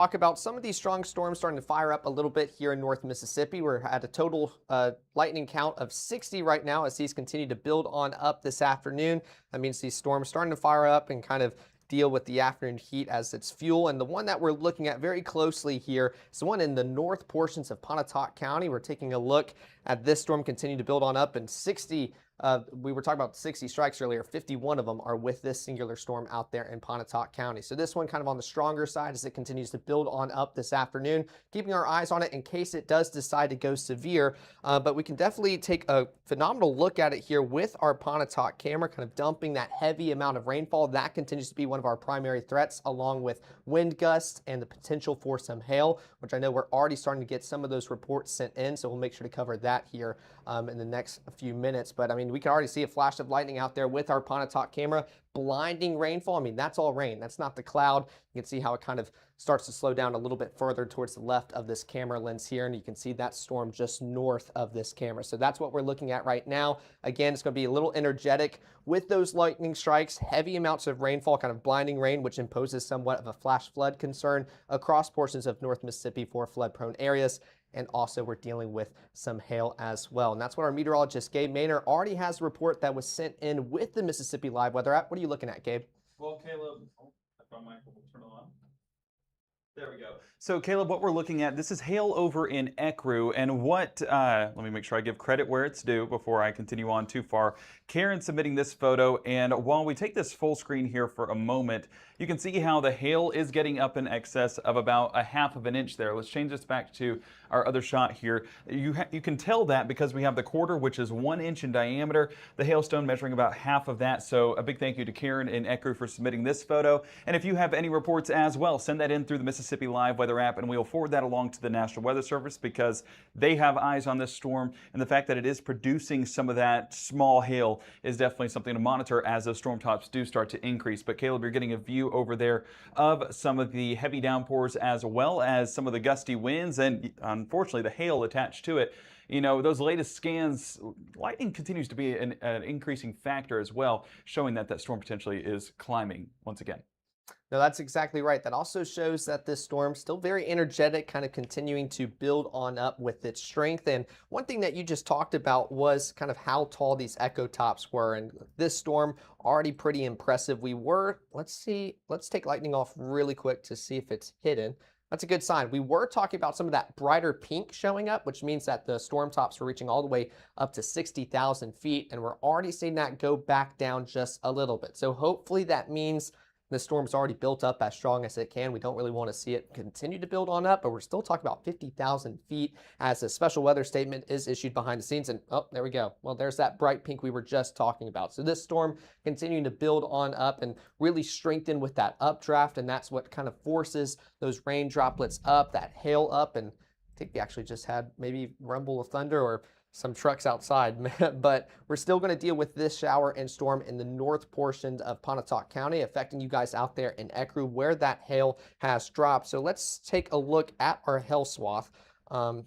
Talk about some of these strong storms starting to fire up a little bit here in North Mississippi. We're at a total lightning count of 60 right now as these continue to build on up this afternoon. That means these storms starting to fire up and kind of deal with the afternoon heat as its fuel. And the one that we're looking at very closely here is the one in the north portions of Pontotoc County. We're taking a look at this storm continue to build on up, and 60 we were talking about 60 strikes earlier. 51 of them are with this singular storm out there in Pontotoc County. So this one kind of on the stronger side as it continues to build on up this afternoon, keeping our eyes on it in case it does decide to go severe. But we can definitely take a phenomenal look at it here with our Pontotoc camera, kind of dumping that heavy amount of rainfall. That continues to be one of our primary threats, along with wind gusts and the potential for some hail, which I know we're already starting to get some of those reports sent in. So we'll make sure to cover that here in the next few minutes. But I mean, we can already see a flash of lightning out there with our Pontotoc camera. Blinding rainfall. I mean, that's all rain. That's not the cloud. You can see how it kind of starts to slow down a little bit further towards the left of this camera lens here, and you can see that storm just north of this camera. So that's what we're looking at right now. Again, it's going to be a little energetic with those lightning strikes, heavy amounts of rainfall, kind of blinding rain, which imposes somewhat of a flash flood concern across portions of North Mississippi for flood-prone areas. And also we're dealing with some hail as well. And that's what our meteorologist, Gabe Maynor, already has a report that was sent in with the Mississippi Live Weather app. What are you looking at, Gabe? Well, Caleb, if my mic will turn on. There we go. So Caleb, what we're looking at, this is hail over in Ecru, and what, let me make sure I give credit where it's due before I continue on too far. Karen submitting this photo, and while we take this full screen here for a moment, you can see how the hail is getting up in excess of about a half of an inch there. Let's change this back to our other shot here. You can tell that because we have the quarter, which is 1 inch in diameter, the hailstone measuring about half of that. So a big thank you to Karen in Ecru for submitting this photo. And if you have any reports as well, send that in through the Mississippi Live Weather app, and we'll forward that along to the National Weather Service because they have eyes on this storm, and the fact that it is producing some of that small hail is definitely something to monitor as those storm tops do start to increase. But Caleb, you're getting a view over there of some of the heavy downpours as well as some of the gusty winds and unfortunately the hail attached to it. You know, those latest scans, lightning continues to be an increasing factor as well, showing that that storm potentially is climbing once again. No, that's exactly right. That also shows that this storm still very energetic, kind of continuing to build on up with its strength. And one thing that you just talked about was kind of how tall these echo tops were. And this storm already pretty impressive. Let's take lightning off really quick to see if it's hidden. That's a good sign. We were talking about some of that brighter pink showing up, which means that the storm tops were reaching all the way up to 60,000 feet. And we're already seeing that go back down just a little bit. So hopefully that means the storm's already built up as strong as it can. We don't really want to see it continue to build on up, but we're still talking about 50,000 feet as a special weather statement is issued behind the scenes. And oh, there we go. Well, there's that bright pink we were just talking about. So this storm continuing to build on up and really strengthen with that updraft. And that's what kind of forces those rain droplets up, that hail up. And I think we actually just had maybe rumble of thunder or some trucks outside, but we're still going to deal with this shower and storm in the north portion of Pontotoc County, affecting you guys out there in Ecru where that hail has dropped. So let's take a look at our hail swath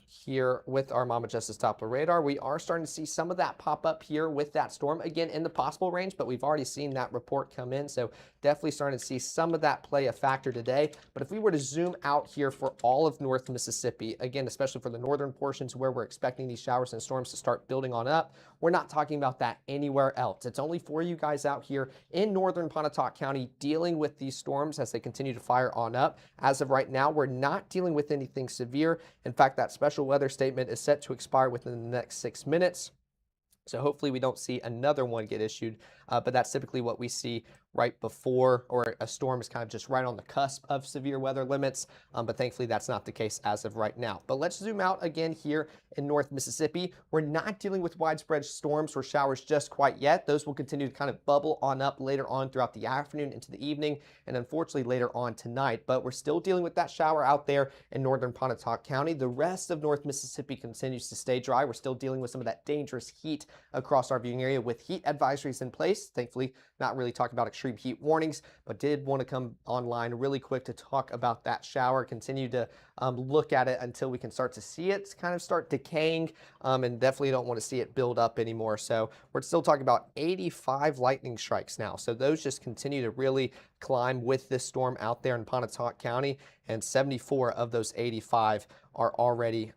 here with our Mama Justice Doppler radar. We are starting to see some of that pop up here with that storm, again in the possible range, but we've already seen that report come in. So definitely starting to see some of that play a factor today. But if we were to zoom out here for all of North Mississippi, again, especially for the northern portions where we're expecting these showers and storms to start building on up, we're not talking about that anywhere else. It's only for you guys out here in northern Pontotoc County dealing with these storms as they continue to fire on up. As of right now, we're not dealing with anything severe. In fact, that special weather statement is set to expire within the next 6 minutes. So hopefully we don't see another one get issued, but that's typically what we see right before, or a storm is kind of just right on the cusp of severe weather limits, but thankfully that's not the case as of right now. But let's zoom out again here in North Mississippi. We're not dealing with widespread storms or showers just quite yet. Those will continue to kind of bubble on up later on throughout the afternoon into the evening, and unfortunately later on tonight. But we're still dealing with that shower out there in northern Pontotoc County. The rest of North Mississippi continues to stay dry. We're still dealing with some of that dangerous heat across our viewing area with heat advisories in place. place. Thankfully, not really talking about extreme heat warnings, but did want to come online really quick to talk about that shower, continue to look at it until we can start to see it kind of start decaying, and definitely don't want to see it build up anymore. So we're still talking about 85 lightning strikes now. So those just continue to really climb with this storm out there in Pontotoc County, and 74 of those 85 are already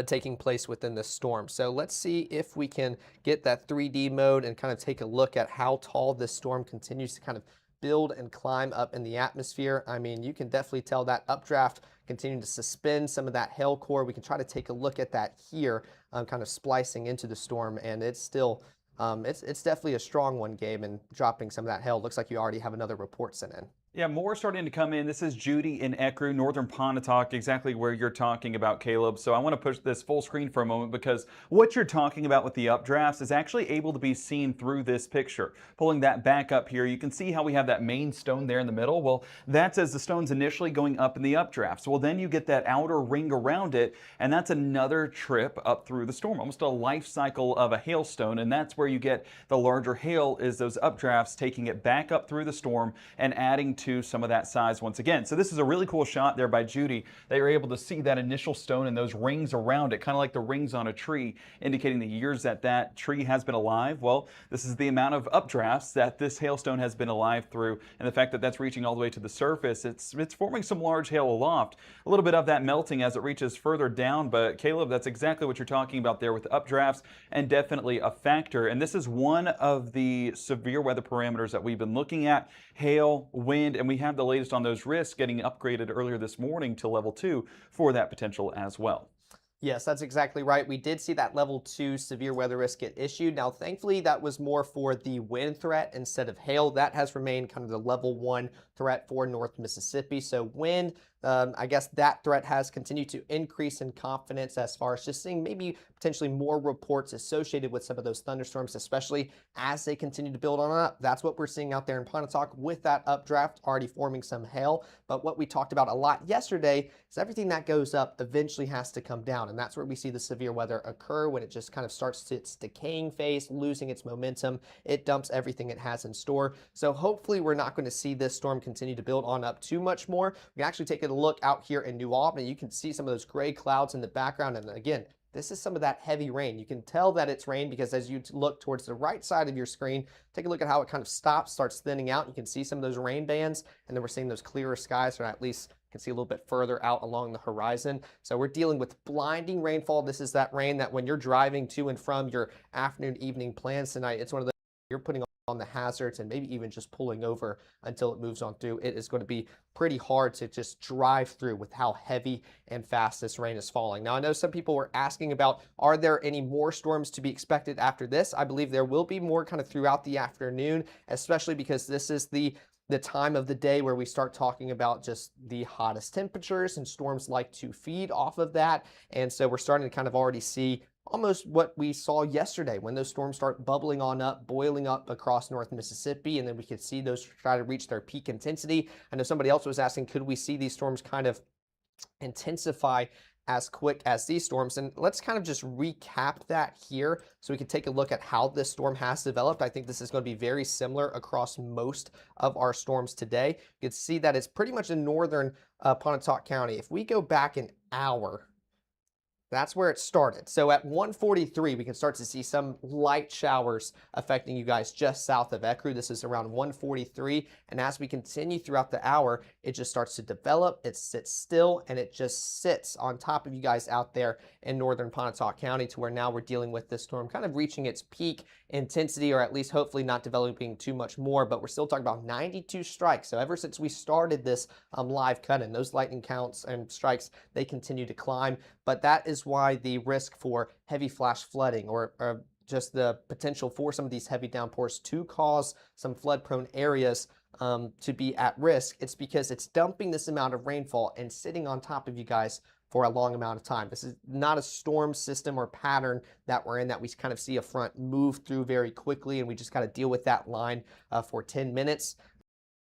taking place within this storm. So let's see if we can get that 3D mode and kind of take a look at how tall this storm continues to kind of build and climb up in the atmosphere. I mean, you can definitely tell that updraft continuing to suspend some of that hail core. We can try to take a look at that here, kind of splicing into the storm, and it's still, it's definitely a strong one, Gabe, and dropping some of that hail. Looks like you already have another report sent in. Yeah, more starting to come in. This is Judy in Ecru, northern Pontotoc, exactly where you're talking about, Caleb. So I want to push this full screen for a moment because what you're talking about with the updrafts is actually able to be seen through this picture. Pulling that back up here, you can see how we have that main stone there in the middle. Well, that's as the stone's initially going up in the updrafts. Well, then you get that outer ring around it, and that's another trip up through the storm, almost a life cycle of a hailstone, and that's where you get the larger hail, is those updrafts taking it back up through the storm and adding to some of that size once again. So this is a really cool shot there by Judy. They were able to see that initial stone and those rings around it, kind of like the rings on a tree, indicating the years that that tree has been alive. Well, this is the amount of updrafts that this hailstone has been alive through, and the fact that that's reaching all the way to the surface, it's forming some large hail aloft. A little bit of that melting as it reaches further down, but Caleb, that's exactly what you're talking about there with the updrafts, and definitely a factor. And this is one of the severe weather parameters that we've been looking at: hail, wind, and we have the latest on those risks getting upgraded earlier this morning to level 2 for that potential as well. Yes, that's exactly right. We did see that level 2 severe weather risk get issued. Now, thankfully, that was more for the wind threat instead of hail. That has remained kind of the level 1 threat for North Mississippi. So wind, I guess that threat has continued to increase in confidence as far as just seeing maybe potentially more reports associated with some of those thunderstorms, especially as they continue to build on up. That's what we're seeing out there in Pontotoc with that updraft already forming some hail. But what we talked about a lot yesterday is everything that goes up eventually has to come down. And that's where we see the severe weather occur, when it just kind of starts to its decaying phase, losing its momentum. It dumps everything it has in store. So hopefully we're not going to see this storm continue to build on up too much more. We can actually take a look out here in New Albany. You can see some of those gray clouds in the background. And again, this is some of that heavy rain. You can tell that it's rain because as you look towards the right side of your screen, take a look at how it kind of stops, starts thinning out. You can see some of those rain bands, and then we're seeing those clearer skies, or at least you can see a little bit further out along the horizon. So we're dealing with blinding rainfall. This is that rain that when you're driving to and from your afternoon, evening plans tonight, it's one of the you're putting on the hazards and maybe even just pulling over until it moves on through. It is going to be pretty hard to just drive through with how heavy and fast this rain is falling. Now, I know some people were asking about, are there any more storms to be expected after this? I believe there will be more kind of throughout the afternoon, especially because this is the time of the day where we start talking about just the hottest temperatures, and storms like to feed off of that. And so we're starting to kind of already see almost what we saw yesterday when those storms start bubbling on up, boiling up across North Mississippi, and then we could see those try to reach their peak intensity. I know somebody else was asking, could we see these storms kind of intensify as quick as these storms? And let's kind of just recap that here so we can take a look at how this storm has developed. I think this is going to be very similar across most of our storms today. You can see that it's pretty much in northern Pontotoc County. If we go back an hour, that's where it started. So at 1:43, we can start to see some light showers affecting you guys just south of Ecru. This is around 1:43. And as we continue throughout the hour, it just starts to develop. It sits still, and it just sits on top of you guys out there in northern Pontotoc County, to where now we're dealing with this storm kind of reaching its peak intensity, or at least hopefully not developing too much more. But we're still talking about 92 strikes. So ever since we started this live cut-in, those lightning counts and strikes, they continue to climb. But that is why the risk for heavy flash flooding, or just the potential for some of these heavy downpours to cause some flood-prone areas to be at risk, it's because it's dumping this amount of rainfall and sitting on top of you guys for a long amount of time. This is not a storm system or pattern that we're in, that we kind of see a front move through very quickly and we just got to deal with that line for 10 minutes.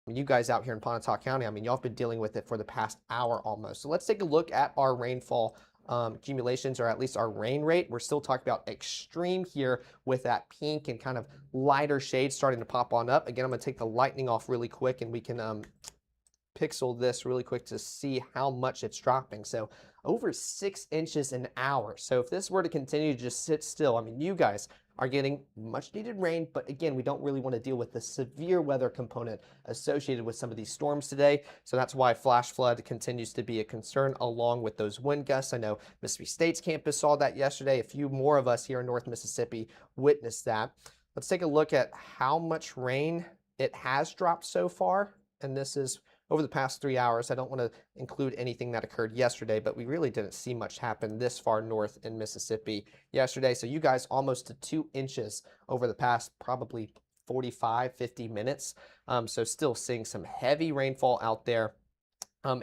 You guys out here in Pontotoc County, I mean, y'all have been dealing with it for the past hour almost. So let's take a look at our rainfall accumulations, or at least our rain rate. We're still talking about extreme here with that pink and kind of lighter shades starting to pop on up. Again, I'm going to take the lightning off really quick, and we can pixel this really quick to see how much it's dropping. So over 6 inches an hour. So if this were to continue to just sit still, I mean, you guys are getting much needed rain, but again, we don't really want to deal with the severe weather component associated with some of these storms today. So that's why flash flood continues to be a concern, along with those wind gusts. I know Mississippi State's campus saw that yesterday. A few more of us here in North Mississippi witnessed that. Let's take a look at how much rain it has dropped so far. And this is over the past 3 hours. I don't want to include anything that occurred yesterday, but we really didn't see much happen this far north in Mississippi yesterday. So you guys, almost to 2 inches over the past probably 45, 50 minutes. So still seeing some heavy rainfall out there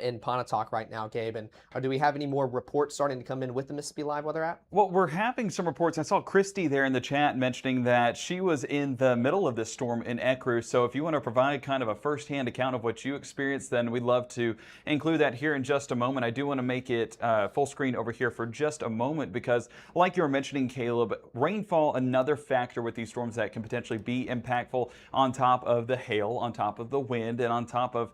in Pontotoc right now, Gabe. And do we have any more reports starting to come in with the Mississippi Live Weather app? Well, we're having some reports. I saw Christy there in the chat mentioning that she was in the middle of this storm in Ecru. So if you want to provide kind of a firsthand account of what you experienced, then we'd love to include that here in just a moment. I do want to make it full screen over here for just a moment because, like you were mentioning, Caleb, rainfall, another factor with these storms that can potentially be impactful on top of the hail, on top of the wind, and on top of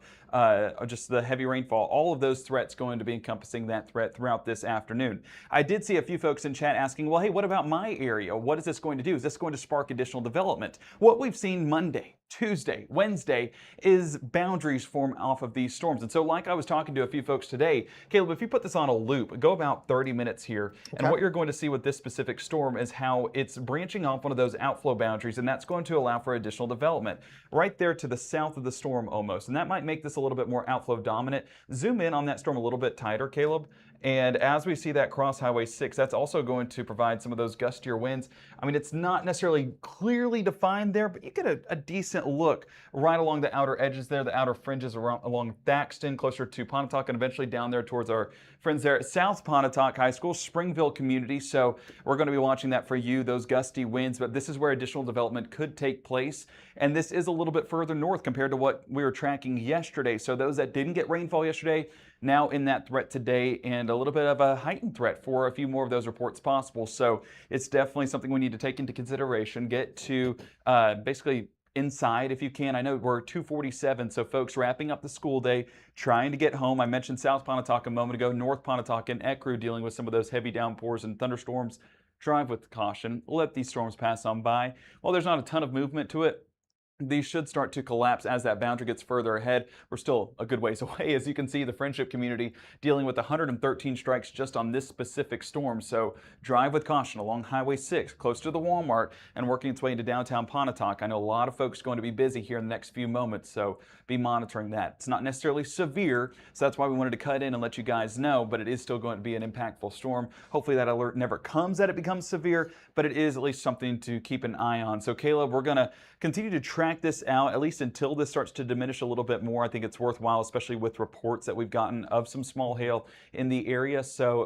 just the heavy rainfall. All of those threats going to be encompassing that threat throughout this afternoon. I did see a few folks in chat asking, well, hey, what about my area? What is this going to do? Is this going to spark additional development? What we've seen Monday, Tuesday, Wednesday is boundaries form off of these storms. And so like I was talking to a few folks today, Caleb, if you put this on a loop, go about 30 minutes here. Okay. And what you're going to see with this specific storm is how it's branching off one of those outflow boundaries, and that's going to allow for additional development right there to the south of the storm almost. And that might make this a little bit more outflow dominant. Zoom in on that storm a little bit tighter, Caleb. And as we see that cross Highway 6, that's also going to provide some of those gustier winds. I mean, it's not necessarily clearly defined there, but you get a decent look right along the outer edges there, the outer fringes around, along Thaxton, closer to Pontotoc, and eventually down there towards our friends there at South Pontotoc High School, Springville community. So we're going to be watching that for you, those gusty winds, but this is where additional development could take place. And this is a little bit further north compared to what we were tracking yesterday. So those that didn't get rainfall yesterday, now in that threat today, and a little bit of a heightened threat for a few more of those reports possible. So it's definitely something we need to take into consideration. Get to basically inside if you can. I know we're 2:47, so folks wrapping up the school day, trying to get home. I mentioned South Pontotoc a moment ago, North Pontotoc and Ecru dealing with some of those heavy downpours and thunderstorms. Drive with caution. Let these storms pass on by. While there's not a ton of movement to it, these should start to collapse as that boundary gets further ahead. We're still a good ways away. As you can see, the friendship community dealing with 113 strikes just on this specific storm. So drive with caution along Highway 6, close to the Walmart, and working its way into downtown Pontotoc. I know a lot of folks are going to be busy here in the next few moments, so be monitoring that. It's not necessarily severe, so that's why we wanted to cut in and let you guys know, but it is still going to be an impactful storm. Hopefully that alert never comes that it becomes severe, but it is at least something to keep an eye on. So Caleb, we're going to continue to track this out, at least until this starts to diminish a little bit more. I think it's worthwhile, especially with reports that we've gotten of some small hail in the area. So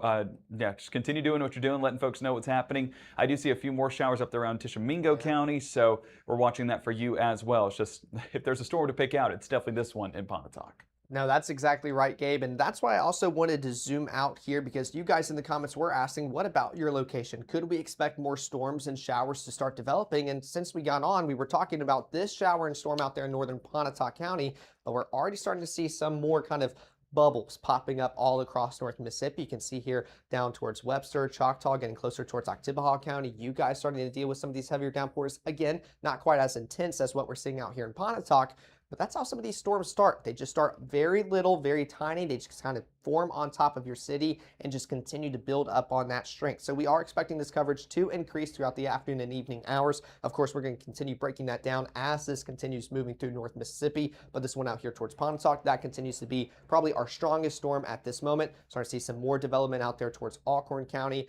yeah, just continue doing what you're doing, letting folks know what's happening. I do see a few more showers up there around Tishomingo County, so we're watching that for you as well. It's just, if there's a storm to pick out, it's definitely this one in Pontotoc. No, that's exactly right, Gabe. And that's why I also wanted to zoom out here, because you guys in the comments were asking, what about your location? Could we expect more storms and showers to start developing? And since we got on, we were talking about this shower and storm out there in northern Pontotoc County, but we're already starting to see some more kind of bubbles popping up all across North Mississippi. You can see here down towards Webster, Choctaw, getting closer towards Oktibbeha County. You guys starting to deal with some of these heavier downpours. Again, not quite as intense as what we're seeing out here in Pontotoc, but that's how some of these storms start. They just start very little, very tiny. They just kind of form on top of your city and just continue to build up on that strength. So we are expecting this coverage to increase throughout the afternoon and evening hours. Of course, we're going to continue breaking that down as this continues moving through North Mississippi. But this one out here towards Pontotoc, that continues to be probably our strongest storm at this moment. Starting to see some more development out there towards Alcorn County.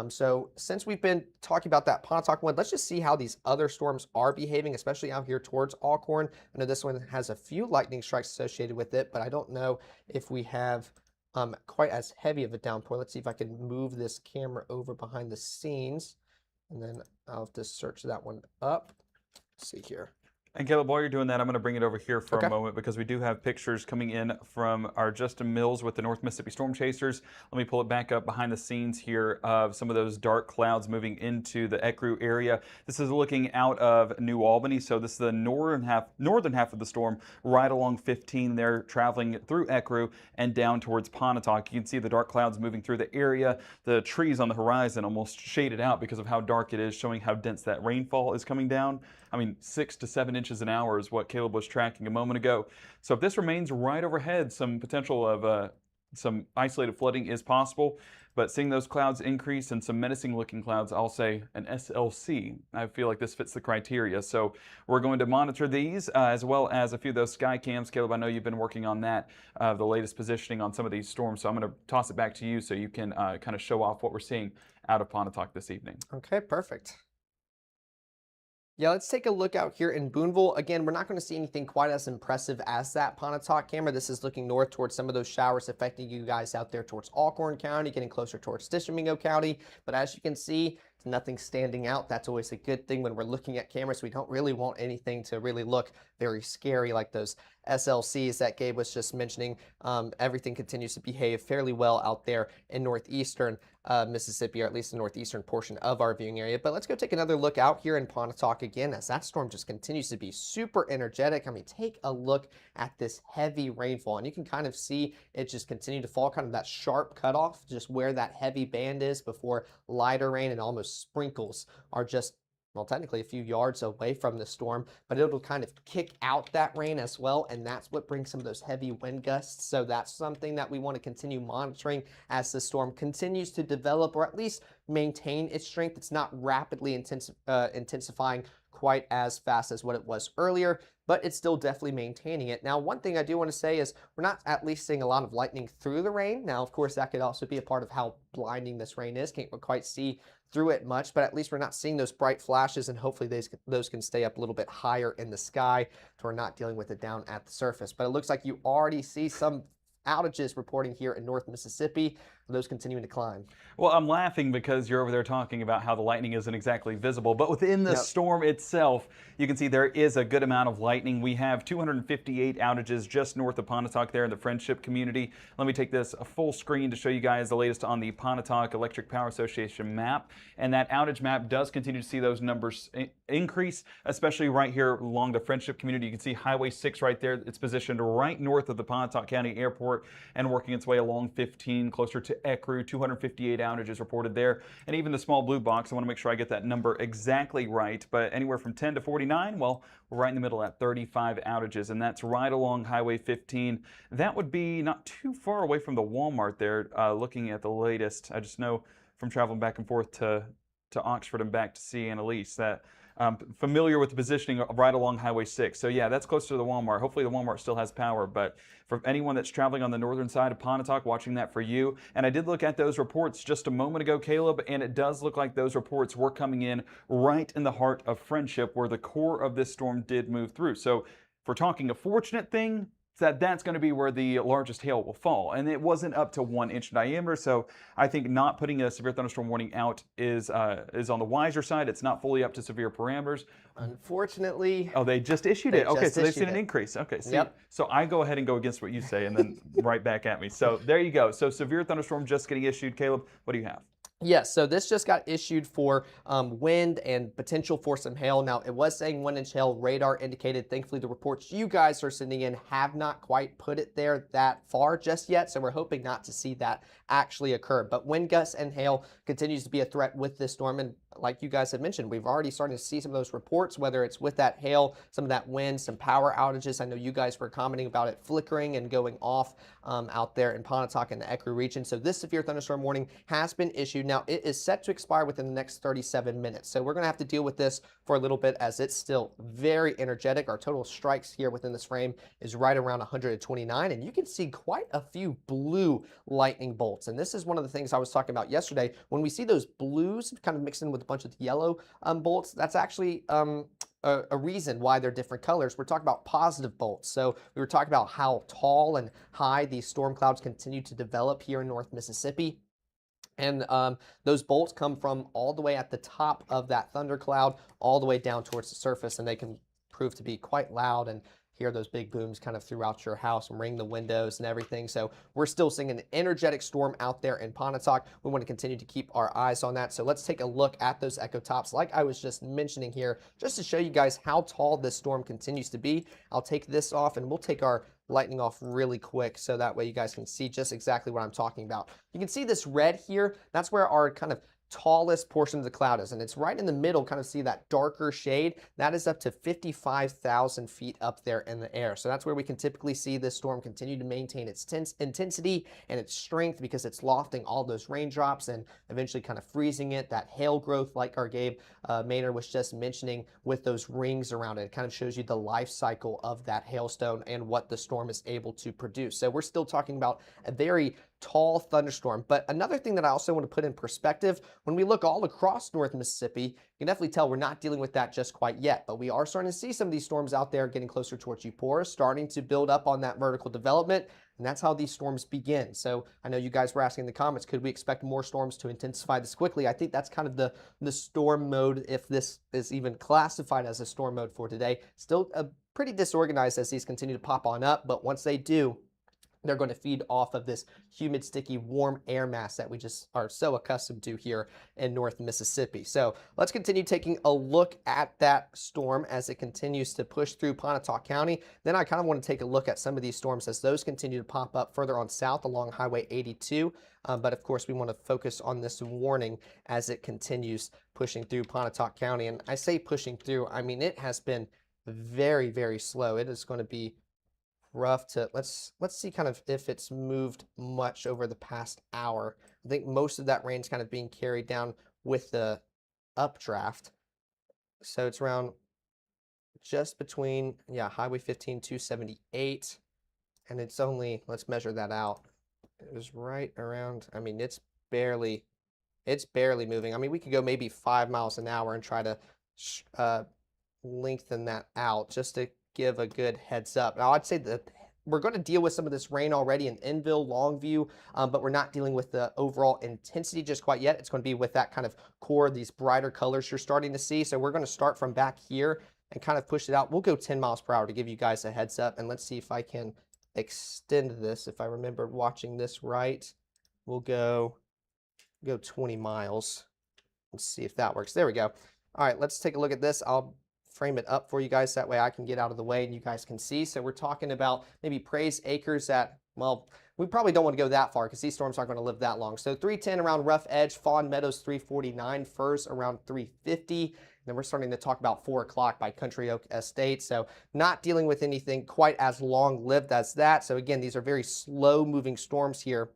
So since we've been talking about that Pontotoc one, let's just see how these other storms are behaving, especially out here towards Alcorn. I know this one has a few lightning strikes associated with it, but I don't know if we have quite as heavy of a downpour. Let's see if I can move this camera over behind the scenes, and then I'll have to search that one up. Let's see here. And Caleb, while you're doing that, I'm going to bring it over here for a Okay. moment because we do have pictures coming in from our Justin Mills with the North Mississippi Storm Chasers. Let me pull it back up behind the scenes here of some of those dark clouds moving into the Ecru area. This is looking out of New Albany, so this is the northern half of the storm, right along 15 there, traveling through Ecru and down towards Pontotoc. You can see the dark clouds moving through the area. The trees on the horizon almost shaded out because of how dark it is, showing how dense that rainfall is coming down. I mean, 6 to 7 inches an hour is what Caleb was tracking a moment ago. So if this remains right overhead, some potential of some isolated flooding is possible. But seeing those clouds increase and some menacing looking clouds, I'll say an SLC. I feel like this fits the criteria. So we're going to monitor these as well as a few of those sky cams. Caleb, I know you've been working on that, the latest positioning on some of these storms. So I'm going to toss it back to you so you can kind of show off what we're seeing out of Pontotoc this evening. Okay, perfect. Yeah, let's take a look out here in Boonville. Again, we're not going to see anything quite as impressive as that Pontotoc camera. This is looking north towards some of those showers affecting you guys out there towards Alcorn County, getting closer towards Tishomingo County. But as you can see, nothing standing out. That's always a good thing when we're looking at cameras. We don't really want anything to really look very scary like those SLCs that Gabe was just mentioning. Everything continues to behave fairly well out there in northeastern Mississippi, or at least the northeastern portion of our viewing area. But let's go take another look out here in Pontotoc again, as that storm just continues to be super energetic. I mean, take a look at this heavy rainfall, and you can kind of see it just continue to fall, kind of that sharp cutoff, just where that heavy band is before lighter rain and almost sprinkles are just, well, technically a few yards away from the storm, but it'll kind of kick out that rain as well, and that's what brings some of those heavy wind gusts. So that's something that we want to continue monitoring as the storm continues to develop, or at least maintain its strength. It's not rapidly intensifying quite as fast as what it was earlier, but it's still definitely maintaining it. Now, one thing I do want to say is we're not at least seeing a lot of lightning through the rain. Now, of course, that could also be a part of how blinding this rain is. Can't quite see through it much, but at least we're not seeing those bright flashes, and hopefully those can stay up a little bit higher in the sky, so we're not dealing with it down at the surface. But it looks like you already see some outages reporting here in North Mississippi, those continuing to climb. Well, I'm laughing because you're over there talking about how the lightning isn't exactly visible, but within the Yep. storm itself, you can see there is a good amount of lightning. We have 258 outages just north of Pontotoc there in the Friendship community. Let me take this full screen to show you guys the latest on the Pontotoc Electric Power Association map. And that outage map does continue to see those numbers increase, especially right here along the Friendship community. You can see Highway 6 right there. It's positioned right north of the Pontotoc County Airport and working its way along 15 closer to Ecru. 258 outages reported there. And even the small blue box, I want to make sure I get that number exactly right, but anywhere from 10 to 49, well, we're right in the middle at 35 outages, and that's right along Highway 15. That would be not too far away from the Walmart there, looking at the latest. I just know from traveling back and forth to Oxford and back to see Annalise that familiar with the positioning right along Highway 6. So yeah, that's close to the Walmart. Hopefully the Walmart still has power, but for anyone that's traveling on the northern side of Pontotoc, watching that for you. And I did look at those reports just a moment ago, Caleb, and it does look like those reports were coming in right in the heart of Friendship, where the core of this storm did move through. So if we're talking a fortunate thing, that's going to be where the largest hail will fall. And it wasn't up to 1 inch diameter, so I think not putting a severe thunderstorm warning out is on the wiser side. It's not fully up to severe parameters. Unfortunately. Oh, they just issued it. Okay, so they've seen an it. increase. Okay, see, Yep. so I go ahead and go against what you say and then right back at me. So there you go. So severe thunderstorm just getting issued. Caleb, what do you have? Yes, so this just got issued for wind and potential for some hail. Now, it was saying 1 inch hail, radar indicated. Thankfully, the reports you guys are sending in have not quite put it there that far just yet, so we're hoping not to see that actually occur. But wind gusts and hail continues to be a threat with this storm, and like you guys have mentioned, we've already started to see some of those reports, whether it's with that hail, some of that wind, some power outages. I know you guys were commenting about it flickering and going off out there in Pontotoc and the Ecru region. So this severe thunderstorm warning has been issued. Now, it is set to expire within the next 37 minutes. So we're going to have to deal with this for a little bit, as it's still very energetic. Our total strikes here within this frame is right around 129, and you can see quite a few blue lightning bolts. And this is one of the things I was talking about yesterday. When we see those blues kind of mixed in with a bunch of yellow bolts, that's actually a reason why they're different colors. We're talking about positive bolts. So we were talking about how tall and high these storm clouds continue to develop here in North Mississippi. And those bolts come from all the way at the top of that thundercloud all the way down towards the surface, and they can prove to be quite loud and hear those big booms kind of throughout your house and ring the windows and everything. So we're still seeing an energetic storm out there in Pontotoc. We want to continue to keep our eyes on that. So let's take a look at those echo tops like I was just mentioning here, just to show you guys how tall this storm continues to be. I'll take this off and we'll take our lightning off really quick so that way you guys can see just exactly what I'm talking about. You can see this red here. That's where our kind of tallest portion of the cloud is, and it's right in the middle. Kind of see that darker shade. That is up to 55,000 feet up there in the air. So that's where we can typically see this storm continue to maintain its intensity and its strength, because it's lofting all those raindrops and eventually kind of freezing it. That hail growth, like our Gabe Maynard was just mentioning, with those rings around it, it kind of shows you the life cycle of that hailstone and what the storm is able to produce. So we're still talking about a very tall thunderstorm. But another thing that I also want to put in perspective, when we look all across North Mississippi, you can definitely tell we're not dealing with that just quite yet, but we are starting to see some of these storms out there getting closer towards Eupora, starting to build up on that vertical development, and that's how these storms begin. So I know you guys were asking in the comments, could we expect more storms to intensify this quickly? I think that's kind of the storm mode, if this is even classified as a storm mode for today. Still pretty disorganized as these continue to pop on up, but once they do, they're going to feed off of this humid, sticky, warm air mass that we just are so accustomed to here in North Mississippi. So let's continue taking a look at that storm as it continues to push through Pontotoc County. Then I kind of want to take a look at some of these storms as those continue to pop up further on south along Highway 82. But of course, we want to focus on this warning as it continues pushing through Pontotoc County. And I say pushing through, I mean, it has been very, very slow. It is going to be rough to let's see kind of if it's moved much over the past hour. I think most of that rain's kind of being carried down with the updraft. So it's around just between, yeah, Highway 15 278, and it's only, let's measure that out. It was right around, I mean, it's barely moving. I mean, we could go maybe 5 miles an hour and try to lengthen that out just to give a good heads up. Now, I'd say that we're going to deal with some of this rain already in Enville, Longview, but we're not dealing with the overall intensity just quite yet. It's going to be with that kind of core, these brighter colors you're starting to see. So we're going to start from back here and kind of push it out. We'll go 10 miles per hour to give you guys a heads up, and let's see if I can extend this. If I remember watching this right, we'll go 20 miles. Let's see if that works. There we go. All right, let's take a look at this. I'll frame it up for you guys, that way I can get out of the way and you guys can see. So we're talking about maybe Praise Acres at, well, we probably don't want to go that far because these storms aren't going to live that long. So 310 around Rough Edge, Fawn Meadows 349, Firs around 350. And then we're starting to talk about 4 o'clock by Country Oak Estate. So not dealing with anything quite as long-lived as that. So again, these are very slow-moving storms here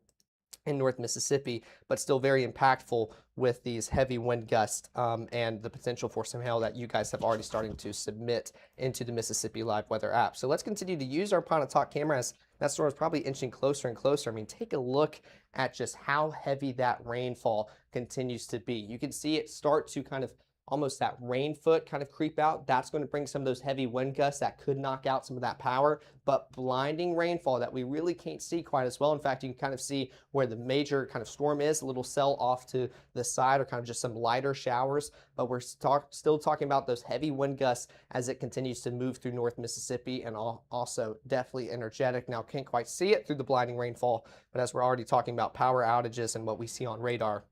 in North Mississippi, but still very impactful with these heavy wind gusts and the potential for some hail that you guys have already started to submit into the Mississippi Live Weather app. So let's continue to use our Pontotoc camera as that storm is probably inching closer and closer. I mean, take a look at just how heavy that rainfall continues to be. You can see it start to kind of almost that rain foot kind of creep out. That's going to bring some of those heavy wind gusts that could knock out some of that power, but blinding rainfall that we really can't see quite as well. In fact, you can kind of see where the major kind of storm is, a little cell off to the side, or kind of just some lighter showers, but we're still talking about those heavy wind gusts as it continues to move through North Mississippi, and also definitely energetic. Now, can't quite see it through the blinding rainfall, but as we're already talking about power outages and what we see on radar,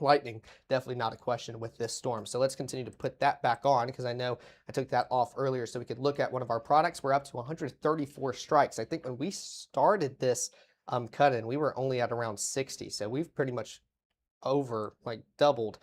lightning, definitely not a question with this storm. So let's continue to put that back on, because I know I took that off earlier so we could look at one of our products. We're up to 134 strikes. I think when we started this cut-in, we were only at around 60. So we've pretty much doubled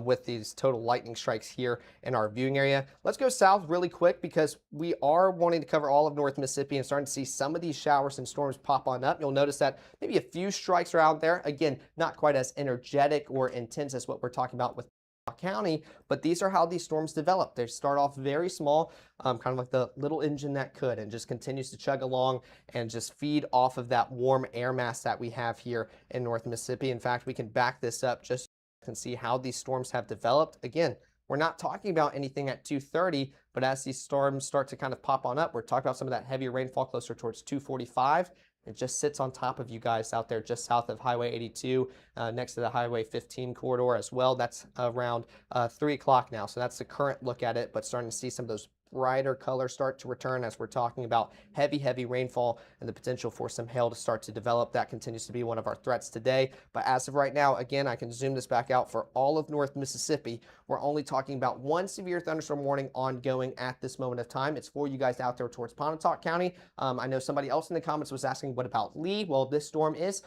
with these total lightning strikes here in our viewing area. Let's go south really quick, because we are wanting to cover all of North Mississippi and starting to see some of these showers and storms pop on up. You'll notice that maybe a few strikes are out there. Again, not quite as energetic or intense as what we're talking about with County, but these are how these storms develop. They start off very small, kind of like the little engine that could, and just continues to chug along and just feed off of that warm air mass that we have here in North Mississippi. In fact, we can back this up just so you can see how these storms have developed. Again, we're not talking about anything at 2:30, but as these storms start to kind of pop on up, we're talking about some of that heavier rainfall closer towards 2:45. It just sits on top of you guys out there just south of Highway 82, next to the Highway 15 corridor as well. That's around 3 o'clock now. So that's the current look at it, but starting to see some of those brighter colors start to return as we're talking about heavy rainfall and the potential for some hail to start to develop. That continues to be one of our threats today. But as of right now, again, I can zoom this back out for all of North Mississippi. We're only talking about one severe thunderstorm warning ongoing at this moment of time. It's for you guys out there towards Pontotoc County. I know somebody else in the comments was asking, what about Lee? Well, this storm is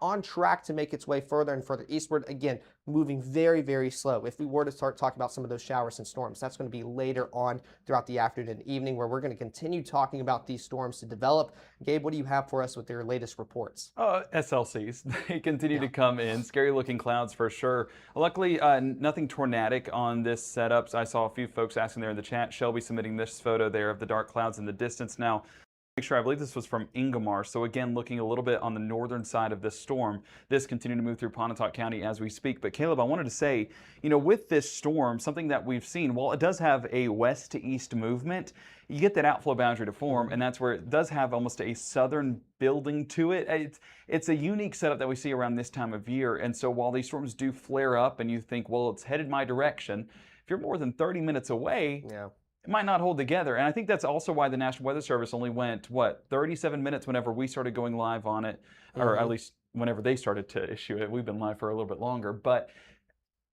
on track to make its way further and further eastward. Again, moving very slow. If we were to start talking about some of those showers and storms, that's going to be later on throughout the afternoon and evening, where we're going to continue talking about these storms to develop. Gabe, what do you have for us with your latest reports? SLCs, they continue to come in. Scary looking clouds for sure. Luckily, nothing tornadic on this setup. I saw a few folks asking there in the chat. Shelby submitting this photo there of the dark clouds in the distance. Now, make sure, I believe this was from Ingomar. So again, looking a little bit on the northern side of this storm, this continuing to move through Pontotoc County as we speak. But Caleb, I wanted to say, with this storm, something that we've seen, while it does have a west to east movement, you get that outflow boundary to form, and that's where it does have almost a southern building to it. It's a unique setup that we see around this time of year. And so while these storms do flare up and you think, well, it's headed my direction, if you're more than 30 minutes away, it might not hold together. And I think that's also why the National Weather Service only went, 37 minutes whenever we started going live on it, or at least whenever they started to issue it. We've been live for a little bit longer. But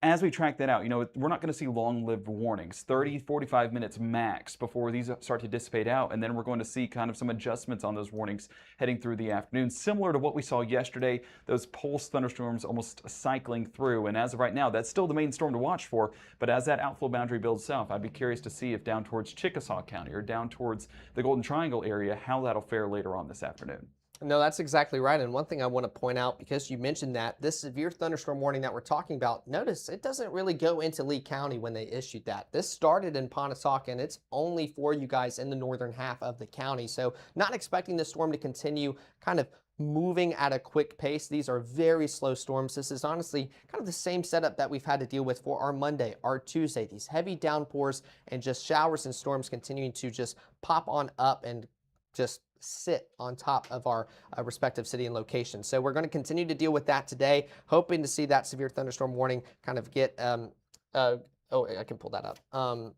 as we track that out, we're not going to see long-lived warnings, 30, 45 minutes max before these start to dissipate out. And then we're going to see kind of some adjustments on those warnings heading through the afternoon, similar to what we saw yesterday, those pulse thunderstorms almost cycling through. And as of right now, that's still the main storm to watch for. But as that outflow boundary builds south, I'd be curious to see if down towards Chickasaw County or down towards the Golden Triangle area, how that'll fare later on this afternoon. No, that's exactly right. And one thing I want to point out, because you mentioned that, this severe thunderstorm warning that we're talking about, notice it doesn't really go into Lee County when they issued that. This started in Pontotoc, and it's only for you guys in the northern half of the county. So not expecting the storm to continue kind of moving at a quick pace. These are very slow storms. This is honestly kind of the same setup that we've had to deal with for our Monday, our Tuesday. These heavy downpours and just showers and storms continuing to just pop on up and just sit on top of our respective city and location. So we're going to continue to deal with that today, hoping to see that severe thunderstorm warning kind of get, I can pull that up,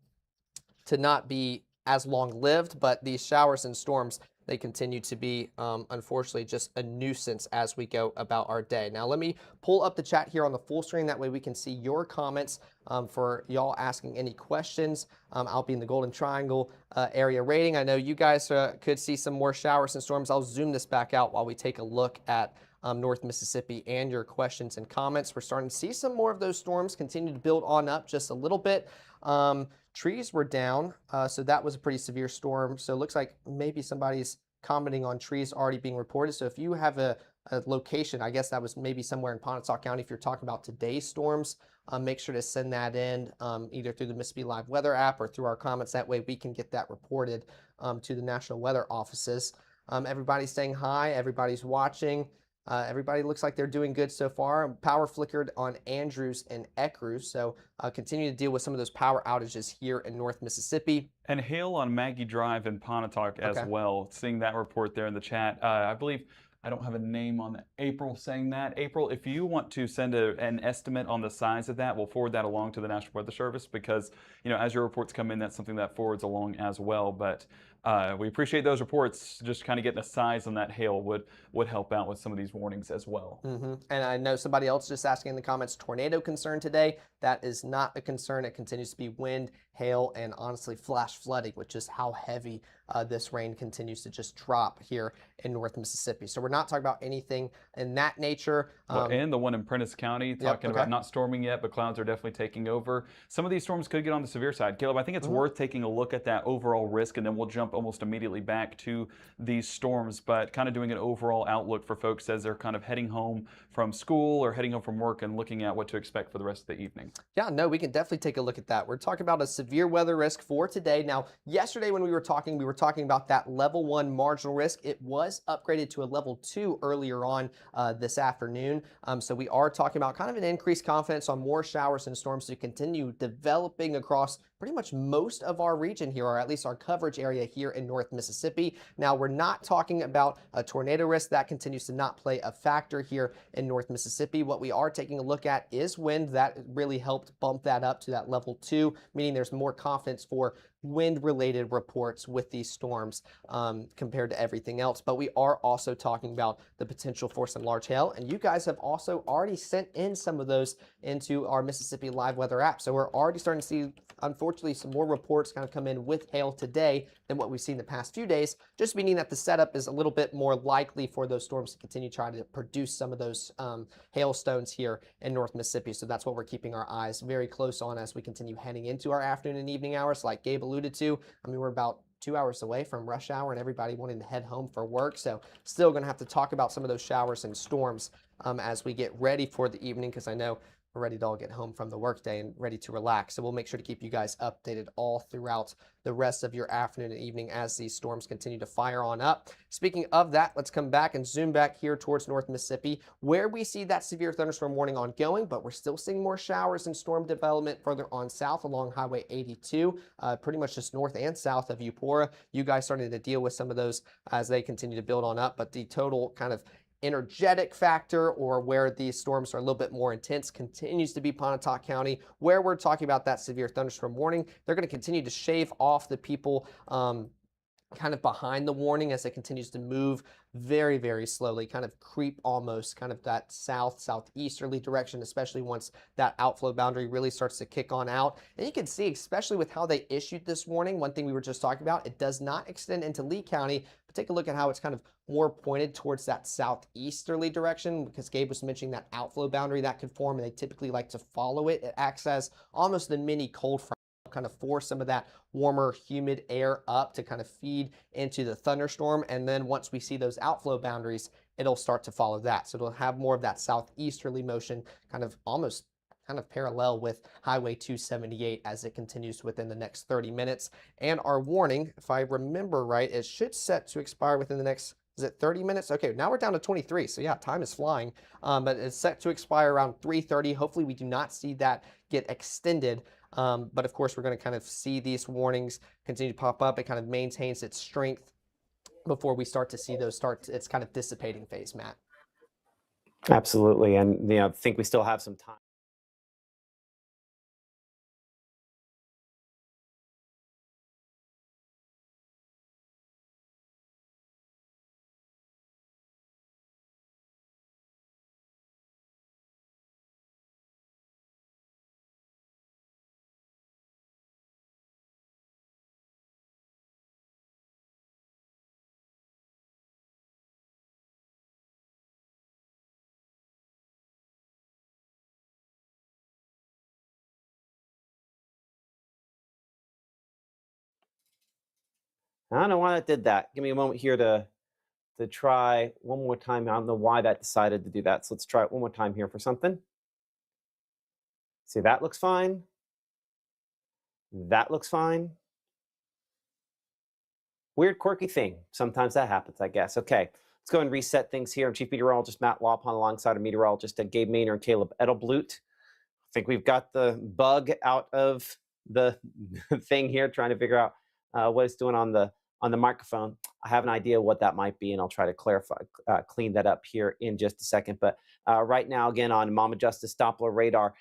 to not be as long-lived, but these showers and storms, they continue to be, unfortunately, just a nuisance as we go about our day. Now, let me pull up the chat here on the full screen. That way we can see your comments for y'all asking any questions. I'll be in the Golden Triangle area rating. I know you guys could see some more showers and storms. I'll zoom this back out while we take a look at North Mississippi and your questions and comments. We're starting to see some more of those storms continue to build on up just a little bit. Trees were down, so that was a pretty severe storm. So it looks like maybe somebody's commenting on trees already being reported. So if you have a location, I guess that was maybe somewhere in Pontotoc County, if you're talking about today's storms, make sure to send that in either through the Mississippi Live Weather app or through our comments. That way we can get that reported to the National Weather Offices. Everybody's saying hi, everybody's watching. Everybody looks like they're doing good so far. Power flickered on Andrews and Ecru, so continue to deal with some of those power outages here in North Mississippi. And hail on Maggie Drive in Pontotoc as well. Seeing that report there in the chat. I believe, I don't have a name on that. April saying that. April, if you want to send an estimate on the size of that, we'll forward that along to the National Weather Service because, as your reports come in, that's something that forwards along as well. But we appreciate those reports. Just kind of getting a size on that hail would help out with some of these warnings as well. And I know somebody else just asking in the comments, tornado concern today. That is not a concern. It continues to be wind, hail, and honestly flash flooding, which is how heavy this rain continues to just drop here in North Mississippi. So we're not talking about anything in that nature. And the one in Prentice County, talking about not storming yet, but clouds are definitely taking over. Some of these storms could get on the severe side. Caleb, I think it's worth taking a look at that overall risk, and then we'll jump almost immediately back to these storms, but kind of doing an overall outlook for folks as they're kind of heading home from school or heading home from work and looking at what to expect for the rest of the evening. Yeah, no, we can definitely take a look at that. We're talking about a severe weather risk for today. Now, yesterday when we were talking about that level 1 marginal risk. It was upgraded to a level 2 earlier on this afternoon. So we are talking about kind of an increased confidence on more showers and storms to continue developing across pretty much most of our region here, or at least our coverage area here in North Mississippi. Now, we're not talking about a tornado risk. That continues to not play a factor here in North Mississippi. What we are taking a look at is wind. That really helped bump that up to that level 2, meaning there's more confidence for wind-related reports with these storms compared to everything else. But we are also talking about the potential for some large hail. And you guys have also already sent in some of those into our Mississippi Live Weather app. So we're already starting to see, unfortunately, some more reports kind of come in with hail today than what we've seen the past few days, just meaning that the setup is a little bit more likely for those storms to continue trying to produce some of those hailstones here in North Mississippi. So that's what we're keeping our eyes very close on as we continue heading into our afternoon and evening hours. Like Gabe alluded to, I mean, we're about 2 hours away from rush hour and everybody wanting to head home for work. So still going to have to talk about some of those showers and storms as we get ready for the evening, because I know we're ready to all get home from the workday and ready to relax. So we'll make sure to keep you guys updated all throughout the rest of your afternoon and evening as these storms continue to fire on up. Speaking of that, let's come back and zoom back here towards North Mississippi, where we see that severe thunderstorm warning ongoing, but we're still seeing more showers and storm development further on south along Highway 82, pretty much just north and south of Eupora. You guys starting to deal with some of those as they continue to build on up, but the total kind of energetic factor, or where these storms are a little bit more intense, continues to be Pontotoc County, where we're talking about that severe thunderstorm warning. They're going to continue to shave off the people kind of behind the warning as it continues to move very, very slowly, kind of creep almost kind of that southeasterly direction, especially once that outflow boundary really starts to kick on out. And you can see, especially with how they issued this warning, one thing we were just talking about, it does not extend into Lee County, but take a look at how it's kind of more pointed towards that southeasterly direction, because Gabe was mentioning that outflow boundary that could form, and they typically like to follow it. It acts as almost the mini cold front, kind of force some of that warmer, humid air up to kind of feed into the thunderstorm. And then once we see those outflow boundaries, it'll start to follow that. So it'll have more of that southeasterly motion, kind of almost kind of parallel with Highway 278 as it continues within the next 30 minutes. And our warning, if I remember right, it should set to expire within the next, is it 30 minutes? Okay, now we're down to 23. So yeah, time is flying, but it's set to expire around 3:30. Hopefully we do not see that get extended. But of course, we're going to kind of see these warnings continue to pop up. It kind of maintains its strength before we start to see those its kind of dissipating phase, Matt. Absolutely. And, I think we still have some time. I don't know why that did that. Give me a moment here to try one more time. I don't know why that decided to do that. So let's try it one more time here for something. See, that looks fine. That looks fine. Weird, quirky thing. Sometimes that happens, I guess. Okay, let's go and reset things here. I'm Chief Meteorologist Matt Lawpon alongside of meteorologist Gabe Maynor and Caleb Edelblut. I think we've got the bug out of the thing here, trying to figure out what it's doing on the microphone. I have an idea what that might be, and I'll try to clarify, clean that up here in just a second. But right now, again, on Mama Justice Doppler radar,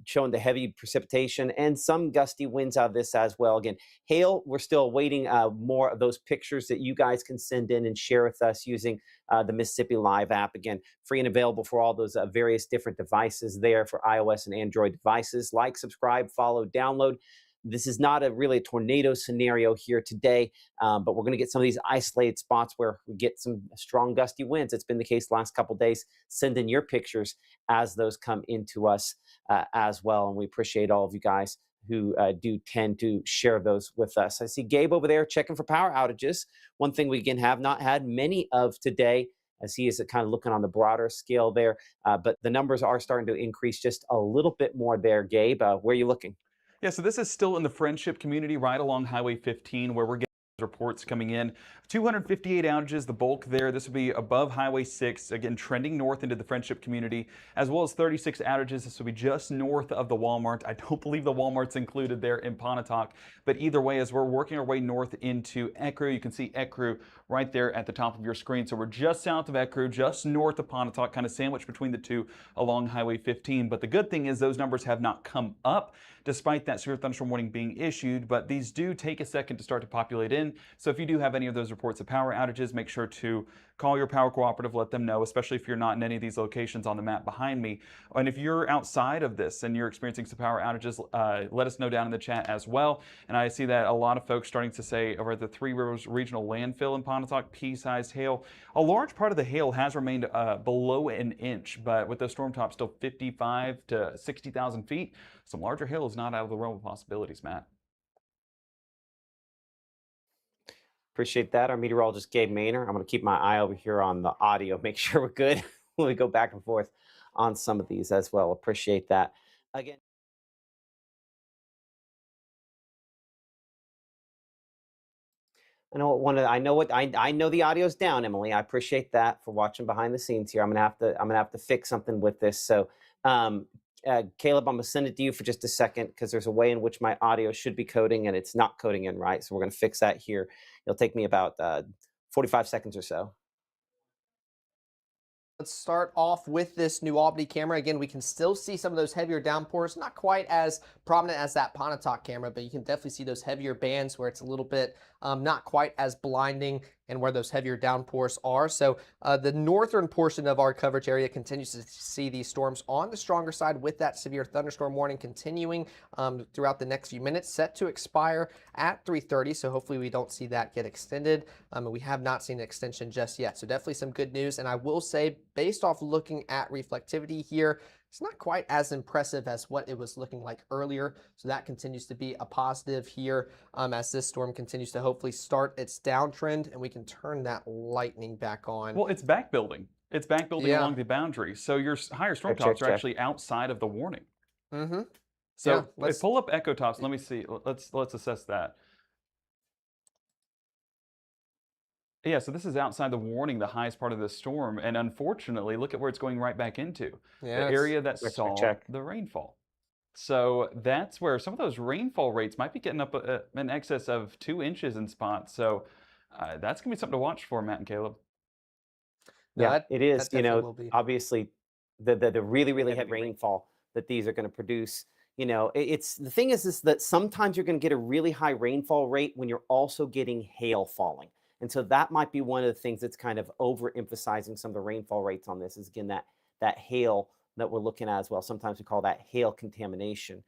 showing the heavy precipitation and some gusty winds out of this as well. Again, hail, we're still awaiting more of those pictures that you guys can send in and share with us using the Mississippi Live app. Again, free and available for all those various different devices there for iOS and Android devices. Like, subscribe, follow, download. This is not really a tornado scenario here today, but we're going to get some of these isolated spots where we get some strong gusty winds. It's been the case the last couple of days. Send in your pictures as those come into us as well, and we appreciate all of you guys who do tend to share those with us. I see Gabe over there checking for power outages. One thing we again have not had many of today, as he is kind of looking on the broader scale there, but the numbers are starting to increase just a little bit more there. Gabe, where are you looking? Yeah, so this is still in the Friendship community right along Highway 15 where we're getting reports coming in. 258 outages, the bulk there. This will be above Highway 6, again, trending north into the Friendship community, as well as 36 outages. This will be just north of the Walmart. I don't believe the Walmart's included there in Pontotoc, but either way, as we're working our way north into Ecru, you can see Ecru right there at the top of your screen. So we're just south of Ecru, just north of Pontotoc, kind of sandwiched between the two along Highway 15. But the good thing is those numbers have not come up despite that severe thunderstorm warning being issued, but these do take a second to start to populate in. So if you do have any of those reports of power outages, make sure to call your power cooperative, let them know, especially if you're not in any of these locations on the map behind me. And if you're outside of this and you're experiencing some power outages, let us know down in the chat as well. And I see that a lot of folks starting to say over at the Three Rivers Regional Landfill in Pontotoc, pea-sized hail. A large part of the hail has remained below an inch, but with the storm top still 55 to 60,000 feet, some larger hail is not out of the realm of possibilities, Matt. Appreciate that. Our meteorologist, Gabe Maynor. I'm going to keep my eye over here on the audio, make sure we're good when we go back and forth on some of these as well. Appreciate that. Again, I know the audio's down, Emily. I appreciate that for watching behind the scenes here. I'm gonna have to fix something with this. So, Caleb, I'm gonna send it to you for just a second because there's a way in which my audio should be coding and it's not coding in right. So we're gonna fix that here. It'll take me about 45 seconds or so. Let's start off with this New Albany camera. Again, we can still see some of those heavier downpours, not quite as prominent as that Pontotoc camera, but you can definitely see those heavier bands where it's a little bit not quite as blinding and where those heavier downpours are. So the northern portion of our coverage area continues to see these storms on the stronger side with that severe thunderstorm warning continuing throughout the next few minutes, set to expire at 3:30. So hopefully we don't see that get extended. We have not seen an extension just yet. So definitely some good news. And I will say, based off looking at reflectivity here, it's not quite as impressive as what it was looking like earlier. So that continues to be a positive here as this storm continues to hopefully start its downtrend and we can turn that lightning back on. Well, it's back building. It's back building along the boundary. So your higher storm tops are actually outside of the warning. Mm-hmm. So pull up echo tops. Let me see. Let's assess that. Yeah, so this is outside the warning, the highest part of the storm. And unfortunately, look at where it's going right back into. Yeah, the area that saw the rainfall. So that's where some of those rainfall rates might be getting up in excess of 2 inches in spots. So that's going to be something to watch for, Matt and Caleb. No, Yeah, it is. You know, obviously, the really, really heavy rainfall that these are going to produce. You know, it's the thing is that sometimes you're going to get a really high rainfall rate when you're also getting hail falling. And so that might be one of the things that's kind of overemphasizing some of the rainfall rates on this is, again, that hail that we're looking at as well. Sometimes we call that hail contamination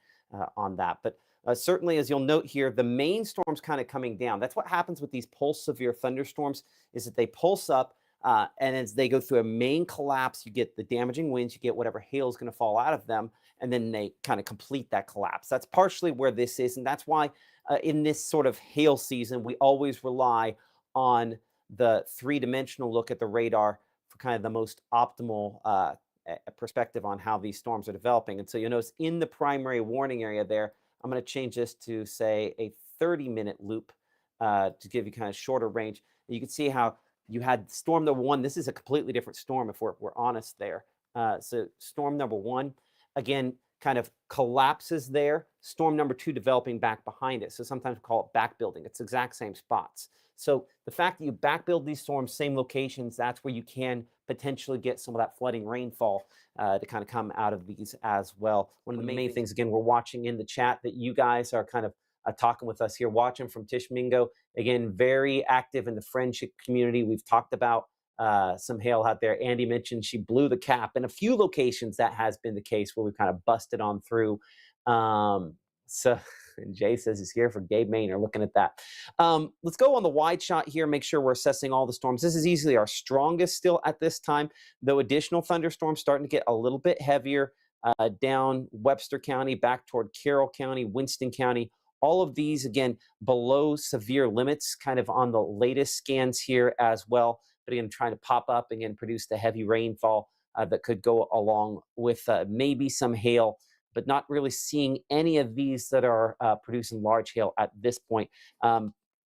on that. But certainly, as you'll note here, the main storm's kind of coming down. That's what happens with these pulse severe thunderstorms is that they pulse up and as they go through a main collapse, you get the damaging winds, you get whatever hail is going to fall out of them, and then they kind of complete that collapse. That's partially where this is. And that's why in this sort of hail season, we always rely on the three-dimensional look at the radar for kind of the most optimal perspective on how these storms are developing. And so you'll notice in the primary warning area there, I'm going to change this to, say, a 30-minute loop to give you kind of shorter range. And you can see how you had storm number one. This is a completely different storm if we're honest there. So storm number one, again, kind of collapses there. Storm number two developing back behind it. So sometimes we call it back building. It's the exact same spots. So the fact that you back build these storms, same locations, that's where you can potentially get some of that flooding rainfall to kind of come out of these as well. One of the main things, again, we're watching in the chat that you guys are kind of talking with us here, watching from Tishmingo. Again, very active in the friendship community. We've talked about some hail out there. Andy mentioned she blew the cap. In a few locations, that has been the case where we've kind of busted on through. So and Jay says he's here for Gabe Maynor, looking at that. Let's go on the wide shot here, make sure we're assessing all the storms. This is easily our strongest still at this time, though additional thunderstorms starting to get a little bit heavier down Webster County, back toward Carroll County, Winston County. All of these, again, below severe limits, kind of on the latest scans here as well. But again, trying to pop up, again, produce the heavy rainfall that could go along with maybe some hail, but not really seeing any of these that are producing large hail at this point.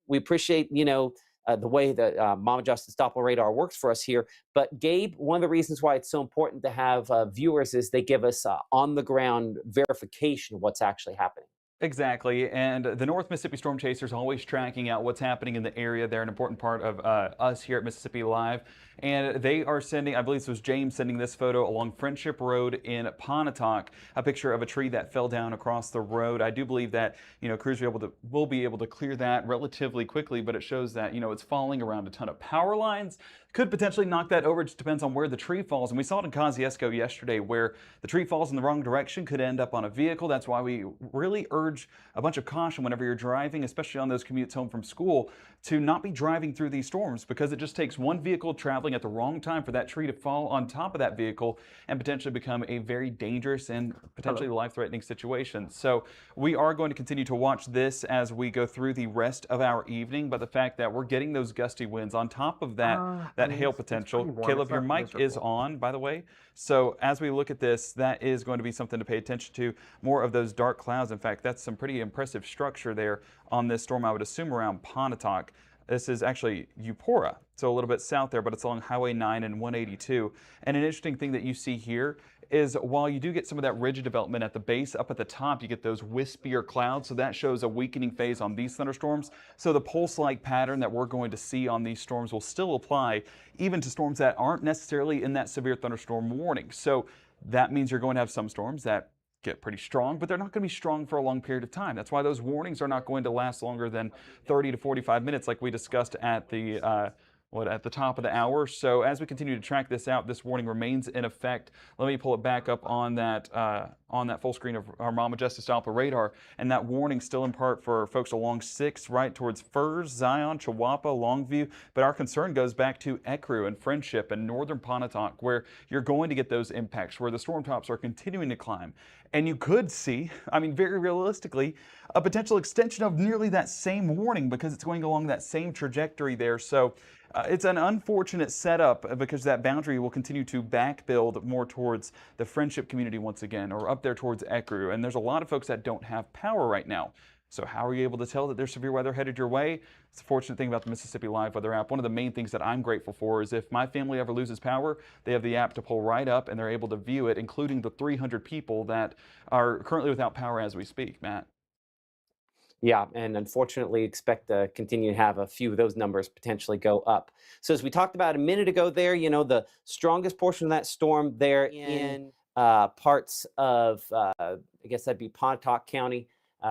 We appreciate, the way that Mama Justice Doppler radar works for us here. But Gabe, one of the reasons why it's so important to have viewers is they give us on-the-ground verification of what's actually happening. Exactly, and the North Mississippi Storm Chasers always tracking out what's happening in the area. They're an important part of us here at Mississippi Live, and they are sending, I believe this was James sending this photo along Friendship Road in Pontotoc, a picture of a tree that fell down across the road. I do believe that, crews will be able to clear that relatively quickly, but it shows that, it's falling around a ton of power lines. Could potentially knock that over. It just depends on where the tree falls. And we saw it in Kosciuszko yesterday where the tree falls in the wrong direction, could end up on a vehicle. That's why we really urge a bunch of caution whenever you're driving, especially on those commutes home from school, to not be driving through these storms, because it just takes one vehicle traveling at the wrong time for that tree to fall on top of that vehicle and potentially become a very dangerous and potentially life-threatening situation. So we are going to continue to watch this as we go through the rest of our evening, but the fact that we're getting those gusty winds on top of that hail potential. Caleb, your mic is on, by the way. So as we look at this, that is going to be something to pay attention to. More of those dark clouds. In fact, that's some pretty impressive structure there on this storm, I would assume around Pontotoc. This is actually Eupora, so a little bit south there, but it's along Highway 9 and 182. And an interesting thing that you see here is while you do get some of that ridge development at the base, up at the top, you get those wispier clouds. So that shows a weakening phase on these thunderstorms. So the pulse-like pattern that we're going to see on these storms will still apply even to storms that aren't necessarily in that severe thunderstorm warning. So that means you're going to have some storms that get pretty strong, but they're not going to be strong for a long period of time. That's why those warnings are not going to last longer than 30 to 45 minutes, like we discussed at the at the top of the hour. So as we continue to track this out, this warning remains in effect. Let me pull it back up on that full screen of our Mama Justice Doppler radar, and that warning still in part for folks along 6 right towards Furs, Zion, Chihuahua, Longview. But our concern goes back to Ecru and Friendship and northern Pontotoc, where you're going to get those impacts, where the storm tops are continuing to climb. And you could see, I mean, very realistically, a potential extension of nearly that same warning because it's going along that same trajectory there. So it's an unfortunate setup because that boundary will continue to back build more towards the Friendship community once again, or up there towards Ecru. And there's a lot of folks that don't have power right now. So how are you able to tell that there's severe weather headed your way? It's the fortunate thing about the Mississippi Live Weather app. One of the main things that I'm grateful for is if my family ever loses power, they have the app to pull right up and they're able to view it, including the 300 people that are currently without power as we speak, Matt. Yeah, and unfortunately expect to continue to have a few of those numbers potentially go up. So as we talked about a minute ago there, the strongest portion of that storm there in parts of, I guess that'd be Pontotoc County,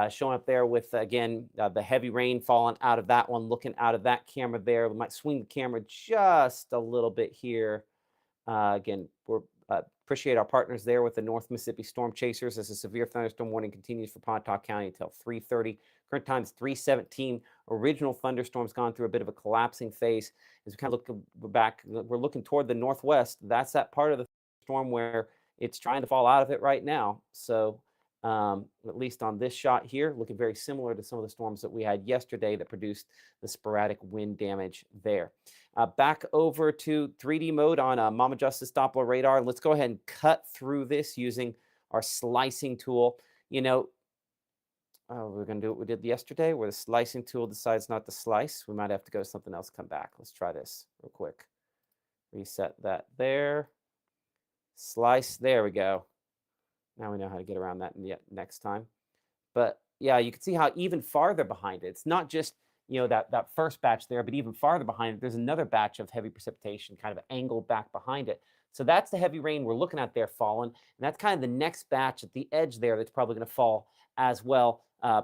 showing up there with, again, the heavy rain falling out of that one, looking out of that camera there. We might swing the camera just a little bit here. Again, we're appreciate our partners there with the North Mississippi Storm Chasers as a severe thunderstorm warning continues for Pontotoc County until 3:30. Current time is 3:17. Original thunderstorm's gone through a bit of a collapsing phase. As we kind of look back, we're looking toward the northwest. That's that part of the storm where it's trying to fall out of it right now. So at least on this shot here, looking very similar to some of the storms that we had yesterday that produced the sporadic wind damage there. Back over to 3D mode on Mama Justice Doppler radar. Let's go ahead and cut through this using our slicing tool. We're going to do what we did yesterday where the slicing tool decides not to slice. We might have to go to something else, come back. Let's try this real quick. Reset that there. Slice. There we go. Now we know how to get around that next time. But yeah, you can see how even farther behind it, it's not just, that first batch there, but even farther behind it, there's another batch of heavy precipitation kind of angled back behind it. So that's the heavy rain we're looking at there falling. And that's kind of the next batch at the edge there that's probably going to fall as well,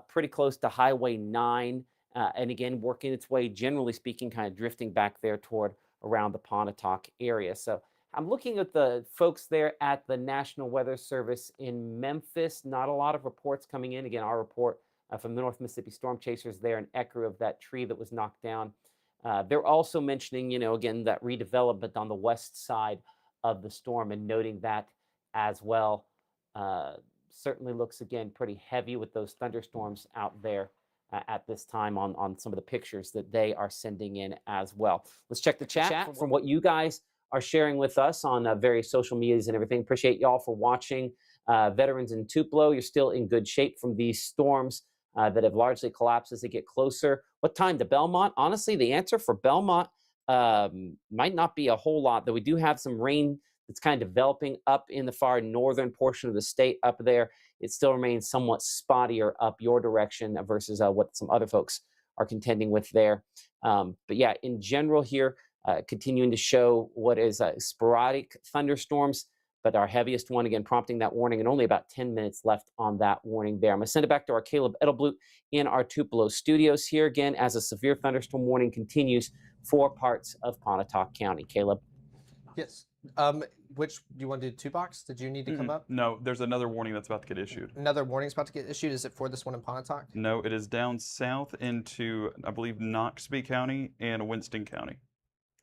pretty close to Highway 9. And again, working its way, generally speaking, kind of drifting back there toward around the Pontotoc area. So I'm looking at the folks there at the National Weather Service in Memphis. Not a lot of reports coming in. Again, our report from the North Mississippi Storm Chasers there in Ecru of that tree that was knocked down. They're also mentioning, again, that redevelopment on the west side of the storm and noting that as well. Certainly looks, again, pretty heavy with those thunderstorms out there at this time on some of the pictures that they are sending in as well. Let's check the chat from what you guys are sharing with us on various social medias and everything. Appreciate y'all for watching. Veterans in Tupelo, you're still in good shape from these storms that have largely collapsed as they get closer. What time to Belmont? Honestly, the answer for Belmont might not be a whole lot, though we do have some rain that's kind of developing up in the far northern portion of the state up there. It still remains somewhat spottier up your direction versus what some other folks are contending with there. But yeah, in general here, continuing to show what is sporadic thunderstorms, but our heaviest one, again, prompting that warning, and only about 10 minutes left on that warning there. I'm going to send it back to our Caleb Edelblut in our Tupelo studios here again as a severe thunderstorm warning continues for parts of Pontotoc County. Caleb? Yes. Which do you want to do? 2-box? Did you need to come up? No, there's another warning that's about to get issued. Another warning's about to get issued. Is it for this one in Pontotoc? No, it is down south into, I believe, Noxubee County and Winston County.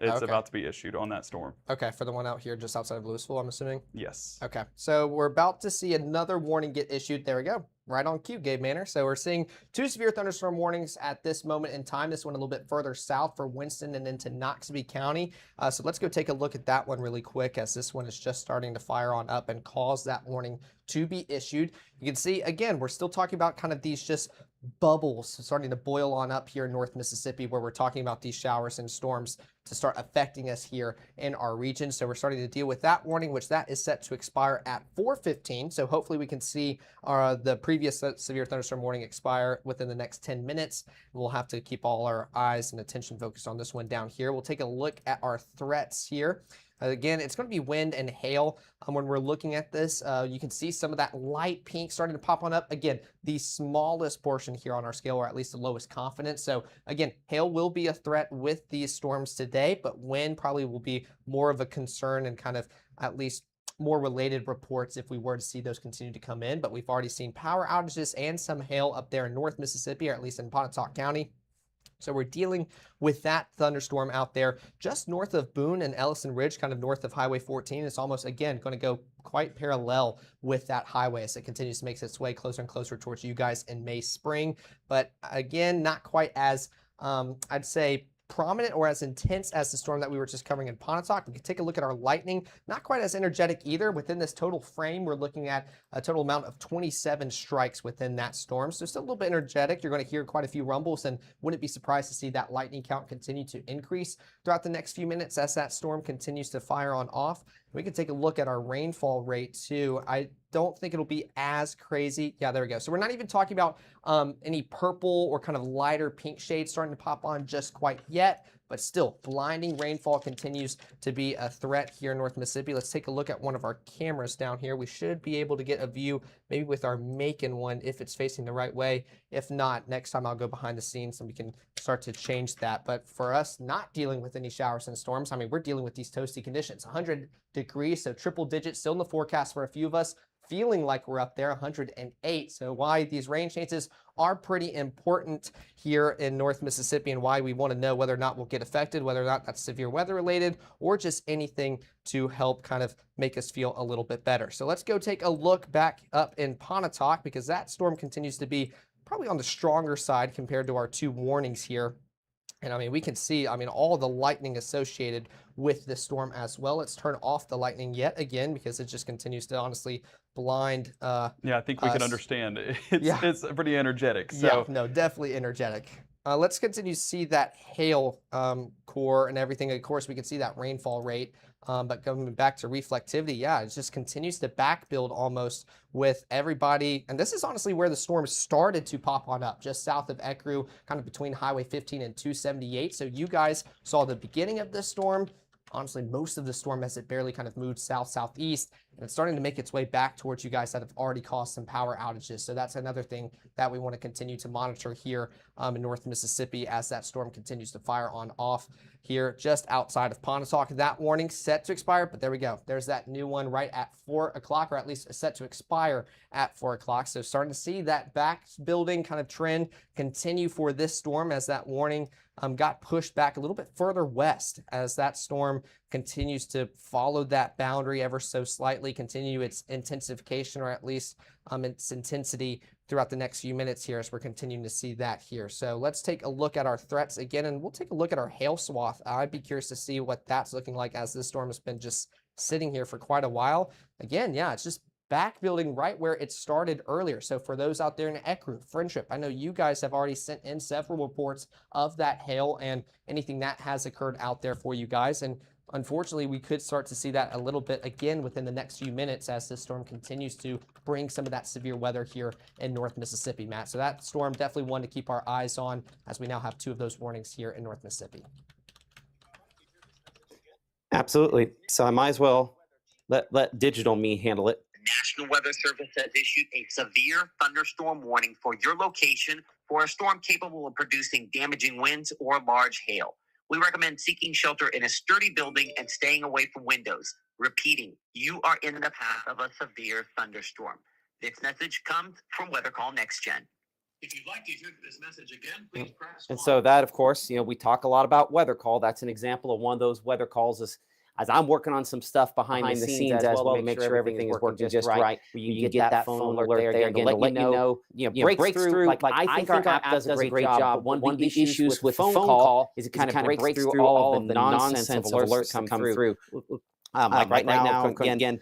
It's about to be issued on that storm. Okay, for the one out here just outside of Louisville, I'm assuming? Yes. Okay, so we're about to see another warning get issued. There we go. Right on cue, Gabe Manor. So we're seeing 2 severe thunderstorm warnings at this moment in time. This one a little bit further south for Winston and into Noxubee County. So let's go take a look at that one really quick, as this one is just starting to fire on up and cause that warning to be issued. You can see, again, we're still talking about kind of these just bubbles starting to boil on up here in North Mississippi, where we're talking about these showers and storms to start affecting us here in our region. So we're starting to deal with that warning, which that is set to expire at 4:15. So hopefully we can see the previous severe thunderstorm warning expire within the next 10 minutes. We'll have to keep all our eyes and attention focused on this one down here. We'll take a look at our threats here. Again, it's going to be wind and hail when we're looking at this. You can see some of that light pink starting to pop on up. Again, the smallest portion here on our scale, or at least the lowest confidence. So again, hail will be a threat with these storms today, but wind probably will be more of a concern and kind of at least more related reports if we were to see those continue to come in. But we've already seen power outages and some hail up there in North Mississippi, or at least in Pontotoc County. So we're dealing with that thunderstorm out there just north of Boone and Ellison Ridge, kind of north of Highway 14. It's almost, again, going to go quite parallel with that highway as it continues to make its way closer and closer towards you guys in May, spring. But again, not quite as, I'd say, prominent or as intense as the storm that we were just covering in Pontotoc. We can take a look at our lightning. Not quite as energetic either. Within this total frame, we're looking at a total amount of 27 strikes within that storm. So still a little bit energetic. You're going to hear quite a few rumbles, and wouldn't be surprised to see that lightning count continue to increase throughout the next few minutes as that storm continues to fire on off. We can take a look at our rainfall rate too. I don't think it'll be as crazy. Yeah, there we go. So we're not even talking about any purple or kind of lighter pink shades starting to pop on just quite yet, but still blinding rainfall continues to be a threat here in North Mississippi. Let's take a look at one of our cameras down here. We should be able to get a view maybe with our Macon one if it's facing the right way. If not, next time I'll go behind the scenes and we can start to change that. But for us not dealing with any showers and storms, I mean, we're dealing with these toasty conditions. 100 degrees, so triple digits still in the forecast for a few of us. Feeling like we're up there, 108. So why these rain chances are pretty important here in North Mississippi, and why we want to know whether or not we'll get affected, whether or not that's severe weather related, or just anything to help kind of make us feel a little bit better. So let's go take a look back up in Pontotoc, because that storm continues to be probably on the stronger side compared to our 2 warnings here. And I mean, we can see, I mean, all the lightning associated with this storm as well. Let's turn off the lightning yet again, because it just continues to honestly blind yeah, I think we us. can understand. It's pretty energetic. So. Yeah, no, definitely energetic. Let's continue to see that hail core and everything. Of course, we can see that rainfall rate. But going back to reflectivity, yeah, it just continues to back build almost with everybody. And this is honestly where the storm started to pop on up, just south of Ecru, kind of between Highway 15 and 278. So you guys saw the beginning of this storm. Honestly, most of the storm as it barely kind of moved south-southeast, and it's starting to make its way back towards you guys that have already caused some power outages. So that's another thing that we want to continue to monitor here in North Mississippi as that storm continues to fire on off here just outside of Pontotoc. That warning set to expire, but there we go. There's that new one right at 4 o'clock, or at least set to expire at 4 o'clock. So starting to see that back building kind of trend continue for this storm as that warning got pushed back a little bit further west as that storm continues to follow that boundary ever so slightly, continue its intensification, or at least its intensity throughout the next few minutes here as we're continuing to see that here. So let's take a look at our threats again, and we'll take a look at our hail swath. I'd be curious to see what that's looking like as this storm has been just sitting here for quite a while. Again, yeah, it's just back building right where it started earlier. So for those out there in Ecru, Friendship, I know you guys have already sent in several reports of that hail and anything that has occurred out there for you guys. And unfortunately, we could start to see that a little bit again within the next few minutes as this storm continues to bring some of that severe weather here in North Mississippi, Matt. So that storm definitely one to keep our eyes on as we now have 2 of those warnings here in North Mississippi. Absolutely. So I might as well let digital me handle it. The National Weather Service has issued a severe thunderstorm warning for your location for a storm capable of producing damaging winds or large hail. We recommend seeking shelter in a sturdy building and staying away from windows. Repeating, you are in the path of a severe thunderstorm. This message comes from Weather Call Next Gen. If you'd like to hear this message again, please press 1. And so that, of course, we talk a lot about weather call. That's an example of one of those weather calls as I'm working on some stuff behind the scenes as well to make sure everything is working just right. You get that phone alert there again to let you know, breakthrough. Like I think our app does a great job. One of the issues with phone call is it kind of breaks through all of the nonsense of alerts that come through. Like right now, again,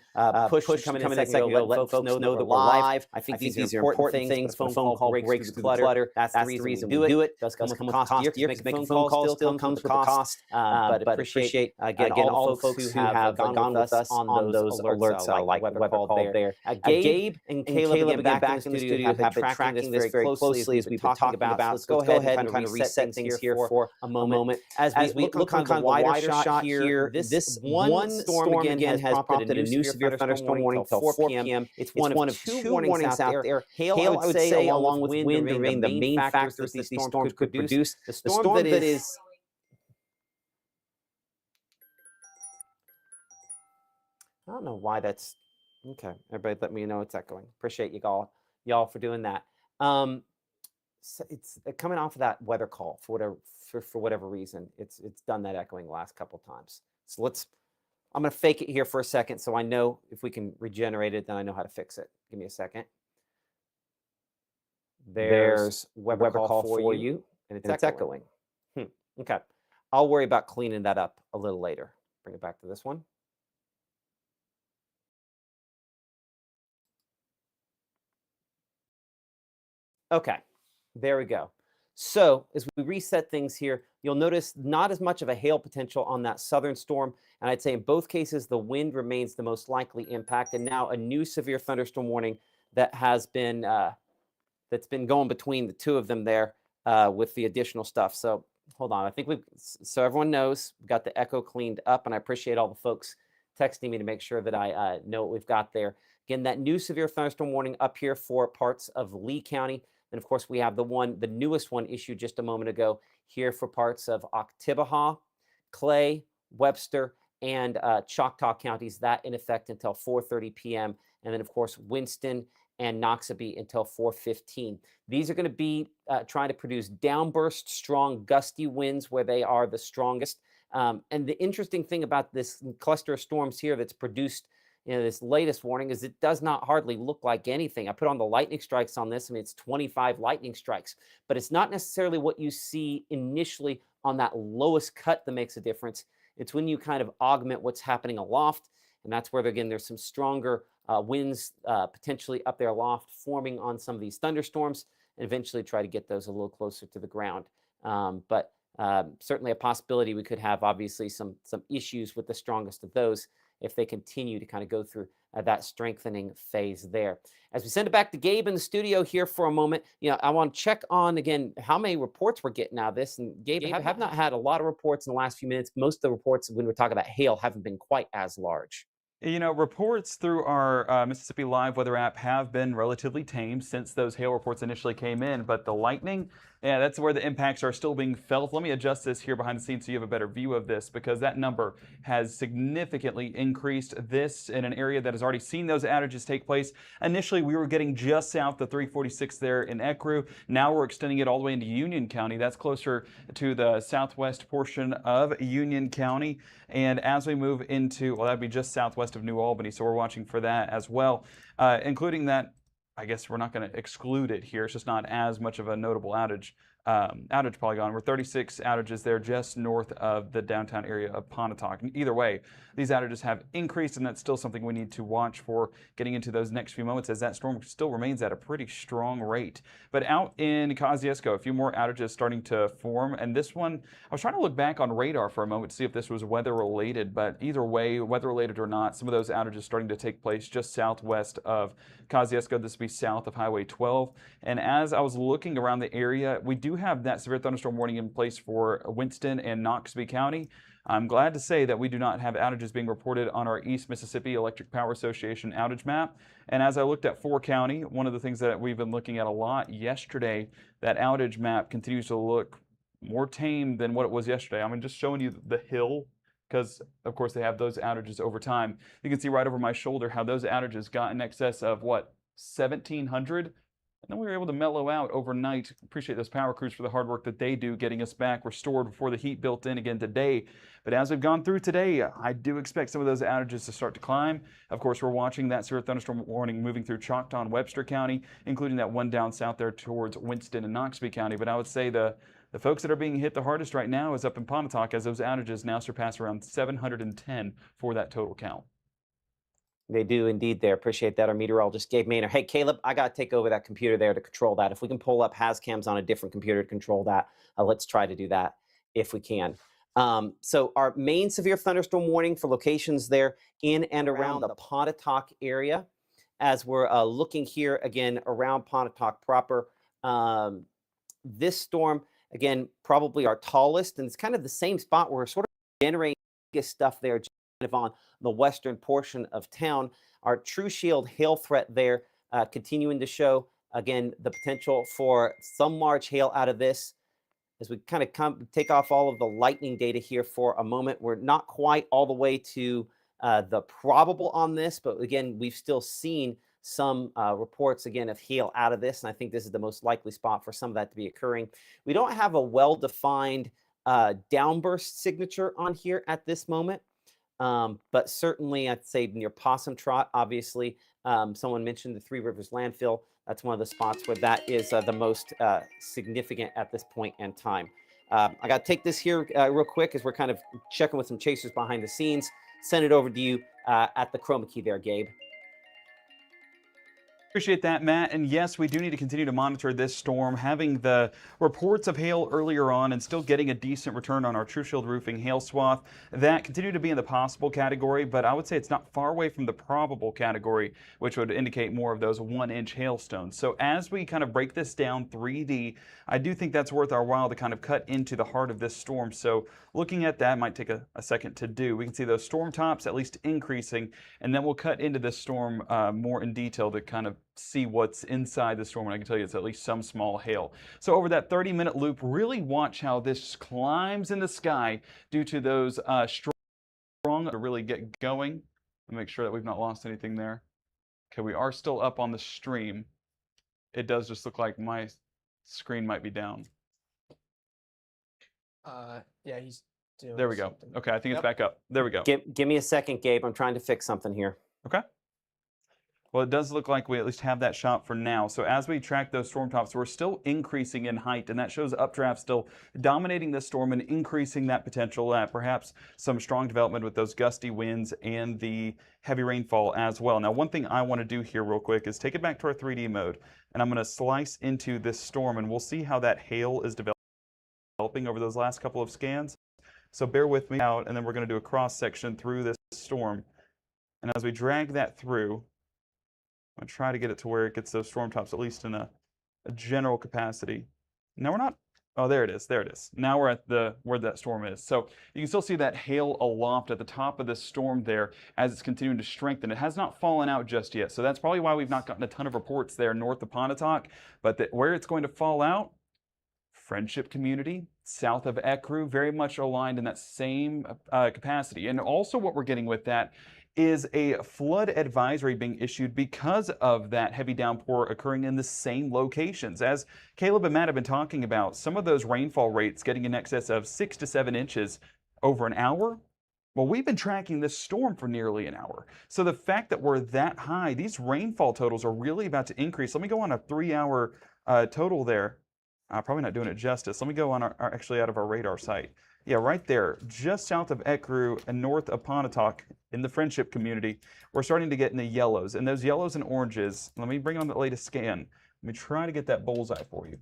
push coming in a second ago, let folks know that we're live. I think these are important things. Phone call breaks through the clutter. That's the reason we do it. Does come with cost to you. Making phone calls still comes with a cost. But appreciate, again, all the folks who have gone with us on those alerts, like weather call there. Gabe and Caleb, again, back in the studio, have been tracking this very closely as we've been talking about. Let's go ahead and kind of reset things here for a moment. As we look on kind of a wider shot here, this one storm again has prompted a new severe thunderstorm warning until 4 p.m. It's one of 2 warnings out there. Hail, I would say, along with wind remain the main factors that these storms could produce. The storm that is... I don't know why that's... Okay, everybody let me know it's echoing. Appreciate you y'all for doing that. So it's coming off of that weather call for whatever reason. It's done that echoing the last couple times. So I'm going to fake it here for a second so I know if we can regenerate it, then I know how to fix it. Give me a second. There's weather call for you, and it's echoing. Okay. I'll worry about cleaning that up a little later. Bring it back to this one. Okay. There we go. So as we reset things here, you'll notice not as much of a hail potential on that southern storm. And I'd say in both cases, the wind remains the most likely impact. And now a new severe thunderstorm warning that has been, that's been going between the 2 of them there with the additional stuff. So hold on. I think so everyone knows we've got the echo cleaned up, and I appreciate all the folks texting me to make sure that I know what we've got there. Again, that new severe thunderstorm warning up here for parts of Lee County. And of course, we have the newest one issued just a moment ago here for parts of Oktibbeha, Clay, Webster, and Choctaw counties. That in effect until 4:30 p.m. And then, of course, Winston and Noxubee until 4:15. These are going to be trying to produce downburst, strong, gusty winds where they are the strongest. And the interesting thing about this cluster of storms here that's produced this latest warning is it does not hardly look like anything. I put on the lightning strikes on this. I mean, it's 25 lightning strikes, but it's not necessarily what you see initially on that lowest cut that makes a difference. It's when you kind of augment what's happening aloft, and that's where, again, there's some stronger winds potentially up there aloft forming on some of these thunderstorms, and eventually try to get those a little closer to the ground. But certainly a possibility we could have, obviously, some issues with the strongest of those if they continue to kind of go through that strengthening phase there. As we send it back to Gabe in the studio here for a moment, I want to check on, again, how many reports we're getting out of this. And Gabe, I have not had a lot of reports in the last few minutes. Most of the reports when we're talking about hail haven't been quite as large. Reports through our Mississippi Live weather app have been relatively tame since those hail reports initially came in, but the lightning, yeah, that's where the impacts are still being felt. Let me adjust this here behind the scenes so you have a better view of this, because that number has significantly increased. This in an area that has already seen those outages take place. Initially, we were getting just south of 346 there in Ecru. Now we're extending it all the way into Union County. That's closer to the southwest portion of Union County. And as we move into, well, that'd be just southwest of New Albany, so we're watching for that as well, including that. I guess we're not going to exclude it here. It's just not as much of a notable outage outage polygon. We're 36 outages there just north of the downtown area of Pontotoc. And either way, these outages have increased, and that's still something we need to watch for getting into those next few moments as that storm still remains at a pretty strong rate. But out in Kosciuszko, a few more outages starting to form. And this one, I was trying to look back on radar for a moment to see if this was weather related, but either way, weather related or not, some of those outages starting to take place just southwest of Kosciuszko. This would be south of Highway 12. And as I was looking around the area, we do have that severe thunderstorm warning in place for Winston and Noxubee County. I'm glad to say that we do not have outages being reported on our East Mississippi Electric Power Association outage map. And as I looked at 4 County, one of the things that we've been looking at a lot yesterday, that outage map continues to look more tame than what it was yesterday. I'm just showing you the hill because, of course, they have those outages over time. You can see right over my shoulder how those outages got in excess of, what, 1,700? And then we were able to mellow out overnight. Appreciate those power crews for the hard work that they do getting us back restored before the heat built in again today. But as we've gone through today, I do expect some of those outages to start to climb. Of course, we're watching that severe thunderstorm warning moving through Choctaw and Webster County, including that one down south there towards Winston and Noxubee County. But I would say the folks that are being hit the hardest right now is up in Pontotoc, as those outages now surpass around 710 for that total count. They do indeed there. Appreciate that. Our meteorologist, Gabe Maynard. Hey, Caleb, I got to take over that computer there to control that. If we can pull up Hascams on a different computer to control that, let's try to do that if we can. So our main severe thunderstorm warning for locations there in and around the Pontotoc area. As we're looking here again around Pontotoc proper, this storm, again, probably our tallest, and it's kind of the same spot where we're sort of generating stuff there kind of on the western portion of town. Our True Shield hail threat there continuing to show, again, the potential for some large hail out of this. As we kind of take off all of the lightning data here for a moment, we're not quite all the way to the probable on this, but again, we've still seen some reports, again, of hail out of this, and I think this is the most likely spot for some of that to be occurring. We don't have a well-defined downburst signature on here at this moment, but certainly I'd say near Possum Trot, obviously. Someone mentioned the Three Rivers landfill. That's one of the spots where that is the most significant at this point in time. I got to take this here real quick as we're kind of checking with some chasers behind the scenes. Send it over to you at the chroma key there, Gabe. Appreciate that, Matt. And yes, we do need to continue to monitor this storm. Having the reports of hail earlier on and still getting a decent return on our True Shield roofing hail swath, that continue to be in the possible category, but I would say it's not far away from the probable category, which would indicate more of those 1-inch hailstones. So as we kind of break this down 3D, I do think that's worth our while to kind of cut into the heart of this storm. So looking at that might take a second to do. We can see those storm tops at least increasing, and then we'll cut into this storm more in detail to kind of see what's inside the storm, and I can tell you it's at least some small hail. So over that 30-minute loop, really watch how this climbs in the sky due to those strong to really get going. Make sure that we've not lost anything there. Okay, we are still up on the stream. It does just look like my screen might be down. Yeah, he's doing There we go. something. Okay, I think it's back up. There we go. Give me a second, Gabe. I'm trying to fix something here. Okay. Well, it does look like we at least have that shot for now. So as we track those storm tops, we're still increasing in height, and that shows updraft still dominating this storm and increasing that potential at perhaps some strong development with those gusty winds and the heavy rainfall as well. Now, one thing I want to do here real quick is take it back to our 3D mode, and I'm going to slice into this storm, and we'll see how that hail is developing over those last couple of scans. So bear with me out, and then we're going to do a cross section through this storm. And as we drag that through, I'm going to try to get it to where it gets those storm tops, at least in a general capacity. Now we're not, oh, there it is, there it is. Now we're at where that storm is. So you can still see that hail aloft at the top of this storm there as it's continuing to strengthen. It has not fallen out just yet, so that's probably why we've not gotten a ton of reports there north of Pontotoc, but where it's going to fall out, Friendship Community, south of Ecru, very much aligned in that same capacity. And also what we're getting with that is a flood advisory being issued because of that heavy downpour occurring in the same locations. As Caleb and Matt have been talking about, some of those rainfall rates getting in excess of 6 to 7 inches over an hour. Well, we've been tracking this storm for nearly an hour. So the fact that we're that high, these rainfall totals are really about to increase. Let me go on a 3-hour total there. Probably not doing it justice. Let me go on actually out of our radar site. Yeah, right there, just south of Ecru and north of Pontotoc in the Friendship community, we're starting to get in the yellows. And those yellows and oranges, let me bring on the latest scan. Let me try to get that bullseye for you.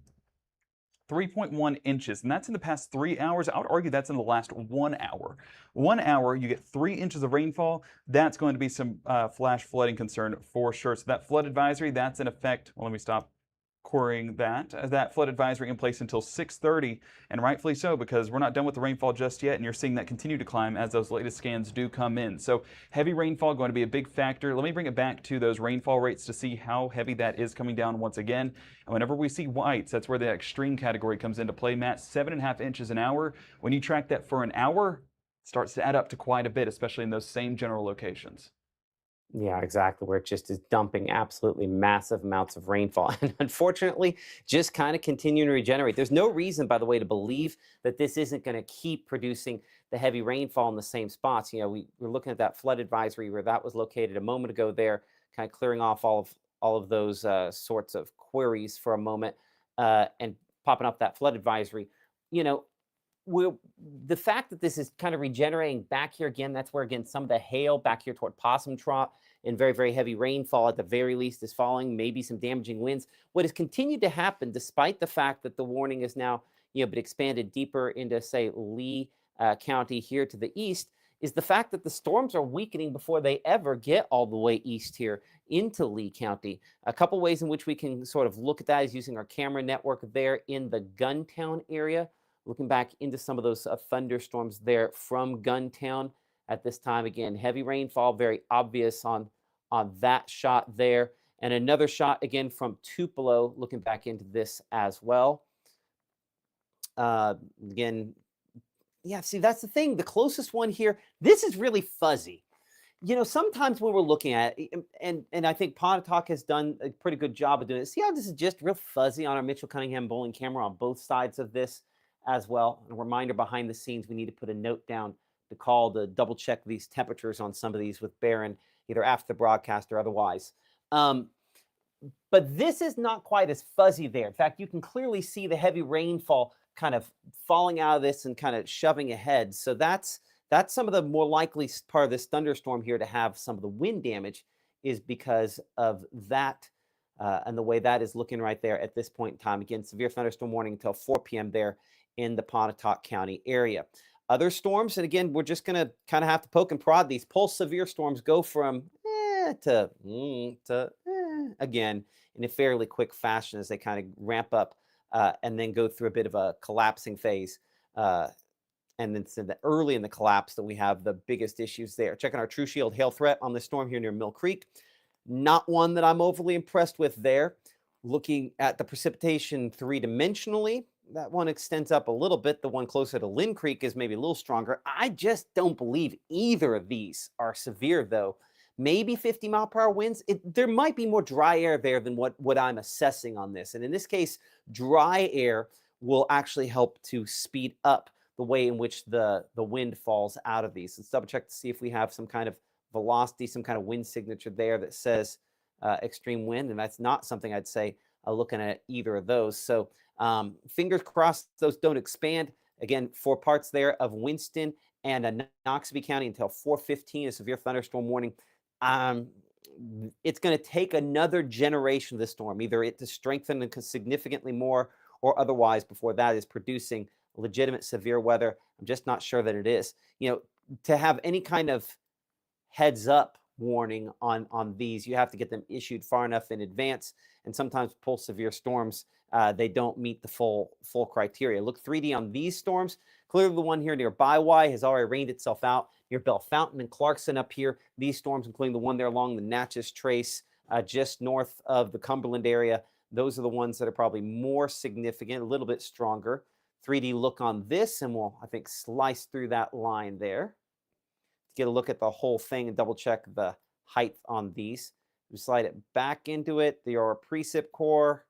3.1 inches, and that's in the past 3 hours. I would argue that's in the last 1 hour. 1 hour, you get 3 inches of rainfall. That's going to be some flash flooding concern for sure. So that flood advisory, that's in effect. Well, let me stop querying that flood advisory in place until 6:30, and rightfully so, because we're not done with the rainfall just yet, and you're seeing that continue to climb as those latest scans do come in. So heavy rainfall going to be a big factor. Let me bring it back to those rainfall rates to see how heavy that is coming down once again. And whenever we see whites, that's where the extreme category comes into play. Matt, 7.5 inches an hour. When you track that for an hour, it starts to add up to quite a bit, especially in those same general locations. Yeah, exactly. Where it just is dumping absolutely massive amounts of rainfall. And unfortunately, just kind of continuing to regenerate. There's no reason, by the way, to believe that this isn't going to keep producing the heavy rainfall in the same spots. You know, we're looking at that flood advisory where that was located a moment ago there, kind of clearing off all of those sorts of queries for a moment and popping up that flood advisory. You know, the fact that this is kind of regenerating back here again, that's where again some of the hail back here toward Possum Trot and very, very heavy rainfall at the very least is falling, maybe some damaging winds. What has continued to happen, despite the fact that the warning is now, been expanded deeper into, say, Lee County here to the east, is the fact that the storms are weakening before they ever get all the way east here into Lee County. A couple ways in which we can sort of look at that is using our camera network there in the Guntown area. Looking back into some of those thunderstorms there from Guntown at this time. Again, heavy rainfall, very obvious on that shot there. And another shot again from Tupelo, looking back into this as well. Again, yeah, see, that's the thing. The closest one here, this is really fuzzy. Sometimes when we're looking at it, and I think Pontotoc has done a pretty good job of doing it. See how this is just real fuzzy on our Mitchell Cunningham bowling camera on both sides of this as well. And a reminder behind the scenes, we need to put a note down to call to double check these temperatures on some of these with Barron, either after the broadcast or otherwise. But this is not quite as fuzzy there. In fact, you can clearly see the heavy rainfall kind of falling out of this and kind of shoving ahead. So that's some of the more likely part of this thunderstorm here to have some of the wind damage is because of that and the way that is looking right there at this point in time. Again, severe thunderstorm warning until 4 p.m. there in the Pontotoc County area. Other storms, and again, we're just going to kind of have to poke and prod these. Pulse severe storms go from to again in a fairly quick fashion as they kind of ramp up and then go through a bit of a collapsing phase. And then it's early in the collapse that we have the biggest issues there. Checking our True Shield hail threat on this storm here near Mill Creek. Not one that I'm overly impressed with there. Looking at the precipitation three-dimensionally, that one extends up a little bit. The one closer to Lynn Creek is maybe a little stronger. I just don't believe either of these are severe, though. Maybe 50-mile-per-hour winds. There might be more dry air there than what I'm assessing on this. And in this case, dry air will actually help to speed up the way in which the wind falls out of these. Let's double check to see if we have some kind of velocity, some kind of wind signature there that says extreme wind. And that's not something I'd say looking at either of those. So fingers crossed those don't expand. Again, 4 parts there of Winston and Noxubee County until 4:15, a severe thunderstorm warning. It's going to take another generation of the storm, either it to strengthen significantly more or otherwise before that is producing legitimate severe weather. I'm just not sure that it is. To have any kind of heads up warning on these, you have to get them issued far enough in advance. And sometimes pulse severe storms, they don't meet the full criteria. Look 3D on these storms. Clearly the one here near Biwai has already rained itself out. Near Bell Fountain and Clarkson up here, these storms, including the one there along the Natchez Trace, just north of the Cumberland area, those are the ones that are probably more significant, a little bit stronger. 3D look on this, and we'll, I think, slice through that line there. Get a look at the whole thing and double check the height on these. We slide it back into it. Your precip core.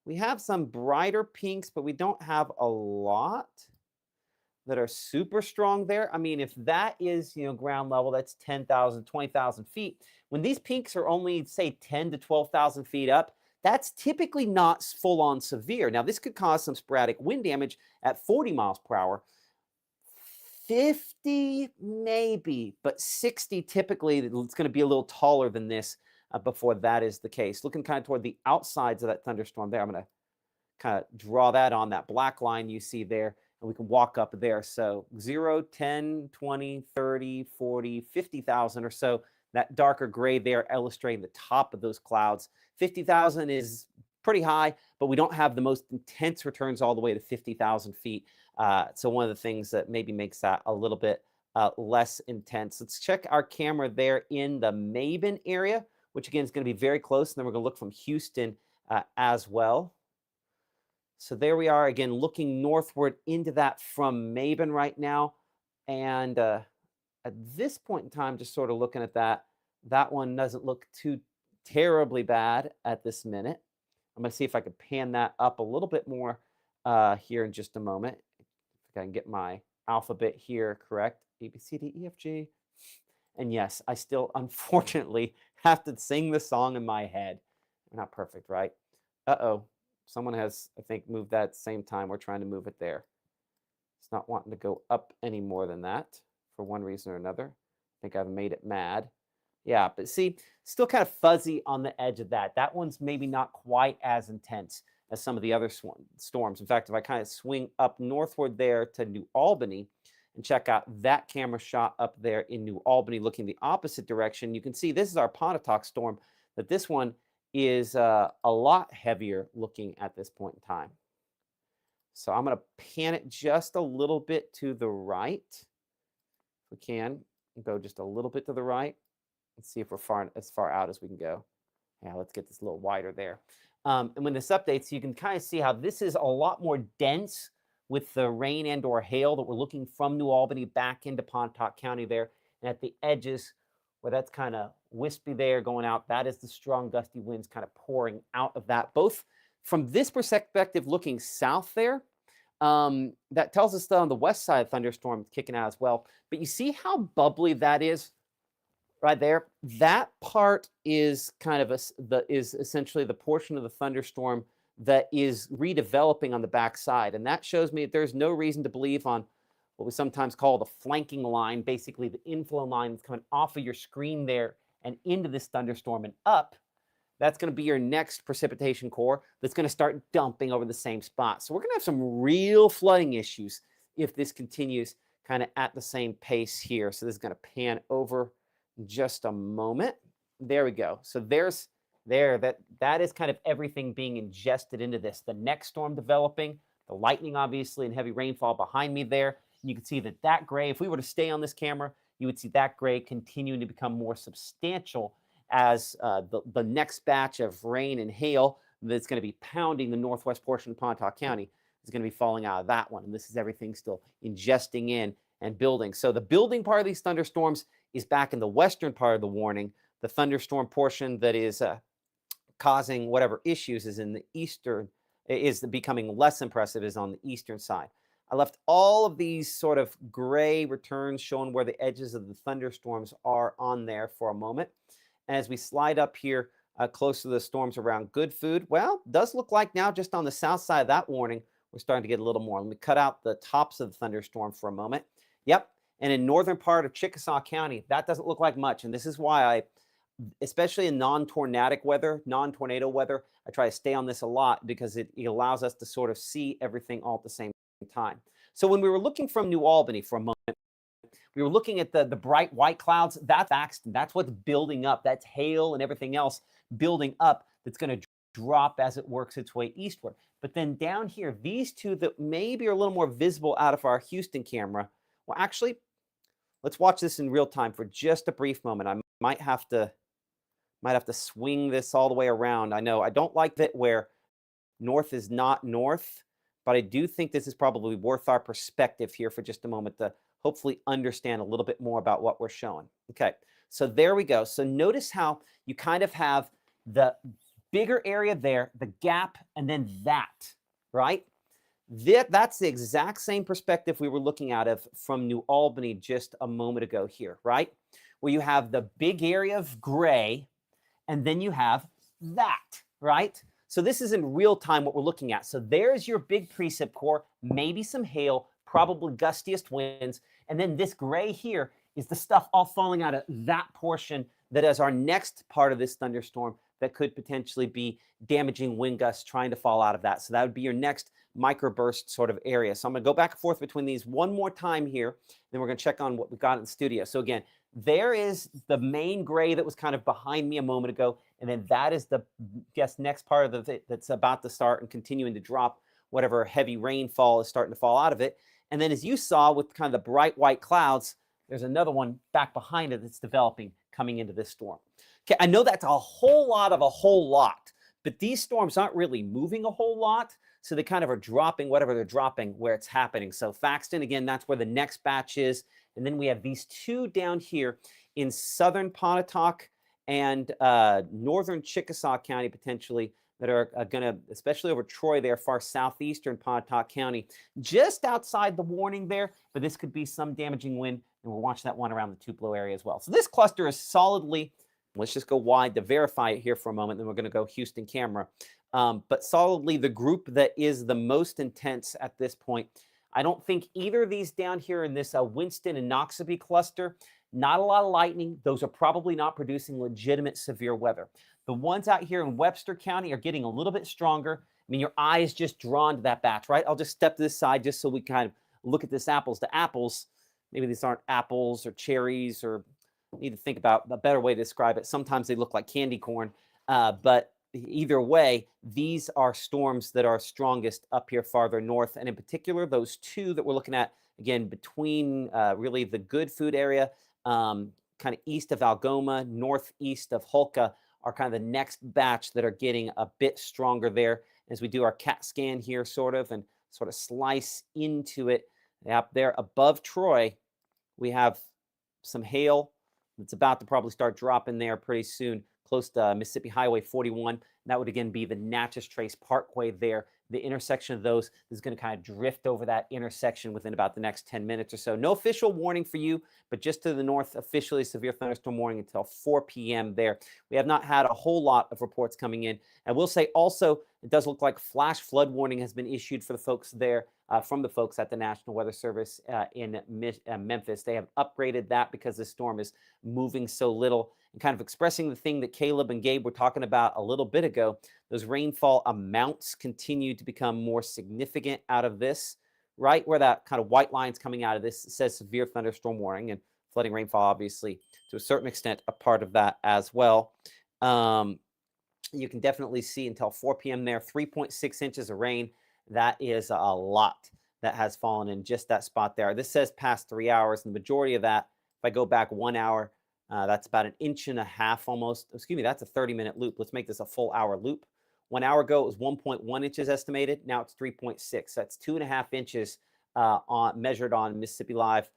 We have some brighter pinks, but we don't have a lot that are super strong there. I mean, if that is, ground level, that's 10,000, 20,000 feet. When these peaks are only, say, 10 to 12,000 feet up, That's typically not full-on severe. Now, this could cause some sporadic wind damage at 40 miles per hour. 50 maybe, but 60 typically, it's going to be a little taller than this before that is the case. Looking kind of toward the outsides of that thunderstorm there, I'm going to kind of draw that on that black line you see there, and we can walk up there. So 0, 10, 20, 30, 40, 50,000 or so. That darker gray there illustrating the top of those clouds. 50,000 is pretty high, but we don't have the most intense returns all the way to 50,000 feet. So one of the things that maybe makes that a little bit less intense. Let's check our camera there in the Mabin area, which again is going to be very close. And then we're going to look from Houston as well. So there we are again, looking northward into that from Mabin right now. And at this point in time, just sort of looking at that, that one doesn't look too terribly bad at this minute. I'm going to see if I can pan that up a little bit more here in just a moment. If I can get my alphabet here correct. A, B, C, D, E, F, G. And yes, I still unfortunately have to sing the song in my head. Not perfect, right? Uh-oh. Someone has, I think, moved that at the same time. We're trying to move it there. It's not wanting to go up any more than that for one reason or another. I think I've made it mad. Yeah, but see, still kind of fuzzy on the edge of that. That one's maybe not quite as intense as some of the other storms. In fact, if I kind of swing up northward there to New Albany and check out that camera shot up there in New Albany looking the opposite direction, you can see this is our Pontotoc storm, that this one is a lot heavier looking at this point in time. So I'm going to pan it just a little bit to the right. If we can, go just a little bit to the right. Let's see if we're as far out as we can go. Yeah, let's get this a little wider there. And when this updates, you can kind of see how this is a lot more dense with the rain and or hail that we're looking from New Albany back into Pontotoc County there. And at the edges, where that's kind of wispy there going out, that is the strong gusty winds kind of pouring out of that. Both from this perspective looking south there, that tells us that on the west side, thunderstorm kicking out as well. But you see how bubbly that is right there? That part is kind of is essentially the portion of the thunderstorm that is redeveloping on the backside. And that shows me that there's no reason to believe on what we sometimes call the flanking line, basically the inflow line that's coming off of your screen there and into this thunderstorm and up. That's going to be your next precipitation core that's going to start dumping over the same spot. So we're going to have some real flooding issues if this continues kind of at the same pace here. So this is going to pan over in just a moment. There we go. So that is kind of everything being ingested into this. The next storm developing, the lightning obviously and heavy rainfall behind me there. And you can see that gray, if we were to stay on this camera, you would see that gray continuing to become more substantial as the next batch of rain and hail that's going to be pounding the northwest portion of Pontotoc County is going to be falling out of that one. And this is everything still ingesting in and building. So the building part of these thunderstorms is back in the western part of the warning. The thunderstorm portion that is causing whatever issues is in the eastern, is becoming less impressive, is on the eastern side. I left all of these sort of gray returns showing where the edges of the thunderstorms are on there for a moment. And as we slide up here close to the storms around Good Food, well, does look like now just on the south side of that warning, we're starting to get a little more. Let me cut out the tops of the thunderstorm for a moment. Yep. And in northern part of Chickasaw County, that doesn't look like much. And this is why especially in non-tornadic weather, non-tornado weather, I try to stay on this a lot because it allows us to sort of see everything all at the same time. So when we were looking from New Albany for a moment, we were looking at the bright white clouds. That's Axton. That's what's building up. That's hail and everything else building up that's going to drop as it works its way eastward. But then down here, these two that maybe are a little more visible out of our Houston camera. Well, actually, let's watch this in real time for just a brief moment. I might have to swing this all the way around. I know I don't like that where north is not north, but I do think this is probably worth our perspective here for just a moment to hopefully understand a little bit more about what we're showing. Okay, so there we go. So notice how you kind of have the bigger area there, the gap, and then that, right? That's the exact same perspective we were looking at from New Albany just a moment ago here, right? Where you have the big area of gray, and then you have that, right? So this is in real time what we're looking at. So there's your big precip core, maybe some hail, probably gustiest winds. And then this gray here is the stuff all falling out of that portion that is our next part of this thunderstorm that could potentially be damaging wind gusts trying to fall out of that. So that would be your next microburst sort of area. So I'm going to go back and forth between these one more time here. Then we're going to check on what we've got in the studio. So again, there is the main gray that was kind of behind me a moment ago. And then that is the, next part of it that's about to start and continuing to drop whatever heavy rainfall is starting to fall out of it. And then as you saw with kind of the bright white clouds, there's another one back behind it that's developing coming into this storm. Okay, I know that's a whole lot of a whole lot, but these storms aren't really moving a whole lot. So they kind of are dropping whatever they're dropping where it's happening. So Faxton, again, that's where the next batch is. And then we have these two down here in southern Pontotoc and northern Chickasaw County potentially that are going to, especially over Troy there, far southeastern Pontotoc County, just outside the warning there. But this could be some damaging wind, and we'll watch that one around the Tupelo area as well. So this cluster is solidly, let's just go wide to verify it here for a moment, then we're going to go Houston camera. But solidly the group that is the most intense at this point. I don't think either of these down here in this Winston and Noxubee cluster, not a lot of lightning. Those are probably not producing legitimate severe weather. The ones out here in Webster County are getting a little bit stronger. I mean, your eye is just drawn to that batch, right? I'll just step to this side just so we kind of look at this apples to apples. Maybe these aren't apples or cherries, or need to think about a better way to describe it. Sometimes they look like candy corn, but either way, these are storms that are strongest up here farther north. And in particular, those two that we're looking at, again, between really the Good Food area, kind of east of Algoma, northeast of Hulka, are kind of the next batch that are getting a bit stronger there as we do our CAT scan here sort of slice into it. Up there above Troy, we have some hail that's about to probably start dropping there pretty soon, close to Mississippi Highway 41. That would again be the Natchez Trace Parkway there. The intersection of those is going to kind of drift over that intersection within about the next 10 minutes or so. No official warning for you, but just to the north, officially severe thunderstorm warning until 4 p.m. there. We have not had a whole lot of reports coming in. I will say also, it does look like flash flood warning has been issued for the folks there, from the folks at the National Weather Service in Memphis. They have upgraded that because the storm is moving so little, and kind of expressing the thing that Caleb and Gabe were talking about a little bit ago. Those rainfall amounts continue to become more significant out of this, right where that kind of white line's coming out of this. It says severe thunderstorm warning, and flooding rainfall, obviously, to a certain extent, a part of that as well. You can definitely see until 4 p.m. there, 3.6 inches of rain. That is a lot that has fallen in just that spot there. This says past 3 hours, and the majority of that, if I go back 1 hour, that's about an inch and a half almost. Excuse me, that's a 30-minute loop. Let's make this a full hour loop. 1 hour ago, it was 1.1 inches estimated. Now it's 3.6. That's 2.5 inches measured on Mississippi Live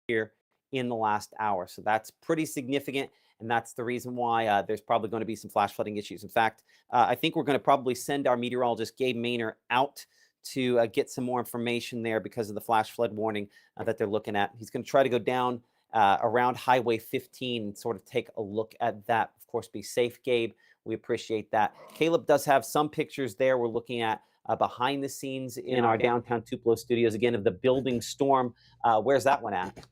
here in the last hour. So that's pretty significant. And that's the reason why there's probably going to be some flash flooding issues. In fact, I think we're going to probably send our meteorologist, Gabe Maynor, out to get some more information there because of the flash flood warning that they're looking at. He's going to try to go down around Highway 15 and sort of take a look at that. Of course, be safe, Gabe. We appreciate that. Caleb does have some pictures there we're looking at behind the scenes in our downtown Tupelo studios, again, of the building storm. Where's that one at?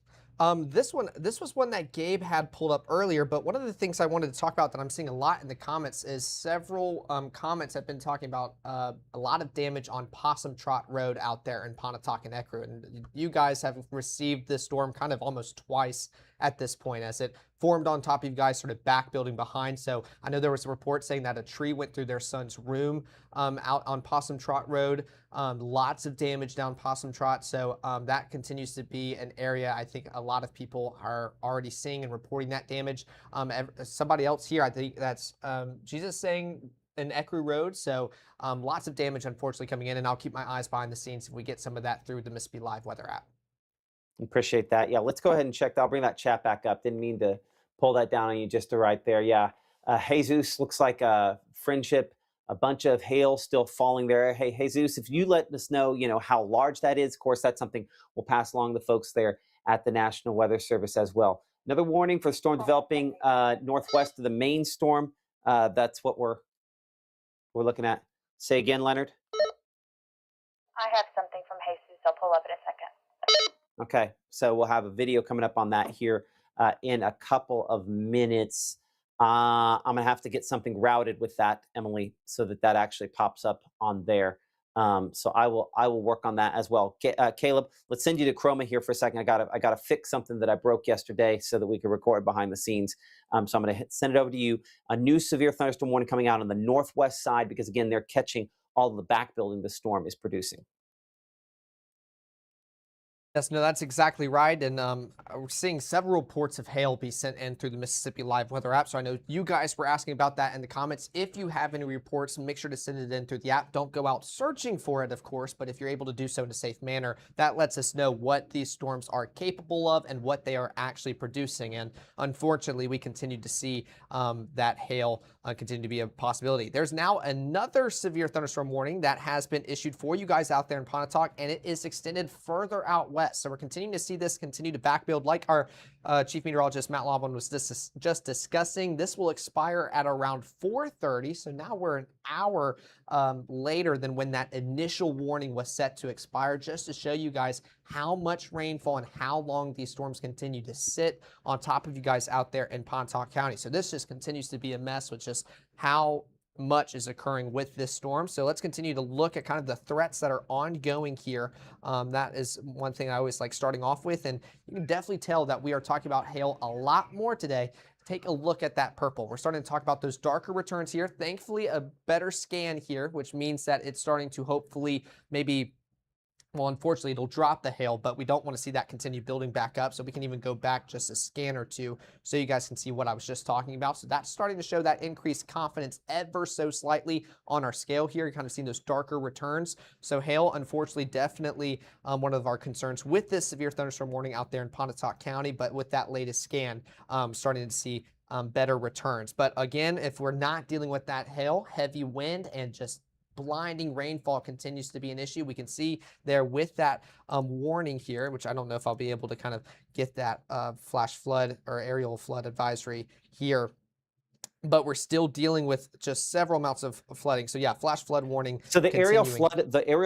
This was one that Gabe had pulled up earlier, but one of the things I wanted to talk about that I'm seeing a lot in the comments is several comments have been talking about a lot of damage on Possum Trot Road out there in Pontotoc and Ecru. And you guys have received this storm kind of almost twice at this point as it formed on top of you guys, sort of back building behind. So I know there was a report saying that a tree went through their son's room out on Possum Trot Road. Lots of damage down Possum Trot. So that continues to be an area I think a lot of people are already seeing and reporting that damage. Somebody else here, I think that's Jesus saying in Ecru Road. So lots of damage, unfortunately, coming in. And I'll keep my eyes behind the scenes if we get some of that through the Mississippi Live weather app. Appreciate that. Yeah, let's go ahead and check. I'll bring that chat back up. Didn't mean to pull that down on you just to right there. Yeah, Jesus looks like a Friendship, a bunch of hail still falling there. Hey, Jesus, if you let us know, how large that is, of course, that's something we'll pass along to folks there at the National Weather Service as well. Another warning for the storm developing northwest of the main storm. That's what we're we're looking at? Say again, Leonard. I have something from Jesus. I'll pull up in a second. Okay, so we'll have a video coming up on that here in a couple of minutes. I'm gonna have to get something routed with that, Emily, so that that actually pops up on there. So I will work on that as well. Caleb, let's send you to Chroma here for a second. I gotta fix something that I broke yesterday so that we can record behind the scenes. So I'm gonna send it over to you. A new severe thunderstorm warning coming out on the northwest side because again they're catching all of the back building the storm is producing. Yes, no, that's exactly right. And we're seeing several reports of hail be sent in through the Mississippi Live Weather app. So I know you guys were asking about that in the comments. If you have any reports, make sure to send it in through the app. Don't go out searching for it, of course, but if you're able to do so in a safe manner, that lets us know what these storms are capable of and what they are actually producing. And unfortunately, we continue to see that hail continue to be a possibility. There's now another severe thunderstorm warning that has been issued for you guys out there in Pontotoc, and it is extended further out west. So we're continuing to see this continue to backbuild like our Chief Meteorologist Matt Lobban was just discussing. This will expire at around 4:30. So now we're an hour later than when that initial warning was set to expire, just to show you guys how much rainfall and how long these storms continue to sit on top of you guys out there in Pontotoc County. So this just continues to be a mess with just how much is occurring with this storm. So let's continue to look at kind of the threats that are ongoing here. That is one thing I always like starting off with, and you can definitely tell that we are talking about hail a lot more today. Take a look at that purple. We're starting to talk about those darker returns here. Thankfully, a better scan here, which means that it's starting to hopefully maybe, well, unfortunately, it'll drop the hail, but we don't want to see that continue building back up. So we can even go back just a scan or two so you guys can see what I was just talking about. So that's starting to show that increased confidence ever so slightly on our scale here. You're kind of seeing those darker returns. So hail, unfortunately, definitely one of our concerns with this severe thunderstorm warning out there in Pontotoc County. But with that latest scan, starting to see better returns. But again, if we're not dealing with that hail, heavy wind, and just blinding rainfall continues to be an issue. We can see there with that warning here, which I don't know if I'll be able to kind of get that flash flood or aerial flood advisory here, but we're still dealing with just several amounts of flooding. So yeah, flash flood warning. So the aerial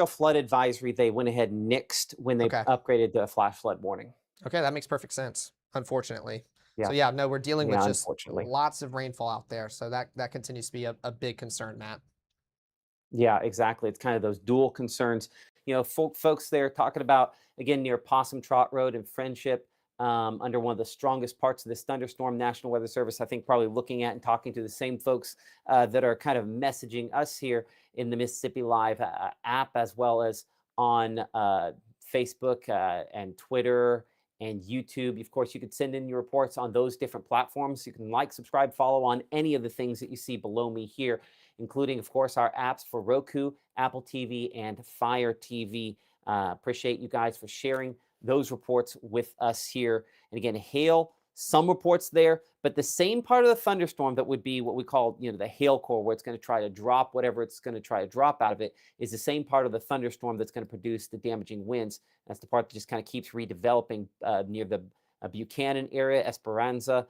flood advisory, they went ahead and nixed when they upgraded the flash flood warning. Okay, that makes perfect sense, unfortunately. Yeah. So yeah, no, we're dealing with just unfortunately lots of rainfall out there. So that continues to be a big concern, Matt. Yeah, exactly. It's kind of those dual concerns. You know, folks there talking about, again, near Possum Trot Road and Friendship, under one of the strongest parts of this thunderstorm. National Weather Service, I think, probably looking at and talking to the same folks that are kind of messaging us here in the Mississippi Live app, as well as on Facebook and Twitter and YouTube. Of course, you could send in your reports on those different platforms. You can like, subscribe, follow on any of the things that you see below me here, including, of course, our apps for Roku, Apple TV, and Fire TV. Appreciate you guys for sharing those reports with us here. And again, hail, some reports there, but the same part of the thunderstorm that would be what we call, you know, the hail core, where it's going to try to drop whatever it's going to try to drop out of it, is the same part of the thunderstorm that's going to produce the damaging winds. That's the part that just kind of keeps redeveloping near the Buchanan area, Esperanza,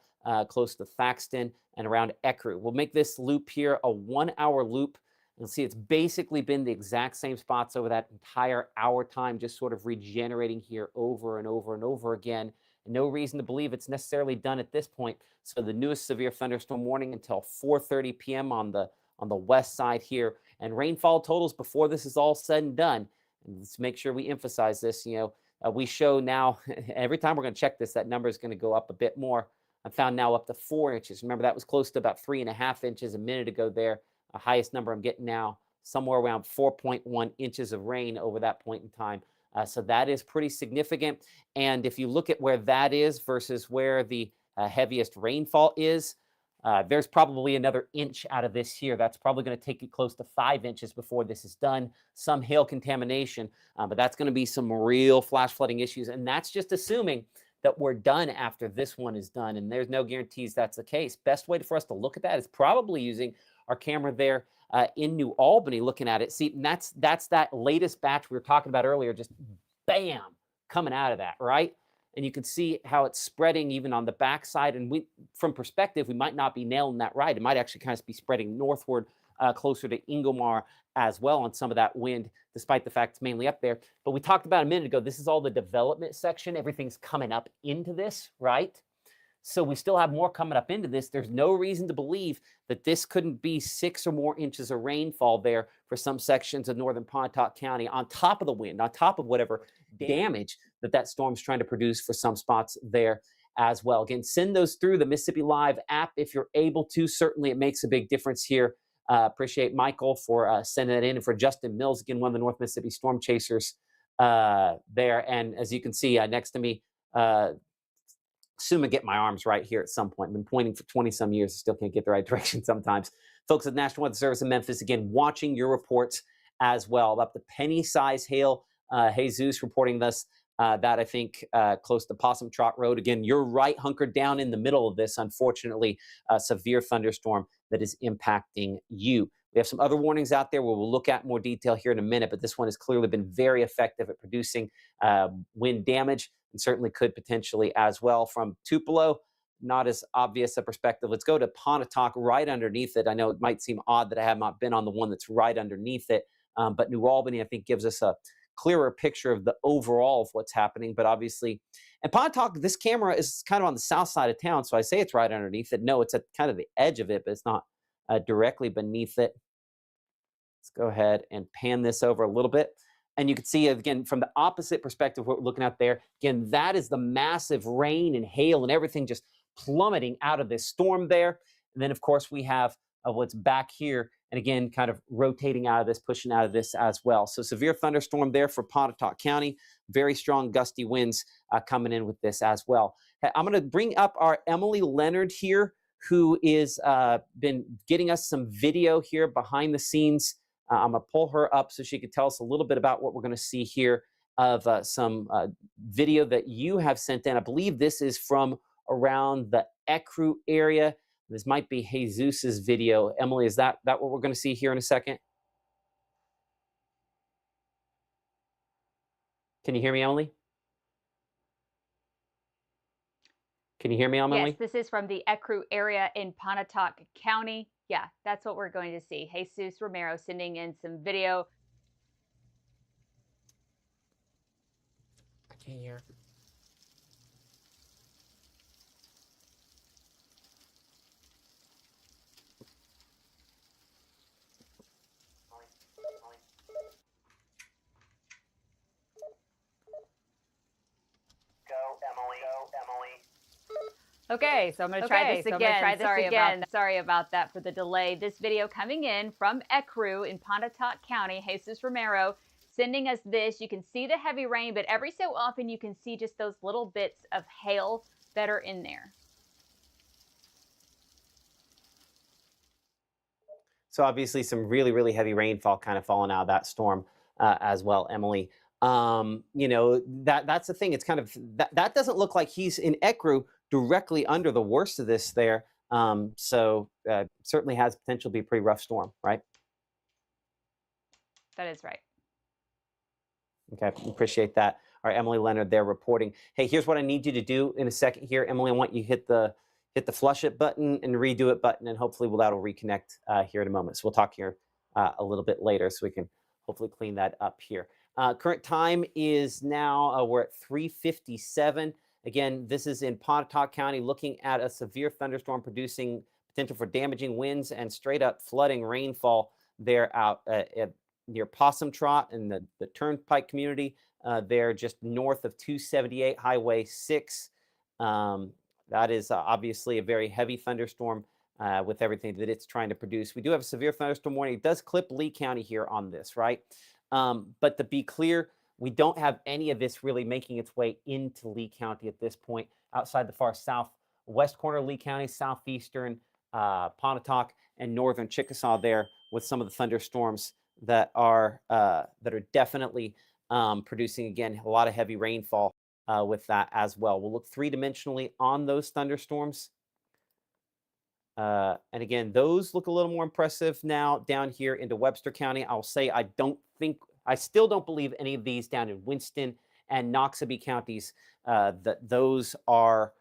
close to Thaxton, and around Ecru. We'll make this loop here a 1 hour loop. You'll see it's basically been the exact same spots over that entire hour time, just sort of regenerating here over and over and over again. And no reason to believe it's necessarily done at this point. So the newest severe thunderstorm warning until 4:30 p.m. on the west side here, and rainfall totals before this is all said and done. And let's make sure we emphasize this. You know, we show now every time we're going to check this, that number is going to go up a bit more. I found now up to 4 inches. Remember, that was close to about 3.5 inches a minute ago there. The highest number I'm getting now, somewhere around 4.1 inches of rain over that point in time. So that is pretty significant. And if you look at where that is versus where the heaviest rainfall is, there's probably another inch out of this here. That's probably going to take you close to 5 inches before this is done. Some hail contamination, but that's going to be some real flash flooding issues. And that's just assuming that we're done after this one is done. And there's no guarantees that's the case. Best way for us to look at that is probably using our camera there in New Albany, looking at it. See, and that's that latest batch we were talking about earlier, just bam, coming out of that, right? And you can see how it's spreading even on the backside. And we, from perspective, we might not be nailing that right. It might actually kind of be spreading northward closer to Ingomar as well on some of that wind, despite the fact it's mainly up there. But we talked about a minute ago, this is all the development section. Everything's coming up into this, right? So we still have more coming up into this. There's no reason to believe that this couldn't be 6 or more inches of rainfall there for some sections of northern Pontotoc County on top of the wind, on top of whatever damage that storm's trying to produce for some spots there as well. Again, send those through the Mississippi Live app if you're able to. Certainly it makes a big difference here. Appreciate Michael for sending that in, and for Justin Mills, again, one of the North Mississippi storm chasers there. And as you can see next to me, assume I get my arms right here at some point. I've been pointing for 20 some years. I still can't get the right direction sometimes. Folks at the National Weather Service in Memphis, again, watching your reports as well. Up to penny-size hail. Jesus reporting this, that I think close to Possum Trot Road. Again, you're right hunkered down in the middle of this, unfortunately, severe thunderstorm that is impacting you. We have some other warnings out there where we'll look at more detail here in a minute, but this one has clearly been very effective at producing wind damage, and certainly could potentially as well. From Tupelo, not as obvious a perspective. Let's go to Pontotoc, right underneath it. I know it might seem odd that I have not been on the one that's right underneath it, but New Albany, I think, gives us a clearer picture of the overall of what's happening. But obviously, and Pontotoc, this camera is kind of on the south side of town, so I say it's right underneath it. No, it's at kind of the edge of it, but it's not directly beneath it. Let's go ahead and pan this over a little bit. And you can see, again, from the opposite perspective, what we're looking at there, again, that is the massive rain and hail and everything just plummeting out of this storm there. And then, of course, we have what's back here, and again, kind of rotating out of this, pushing out of this as well. So severe thunderstorm there for Pontotoc County. Very strong gusty winds coming in with this as well. I'm going to bring up our Emily Leonard here, who is been getting us some video here behind the scenes. I'm going to pull her up so she can tell us a little bit about what we're going to see here of some video that you have sent in. I believe this is from around the Ecru area. This might be Jesus's video. Emily, is that what we're going to see here in a second? Can you hear me, Emily? Can you hear me, Emily? Yes, this is from the Ecru area in Pontotoc County. Yeah, that's what we're going to see. Jesus Romero sending in some video. I can't hear. Okay, so I'm going to try this again. Sorry about that for the delay. This video coming in from Ecru in Pontotoc County. Jesus Romero sending us this. You can see the heavy rain, but every so often you can see just those little bits of hail that are in there. So obviously some really, really heavy rainfall kind of falling out of that storm as well, Emily. You know, that's the thing. It's kind of, that doesn't look like he's in Ecru directly under the worst of this there. So certainly has potential to be a pretty rough storm, right? That is right. Okay, appreciate that. All right, Emily Leonard there reporting. Hey, here's what I need you to do in a second here. Emily, I want you to hit the flush it button and redo it button, and hopefully that'll reconnect here in a moment. So we'll talk here a little bit later so we can hopefully clean that up here. Current time is now, we're at 3:57. Again, this is in Pontotoc County, looking at a severe thunderstorm producing potential for damaging winds and straight up flooding rainfall there out near Possum Trot in the Turnpike community there just north of 278 Highway 6. That is obviously a very heavy thunderstorm with everything that it's trying to produce. We do have a severe thunderstorm warning. It does clip Lee County here on this, right? But to be clear, we don't have any of this really making its way into Lee County at this point, outside the far southwest corner of Lee County, southeastern Pontotoc, and northern Chickasaw there, with some of the thunderstorms that are definitely producing, again, a lot of heavy rainfall with that as well. We'll look three-dimensionally on those thunderstorms. And again, those look a little more impressive now down here into Webster County. I'll say I still don't believe any of these down in Winston and Noxubee counties that those are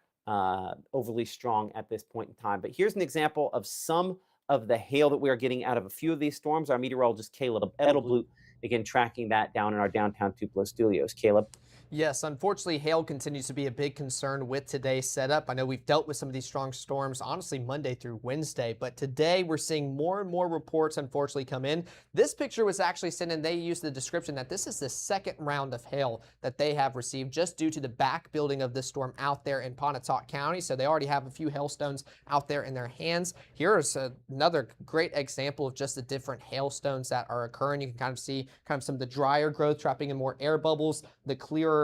overly strong at this point in time. But here's an example of some of the hail that we are getting out of a few of these storms. Our meteorologist Caleb Edelblut, again, tracking that down in our downtown Tupelo studios. Caleb? Yes, unfortunately, hail continues to be a big concern with today's setup. I know we've dealt with some of these strong storms, honestly, Monday through Wednesday, but today we're seeing more and more reports, unfortunately, come in. This picture was actually sent in. They used the description that this is the second round of hail that they have received just due to the back building of this storm out there in Pontotoc County. So they already have a few hailstones out there in their hands. Here's another great example of just the different hailstones that are occurring. You can kind of see some of the drier growth trapping in more air bubbles, the clearer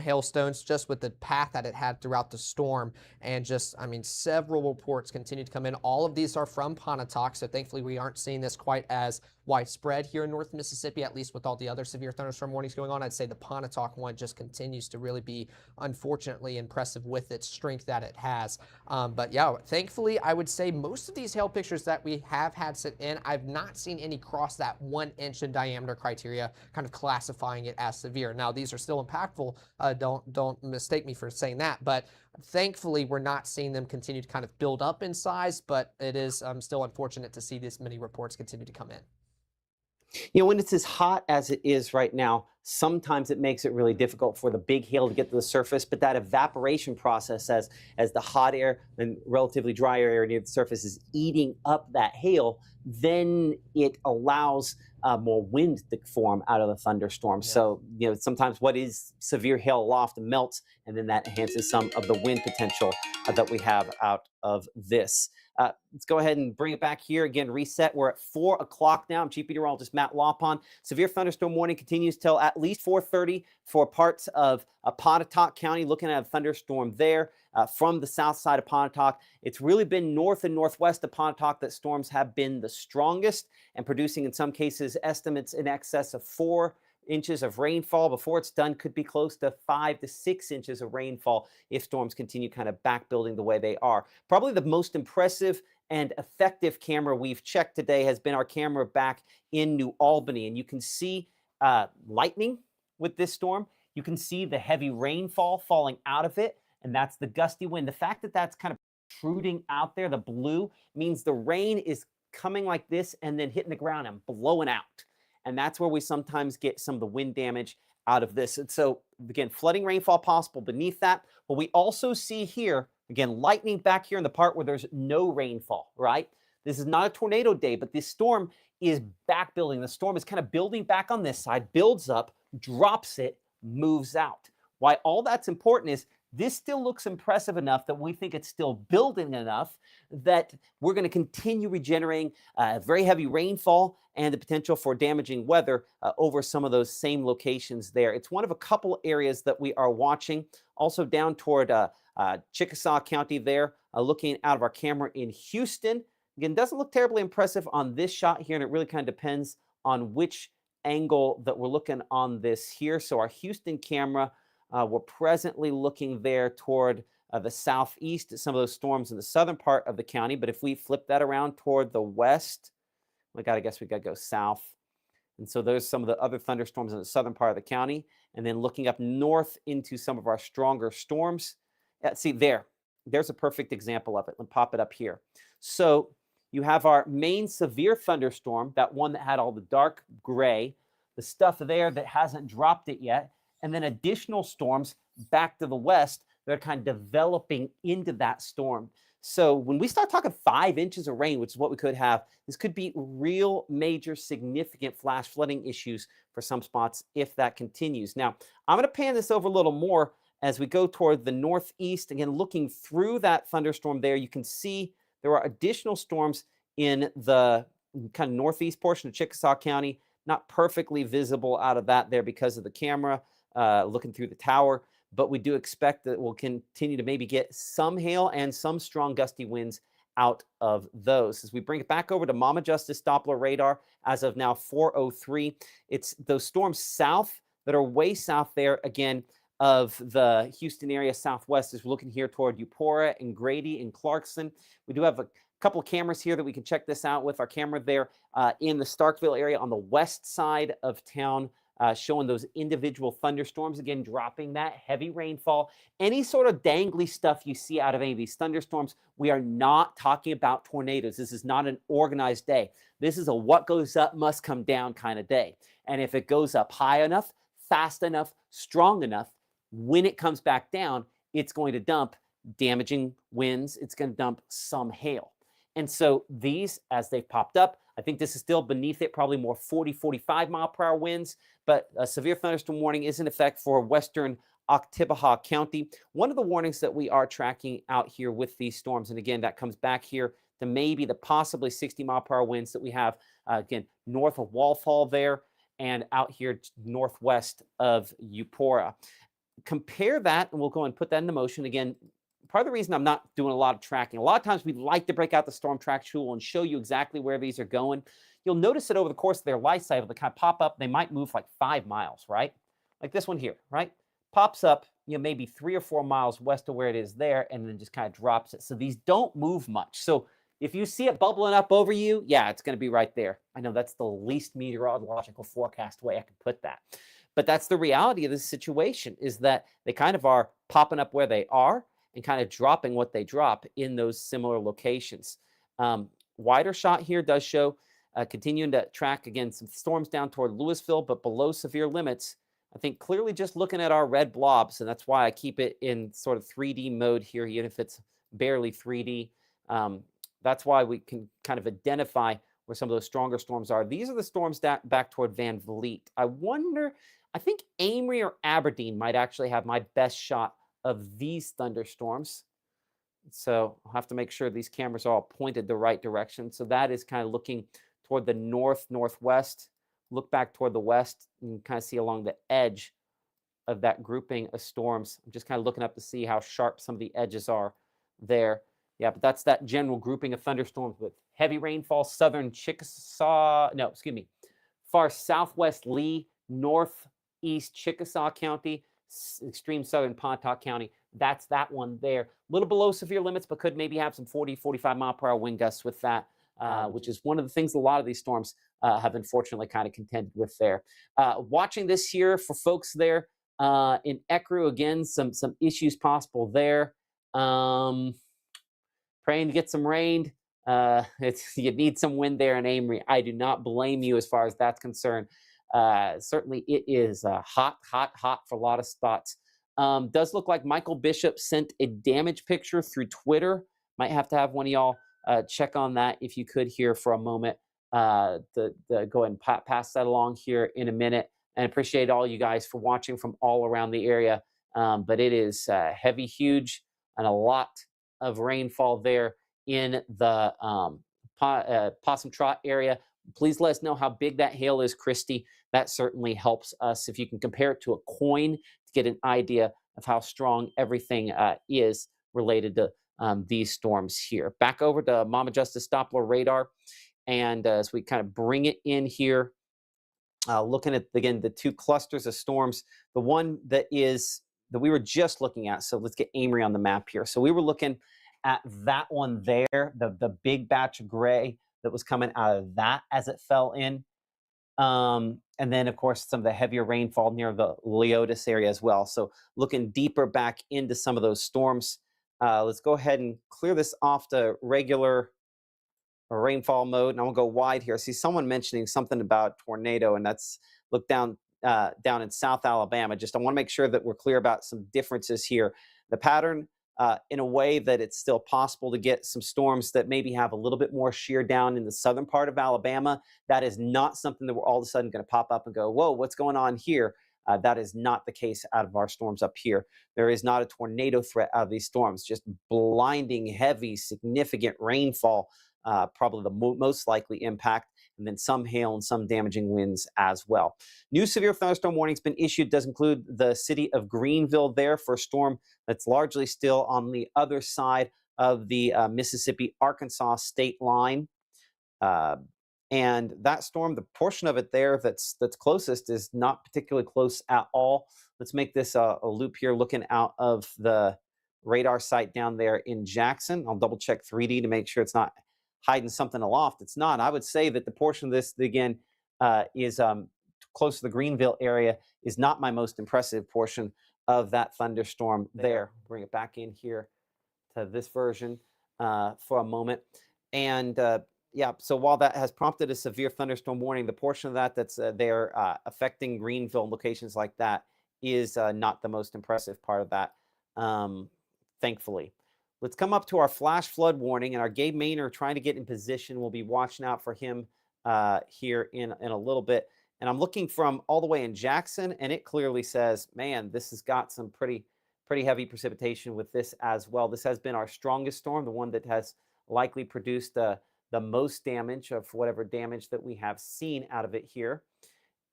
hailstones just with the path that it had throughout the storm. And just, I mean, several reports continue to come in. All of these are from Pontotoc, so thankfully we aren't seeing this quite as widespread here in North Mississippi, at least with all the other severe thunderstorm warnings going on. I'd say the Pontotoc one just continues to really be, unfortunately, impressive with its strength that it has. But yeah, thankfully, I would say most of these hail pictures that we have had sent in, I've not seen any cross that 1 inch in diameter criteria, kind of classifying it as severe. Now, these are still impactful. Don't mistake me for saying that, but thankfully we're not seeing them continue to kind of build up in size, but it is still unfortunate to see this many reports continue to come in. You know, when it's as hot as it is right now, sometimes it makes it really difficult for the big hail to get to the surface, but that evaporation process as the hot air and relatively drier air near the surface is eating up that hail, then it allows more wind to form out of the thunderstorm. Yeah. So, you know, sometimes what is severe hail aloft melts, and then that enhances some of the wind potential that we have out of this. Let's go ahead and bring it back here. Again, reset. We're at 4 o'clock now. I'm Chief Meteorologist Matt Lawpon. Severe thunderstorm warning continues till at least 4:30 for parts of Pontotoc County. Looking at a thunderstorm there from the south side of Pontotoc. It's really been north and northwest of Pontotoc that storms have been the strongest and producing, in some cases, estimates in excess of 4 inches of rainfall. Before it's done, could be close to 5 to 6 inches of rainfall if storms continue kind of back building the way they are. Probably the most impressive and effective camera we've checked today has been our camera back in New Albany. And you can see lightning with this storm. You can see the heavy rainfall falling out of it, and that's the gusty wind. The fact that that's kind of protruding out there, the blue, means the rain is coming like this and then hitting the ground and blowing out. And that's where we sometimes get some of the wind damage out of this. And so, again, flooding rainfall possible beneath that. But we also see here, again, lightning back here in the part where there's no rainfall, right? This is not a tornado day, but this storm is back building. The storm is kind of building back on this side, builds up, drops it, moves out. Why all that's important is this still looks impressive enough that we think it's still building enough that we're going to continue regenerating very heavy rainfall and the potential for damaging weather over some of those same locations there. It's one of a couple areas that we are watching. Also down toward Chickasaw County there, looking out of our camera in Houston. Again, doesn't look terribly impressive on this shot here, and it really kind of depends on which angle that we're looking on this here. So our Houston camera, we're presently looking there toward the southeast at some of those storms in the southern part of the county. But if we flip that around toward the west, I guess we got to go south. And so there's some of the other thunderstorms in the southern part of the county. And then looking up north into some of our stronger storms. See, there's a perfect example of it. Let me pop it up here. So you have our main severe thunderstorm, that one that had all the dark gray, the stuff there that hasn't dropped it yet, and then additional storms back to the west that are kind of developing into that storm. So when we start talking 5 inches of rain, which is what we could have, this could be real major significant flash flooding issues for some spots if that continues. Now, I'm going to pan this over a little more as we go toward the northeast. Again, looking through that thunderstorm there, you can see there are additional storms in the kind of northeast portion of Chickasaw County, not perfectly visible out of that there because of the camera looking through the tower. But we do expect that we'll continue to maybe get some hail and some strong gusty winds out of those. As we bring it back over to Mama Justice Doppler radar, as of now 4:03, it's those storms south that are way south there, again, of the Houston area southwest, as we're looking here toward Eupora and Grady and Clarkson. We do have a couple of cameras here that we can check this out with. Our camera there in the Starkville area on the west side of town showing those individual thunderstorms, again, dropping that heavy rainfall. Any sort of dangly stuff you see out of any of these thunderstorms, we are not talking about tornadoes. This is not an organized day. This is a what goes up must come down kind of day. And if it goes up high enough, fast enough, strong enough, when it comes back down, it's going to dump damaging winds. It's going to dump some hail. And so these, as they've popped up, I think this is still beneath it, probably more 40, 45 mile per hour winds, but a severe thunderstorm warning is in effect for western Oktibbeha County. One of the warnings that we are tracking out here with these storms, and again, that comes back here to maybe the possibly 60 mile per hour winds that we have, again, north of Walthall there and out here northwest of Eupora. Compare that, and we'll go and put that into motion. Again, part of the reason I'm not doing a lot of tracking, a lot of times we like to break out the storm track tool and show you exactly where these are going. You'll notice that over the course of their life cycle, they kind of pop up, they might move like 5 miles, right? Like this one here, right? Pops up, maybe 3 or 4 miles west of where it is there, and then just kind of drops it. So these don't move much. So if you see it bubbling up over you, yeah, it's going to be right there. I know that's the least meteorological forecast way I can put that. But that's the reality of this situation, is that they kind of are popping up where they are and kind of dropping what they drop in those similar locations. Wider shot here does show continuing to track, again, some storms down toward Louisville, but below severe limits. I think clearly just looking at our red blobs, and that's why I keep it in sort of 3D mode here, even if it's barely 3D. That's why we can kind of identify where some of those stronger storms are. These are the storms back toward Van Vliet. I think Amory or Aberdeen might actually have my best shot of these thunderstorms. So I'll have to make sure these cameras are all pointed the right direction. So that is kind of looking toward the northwest. Look back toward the west and kind of see along the edge of that grouping of storms. I'm just kind of looking up to see how sharp some of the edges are there. Yeah, but that's that general grouping of thunderstorms with heavy rainfall, southern far southwest Lee, northeast Chickasaw County, extreme southern Pontotoc County. That's that one there. A little below severe limits, but could maybe have some 40, 45 mile per hour wind gusts with that, which is one of the things a lot of these storms have unfortunately kind of contended with there. Watching this here for folks there in Ecru, again, some issues possible there. Praying to get some rain. You need some wind there in Amory. I do not blame you as far as that's concerned. Certainly it is hot for a lot of spots. Does look like Michael Bishop sent a damage picture through Twitter. Might have to have one of y'all check on that if you could here for a moment. Go ahead and pass that along here in a minute. And appreciate all you guys for watching from all around the area. But it is heavy, huge, and a lot of rainfall there in the Possum Trot area. Please let us know how big that hail is, Christy. That certainly helps us. If you can compare it to a coin to get an idea of how strong everything is related to these storms here. Back over to Mama Justice Doppler radar. And as we kind of bring it in here, looking at, again, the two clusters of storms, the one that we were just looking at. So let's get Amory on the map here. So we were looking at that one there, the big batch of gray that was coming out of that as it fell in. And then, of course, some of the heavier rainfall near the Leotis area as well. So looking deeper back into some of those storms. Let's go ahead and clear this off to regular rainfall mode. And I want to go wide here. I see someone mentioning something about tornado, and that's look down in South Alabama. I want to make sure that we're clear about some differences here. The pattern, in a way that it's still possible to get some storms that maybe have a little bit more shear down in the southern part of Alabama. That is not something that we're all of a sudden going to pop up and go, whoa, what's going on here? That is not the case out of our storms up here. There is not a tornado threat out of these storms, just blinding, heavy, significant rainfall, probably the most likely impact, and then some hail and some damaging winds as well. New severe thunderstorm warning's been issued. Does include the city of Greenville there for a storm that's largely still on the other side of the Mississippi-Arkansas state line. And that storm, the portion of it there that's closest is not particularly close at all. Let's make this a loop here looking out of the radar site down there in Jackson. I'll double check 3D to make sure it's not hiding something aloft. It's not. I would say that the portion of this, again, is close to the Greenville area is not my most impressive portion of that thunderstorm there. Bring it back in here to this version for a moment. And yeah, so while that has prompted a severe thunderstorm warning, the portion of that that's there affecting Greenville locations like that is not the most impressive part of that, thankfully. Let's come up to our flash flood warning, and our Gabe Maynard trying to get in position. We'll be watching out for him here in a little bit. And I'm looking from all the way in Jackson, and it clearly says, man, this has got some pretty heavy precipitation with this as well. This has been our strongest storm, the one that has likely produced the most damage of whatever damage that we have seen out of it here.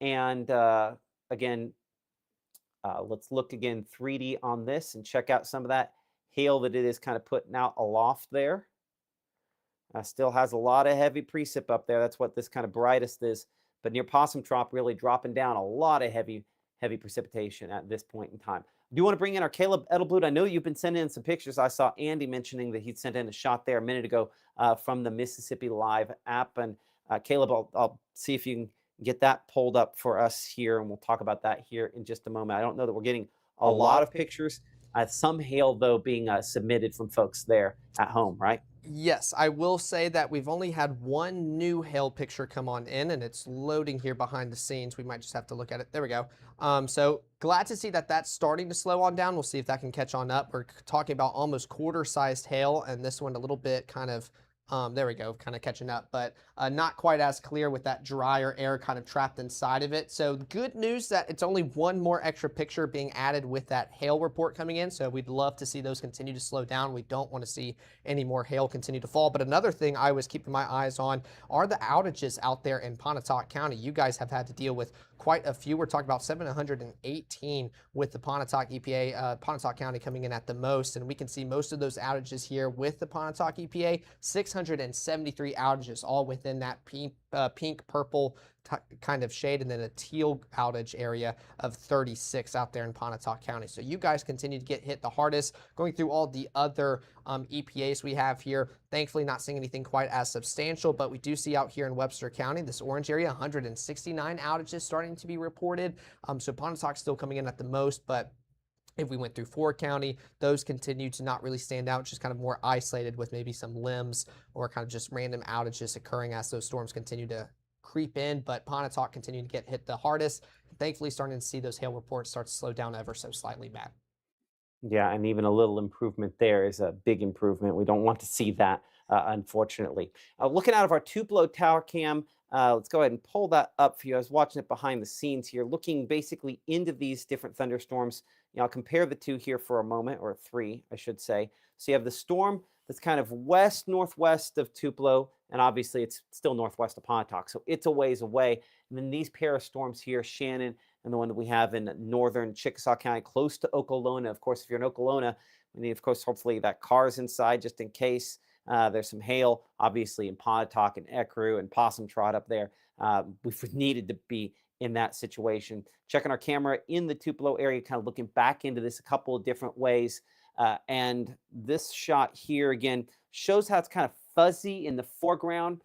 And again, let's look again 3D on this and check out some of that hail that it is kind of putting out aloft there. Still has a lot of heavy precip up there. That's what this kind of brightest is. But near Possum Trop, really dropping down a lot of heavy precipitation at this point in time. I do want to bring in our Caleb Edelblut. I know you've been sending in some pictures. I saw Andy mentioning that he'd sent in a shot there a minute ago from the Mississippi Live app. And Caleb, I'll see if you can get that pulled up for us here, and we'll talk about that here in just a moment. I don't know that we're getting a lot of pictures. Some hail, though, being submitted from folks there at home, right? Yes, I will say that we've only had one new hail picture come on in, and it's loading here behind the scenes. We might just have to look at it. There we go. So glad to see that that's starting to slow on down. We'll see if that can catch on up. We're talking about almost quarter-sized hail, and this one a little bit kind of there we go, kind of catching up, but not quite as clear with that drier air kind of trapped inside of it. So good news that it's only one more extra picture being added with that hail report coming in. So we'd love to see those continue to slow down. We don't want to see any more hail continue to fall. But another thing I was keeping my eyes on are the outages out there in Pontotoc County. You guys have had to deal with quite a few. We're talking about 718 with the Pontotoc EPA, Pontotoc County coming in at the most. And we can see most of those outages here with the Pontotoc EPA, 673 outages, all within that pink purple kind of shade, and then a teal outage area of 36 out there in Pontotoc County. So you guys continue to get hit the hardest. Going through all the other EPAs we have here, thankfully not seeing anything quite as substantial, but we do see out here in Webster County, this orange area, 169 outages starting to be reported. So Pontotoc's still coming in at the most, but if we went through Ford County, those continue to not really stand out, just kind of more isolated with maybe some limbs or kind of just random outages occurring as those storms continue to creep in. But Pontotoc continuing to get hit the hardest. Thankfully, starting to see those hail reports start to slow down ever so slightly, Matt. Yeah, and even a little improvement there is a big improvement. We don't want to see that, unfortunately. Looking out of our Tupelo tower cam, let's go ahead and pull that up for you. I was watching it behind the scenes here, looking basically into these different thunderstorms. You know, I'll compare the two here for a moment, or three, I should say. So you have the storm that's kind of west-northwest of Tupelo, and obviously it's still northwest of Pontotoc, so it's a ways away. And then these pair of storms here, Shannon and the one that we have in northern Chickasaw County, close to Okolona. Of course, if you're in Okolona, we need, of course, hopefully that car's inside just in case there's some hail. Obviously in Pontotoc and Ecru and Possum Trot up there, we've needed to be in that situation. Checking our camera in the Tupelo area, kind of looking back into this a couple of different ways. And this shot here, again, shows how it's kind of fuzzy in the foreground.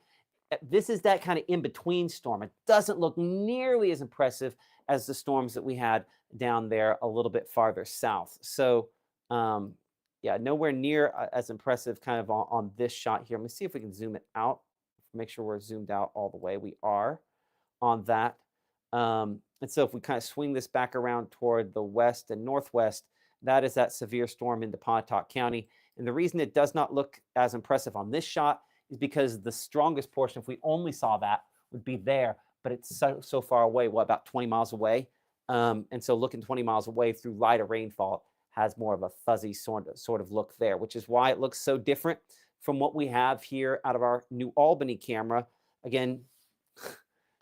This is that kind of in-between storm. It doesn't look nearly as impressive as the storms that we had down there a little bit farther south. So, yeah, nowhere near as impressive kind of on this shot here. Let me see if we can zoom it out. Make sure we're zoomed out all the way. We are on that. And so if we kind of swing this back around toward the west and northwest, that is that severe storm into Pontotoc County. And the reason it does not look as impressive on this shot is because the strongest portion, if we only saw that, would be there, but it's so far away, what, about 20 miles away? And so looking 20 miles away through lighter rainfall has more of a fuzzy sort of look there, which is why it looks so different from what we have here out of our New Albany camera. Again,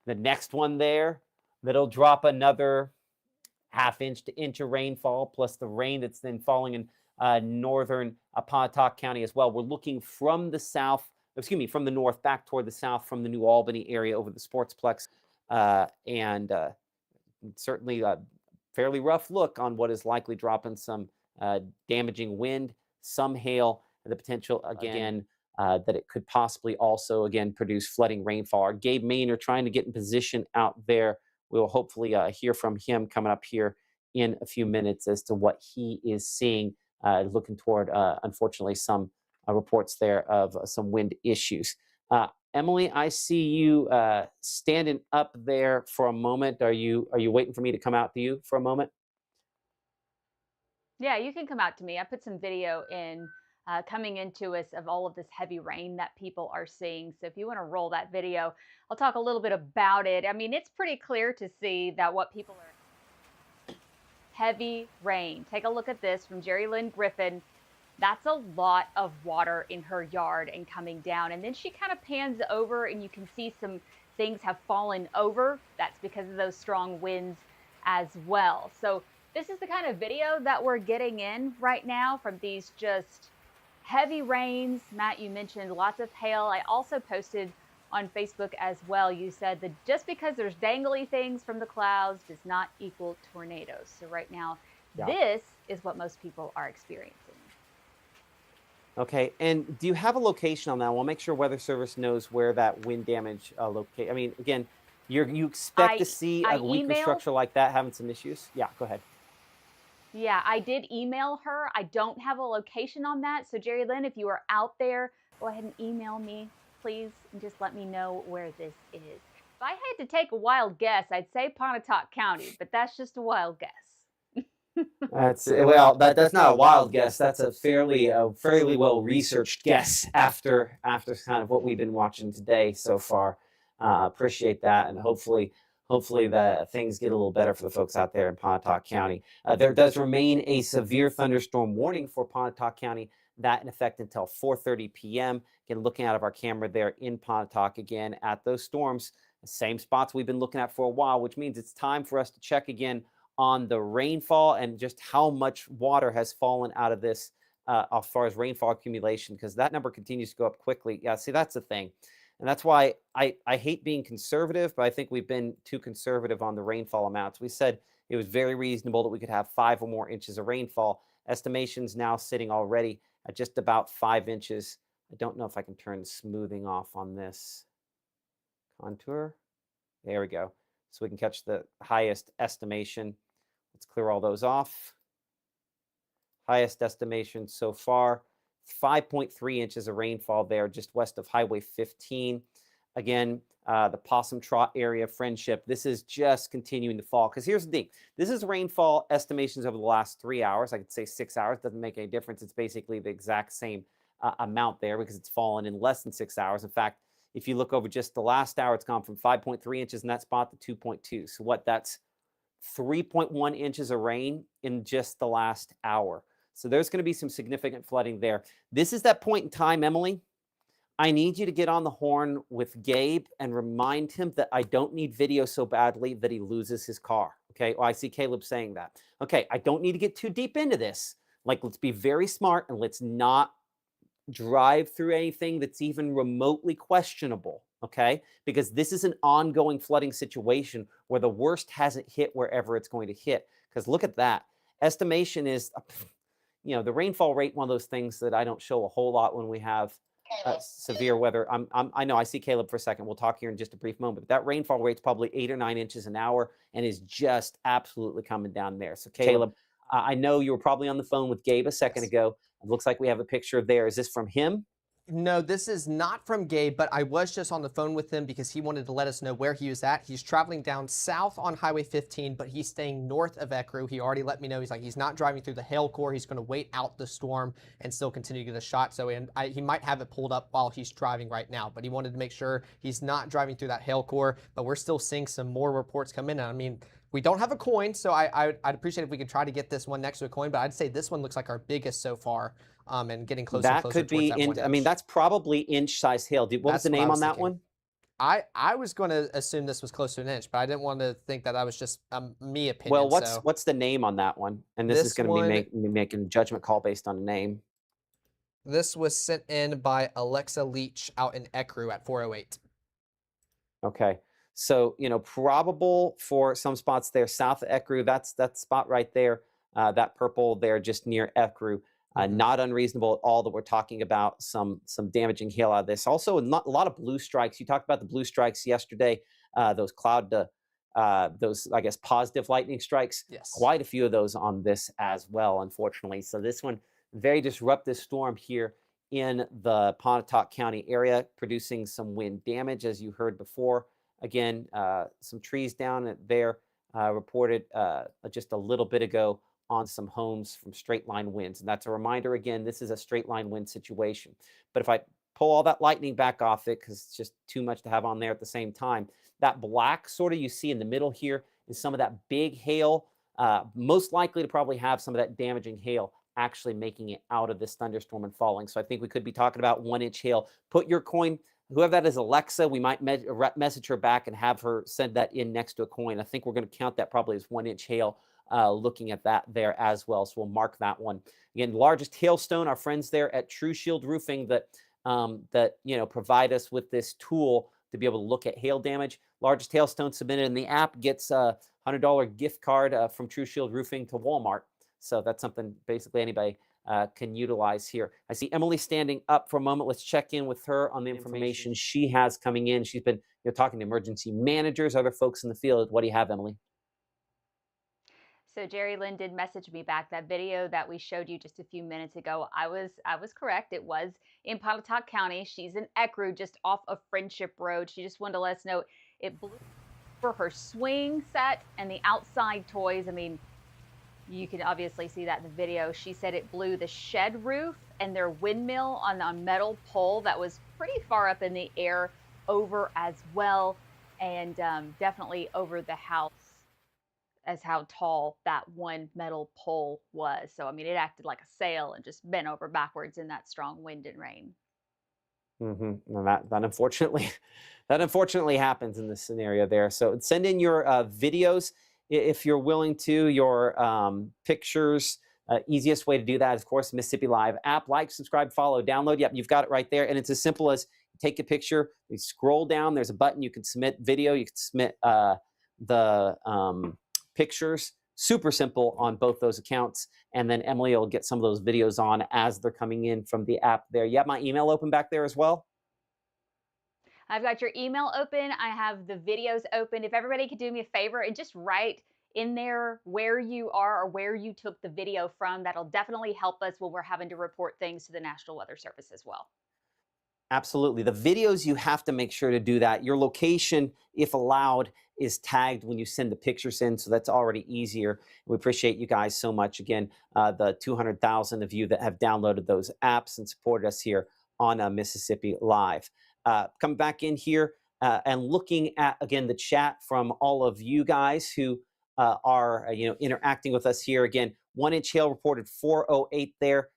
the next one there, that'll drop another half-inch to inch of rainfall, plus the rain that's then falling in northern Pontotoc County as well. We're looking from the south, excuse me, from the north back toward the south from the New Albany area over the Sportsplex, and certainly a fairly rough look on what is likely dropping some damaging wind, some hail, and the potential again that it could possibly also again produce flooding rainfall. Our Gabe Maynard trying to get in position out there we will hopefully hear from him coming up here in a few minutes as to what he is seeing, looking toward, unfortunately, some reports there of some wind issues. Emily, I see you standing up there for a moment. Are you waiting for me to come out to you for a moment? Yeah, you can come out to me. I put some video in coming into us of all of this heavy rain that people are seeing. So if you want to roll that video, I'll talk a little bit about it. I mean, it's pretty clear to see that what people are heavy rain. Take a look at this from Jerry Lynn Griffin. That's a lot of water in her yard and coming down. And then she kind of pans over and you can see some things have fallen over. That's because of those strong winds as well. So this is the kind of video that we're getting in right now from these just heavy rains. Matt, you mentioned lots of hail. I also posted on Facebook as well. You said that just because there's dangly things from the clouds does not equal tornadoes. So right now, this is what most people are experiencing. Okay, and do you have a location on that? We'll make sure Weather Service knows where that wind damage locate. I mean, again, you expect to see a weaker structure like that having some issues? Yeah, go ahead. Yeah, I did email her. I don't have a location on that. So Jerry Lynn, if you are out there, go ahead and email me, please, and just let me know where this is. If I had to take a wild guess, I'd say Pontotoc County, but that's just a wild guess. Well, that's not a wild guess. That's a fairly well researched guess after kind of what we've been watching today so far. Appreciate that, and hopefully the things get a little better for the folks out there in Pontotoc County. There does remain a severe thunderstorm warning for Pontotoc County, that in effect until 4:30 p.m. Again, looking out of our camera there in Pontotoc again at those storms, the same spots we've been looking at for a while, which means it's time for us to check again on the rainfall and just how much water has fallen out of this as far as rainfall accumulation, because that number continues to go up quickly. Yeah, see, that's the thing. And that's why I hate being conservative, but I think we've been too conservative on the rainfall amounts. We said it was very reasonable that we could have 5 or more inches of rainfall. Estimations now sitting already at just about 5 inches. I don't know if I can turn the smoothing off on this contour. There we go. So we can catch the highest estimation. Let's clear all those off. Highest estimation so far, 5.3 inches of rainfall there just west of Highway 15. Again, the Possum Trot area, Friendship, this is just continuing to fall. Because here's the thing. This is rainfall estimations over the last 3 hours. I could say 6 hours. Doesn't make any difference. It's basically the exact same amount there because it's fallen in less than 6 hours. In fact, if you look over just the last hour, it's gone from 5.3 inches in that spot to 2.2. So that's 3.1 inches of rain in just the last hour. So there's going to be some significant flooding there. This is that point in time, Emily. I need you to get on the horn with Gabe and remind him that I don't need video so badly that he loses his car. Okay. Well, I see Caleb saying that. Okay. I don't need to get too deep into this. Like, let's be very smart and let's not drive through anything that's even remotely questionable. Okay. Because this is an ongoing flooding situation where the worst hasn't hit wherever it's going to hit. Because look at that. Estimation is, the rainfall rate, one of those things that I don't show a whole lot when we have severe weather. I know I see Caleb for a second. We'll talk here in just a brief moment. But that rainfall rate's probably 8 or 9 inches an hour and is just absolutely coming down there. So Caleb, I know you were probably on the phone with Gabe a second ago. It looks like we have a picture there. Is this from him? No, this is not from Gabe, but I was just on the phone with him because he wanted to let us know where he was at. He's traveling down south on Highway 15, but he's staying north of Ecru. He already let me know. He's like, he's not driving through the hail core. He's going to wait out the storm and still continue to get a shot. So he might have it pulled up while he's driving right now, but he wanted to make sure he's not driving through that hail core. But we're still seeing some more reports come in. I mean, we don't have a coin, so I'd appreciate if we could try to get this one next to a coin, but I'd say this one looks like our biggest so far. And getting closer and closer towards that 1 inch. I mean, that's probably inch-size hail. What was the name on that one? I was going to assume this was close to an inch, but I didn't want to think that was just me opinion. Well, what's the name on that one? And this is going to be making a judgment call based on a name. This was sent in by Alexa Leach out in Ecru at 4:08. Okay. So, probable for some spots there south of Ecru. That's that spot right there, that purple there just near Ecru. Not unreasonable at all that we're talking about some damaging hail out of this. Also, a lot of blue strikes. You talked about the blue strikes yesterday, those cloud to those, I guess, positive lightning strikes. Yes. Quite a few of those on this as well, unfortunately. So this one, very disruptive storm here in the Pontotoc County area, producing some wind damage, as you heard before. Again, some trees down there reported just a little bit ago on some homes from straight line winds. And that's a reminder, again, this is a straight line wind situation. But if I pull all that lightning back off it, because it's just too much to have on there at the same time, that black sort of you see in the middle here is some of that big hail, most likely to probably have some of that damaging hail actually making it out of this thunderstorm and falling. So I think we could be talking about 1-inch hail. Put your coin, whoever that is, Alexa, we might message her back and have her send that in next to a coin. I think we're going to count that probably as 1-inch hail, looking at that there as well. So we'll mark that one. Again, largest hailstone, our friends there at True Shield Roofing that provide us with this tool to be able to look at hail damage. Largest hailstone submitted in the app gets a $100 gift card from True Shield Roofing to Walmart. So that's something basically anybody can utilize here. I see Emily standing up for a moment. Let's check in with her on the information she has coming in. She's been talking to emergency managers, other folks in the field. What do you have, Emily? So Jerry Lynn did message me back. That video that we showed you just a few minutes ago, I was correct. It was in Pontotoc County. She's in Ecru, just off of Friendship Road. She just wanted to let us know it blew for her swing set and the outside toys. I mean, you can obviously see that in the video. She said it blew the shed roof and their windmill on a metal pole that was pretty far up in the air over as well, and definitely over the house, as how tall that one metal pole was. So, I mean, it acted like a sail and just bent over backwards in that strong wind and rain. Well, that unfortunately happens in this scenario there. So send in your videos if you're willing to, your pictures. Easiest way to do that is, of course, Mississippi Live app. Like, subscribe, follow, download. Yep, you've got it right there. And it's as simple as take a picture, you scroll down, there's a button, you can submit video, you can submit the pictures. Super simple on both those accounts. And then Emily will get some of those videos on as they're coming in from the app there. You have my email open back there as well? I've got your email open. I have the videos open. If everybody could do me a favor and just write in there where you are or where you took the video from, that'll definitely help us when we're having to report things to the National Weather Service as well. Absolutely. The videos, you have to make sure to do that. Your location, if allowed, is tagged when you send the pictures in, so that's already easier. We appreciate you guys so much. Again, the 200,000 of you that have downloaded those apps and supported us here on Mississippi Live. Coming back in here and looking at, again, the chat from all of you guys who are interacting with us here. Again, 1-inch hail reported 4:08 there.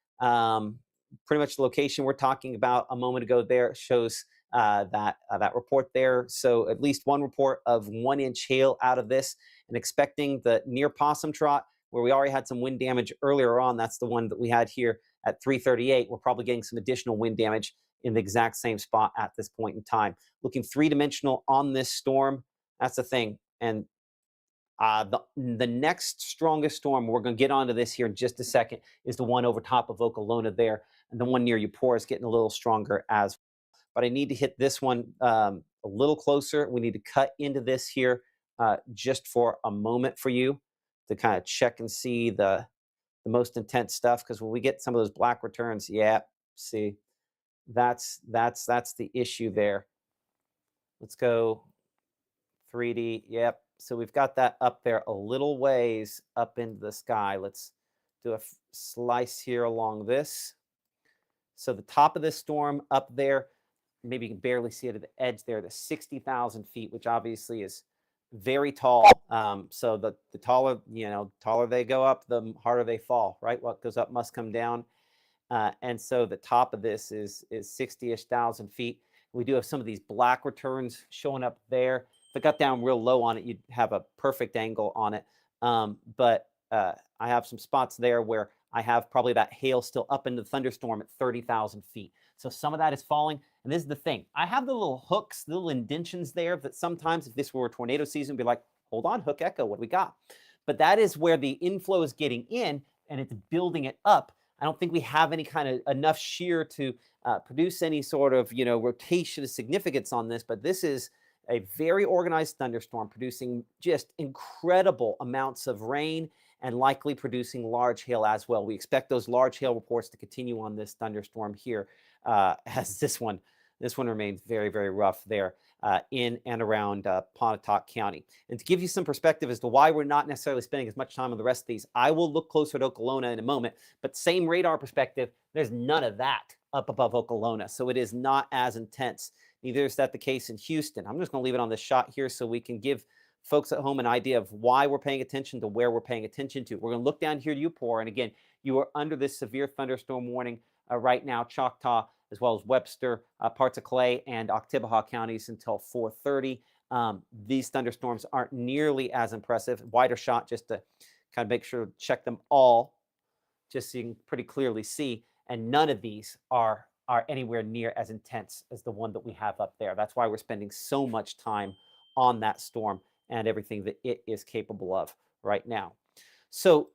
Pretty much the location we're talking about a moment ago there shows that report there. So at least one report of 1-inch hail out of this, and expecting the near Possum Trot, where we already had some wind damage earlier on. That's the one that we had here at 3:38. We're probably getting some additional wind damage in the exact same spot at this point in time. Looking three-dimensional on this storm. That's the thing. And the next strongest storm, we're going to get onto this here in just a second, is the one over top of Okolona there. And the one near Eupora is getting a little stronger as well. But I need to hit this one a little closer. We need to cut into this here just for a moment for you to kind of check and see the most intense stuff. Because when we get some of those black returns, yeah, see, that's the issue there. Let's go 3D. Yep. So we've got that up there a little ways up into the sky. Let's do a slice here along this. So the top of this storm up there, maybe you can barely see it at the edge there, the 60,000 feet, which obviously is very tall. So the taller they go up, the harder they fall, right? What goes up must come down. And so the top of this is 60-ish thousand feet. We do have some of these black returns showing up there. If it got down real low on it, you'd have a perfect angle on it. But I have some spots there where I have probably that hail still up into the thunderstorm at 30,000 feet. So some of that is falling. And this is the thing. I have the little hooks, the little indentions there that sometimes if this were a tornado season, be like, hold on, hook echo, what do we got? But that is where the inflow is getting in and it's building it up. I don't think we have any kind of enough shear to produce any sort of, rotation of significance on this, but this is a very organized thunderstorm producing just incredible amounts of rain and likely producing large hail as well. We expect those large hail reports to continue on this thunderstorm here as this one remains very, very rough there in and around Pontotoc County. And to give you some perspective as to why we're not necessarily spending as much time on the rest of these, I will look closer at Okolona in a moment, but same radar perspective, there's none of that up above Okolona. So it is not as intense. Neither is that the case in Houston. I'm just going to leave it on this shot here so we can give folks at home an idea of why we're paying attention to where we're paying attention to. We're going to look down here to Eupor. And again, you are under this severe thunderstorm warning right now, Choctaw, as well as Webster, parts of Clay and Oktibbeha counties until 4:30. These thunderstorms aren't nearly as impressive. Wider shot just to kind of make sure to check them all, just so you can pretty clearly see. And none of these are anywhere near as intense as the one that we have up there. That's why we're spending so much time on that storm and everything that it is capable of right now. So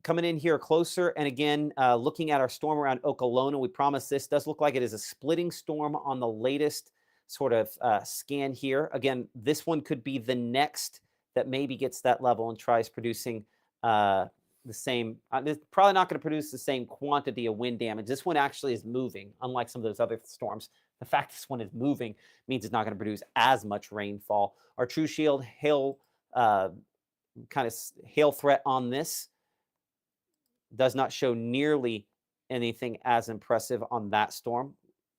coming in here closer, and again, looking at our storm around Okolona, we promise this does look like it is a splitting storm on the latest sort of scan here. Again, this one could be the next that maybe gets that level and tries producing the same, it's probably not going to produce the same quantity of wind damage. This one actually is moving, unlike some of those other storms. The fact this one is moving means it's not going to produce as much rainfall. Our True Shield hail kind of hail threat on this does not show nearly anything as impressive on that storm.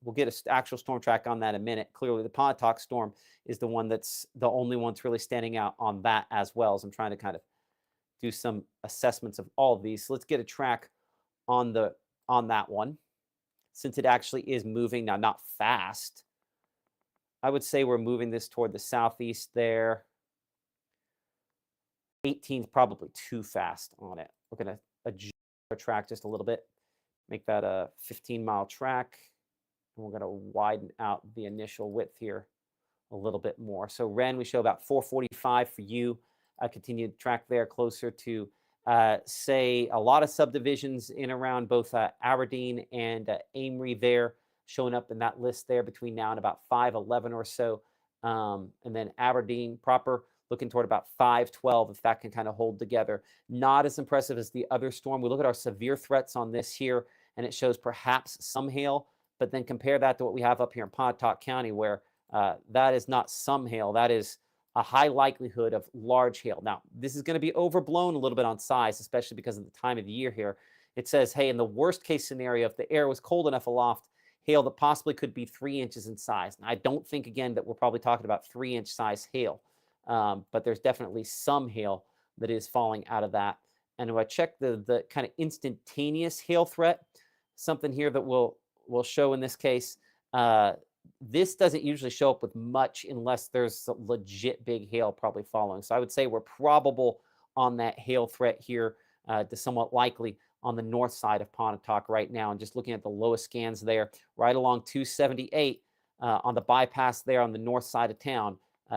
We'll get an actual storm track on that in a minute. Clearly, the Pontotoc storm is the one that's the only one that's really standing out on that as well, as I'm trying to kind of do some assessments of all of these. So let's get a track on that one, since it actually is moving now, not fast. I would say we're moving this toward the southeast there. 18 is probably too fast on it. We're going to adjust our track just a little bit, make that a 15-mile track. And we're going to widen out the initial width here a little bit more. So Wren, we show about 445 for you. Continue to track there closer to, say, a lot of subdivisions in around both Aberdeen and Amory there, showing up in that list there between now and about 511 or so. And then Aberdeen proper, looking toward about 512, if that can kind of hold together. Not as impressive as the other storm. We look at our severe threats on this here, and it shows perhaps some hail, but then compare that to what we have up here in Pontotoc County, where that is not some hail. That is a high likelihood of large hail. Now, this is going to be overblown a little bit on size, especially because of the time of the year here. It says, hey, in the worst case scenario, if the air was cold enough aloft, hail that possibly could be 3 inches in size. And I don't think, again, that we're probably talking about 3-inch size hail, but there's definitely some hail that is falling out of that. And if I check the kind of instantaneous hail threat, something here that will show in this case, this doesn't usually show up with much unless there's a legit big hail probably following. So I would say we're probable on that hail threat here to somewhat likely on the north side of Pontotoc right now. And just looking at the lowest scans there, right along 278 on the bypass there on the north side of town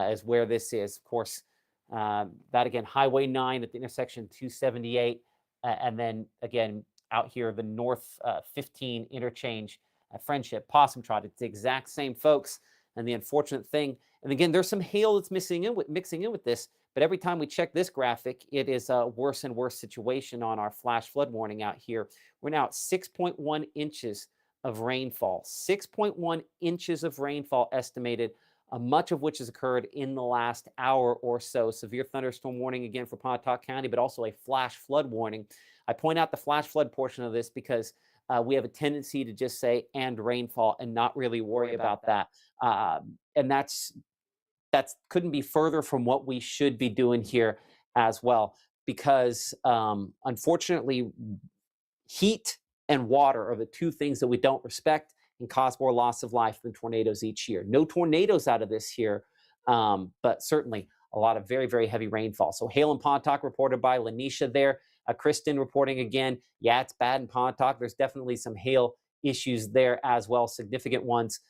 is where this is. Of course, that again, Highway 9 at the intersection 278. And then again, out here, the north 15 interchange Friendship, Possum Trot. It's the exact same folks. And the unfortunate thing, and again, there's some hail that's mixing in with this, but every time we check this graphic, it is a worse and worse situation on our flash flood warning out here. We're now at 6.1 inches of rainfall. 6.1 inches of rainfall estimated, much of which has occurred in the last hour or so. Severe thunderstorm warning again for Pontotoc County, but also a flash flood warning. I point out the flash flood portion of this because we have a tendency to just say and rainfall and not really worry about that. And that's couldn't be further from what we should be doing here as well, because unfortunately, heat and water are the two things that we don't respect and cause more loss of life than tornadoes each year. No tornadoes out of this here, but certainly a lot of very, very heavy rainfall. So hail in Pontotoc reported by Lanisha there. Kristen reporting again, yeah, it's bad in Pontotoc. There's definitely some hail issues there as well, significant ones.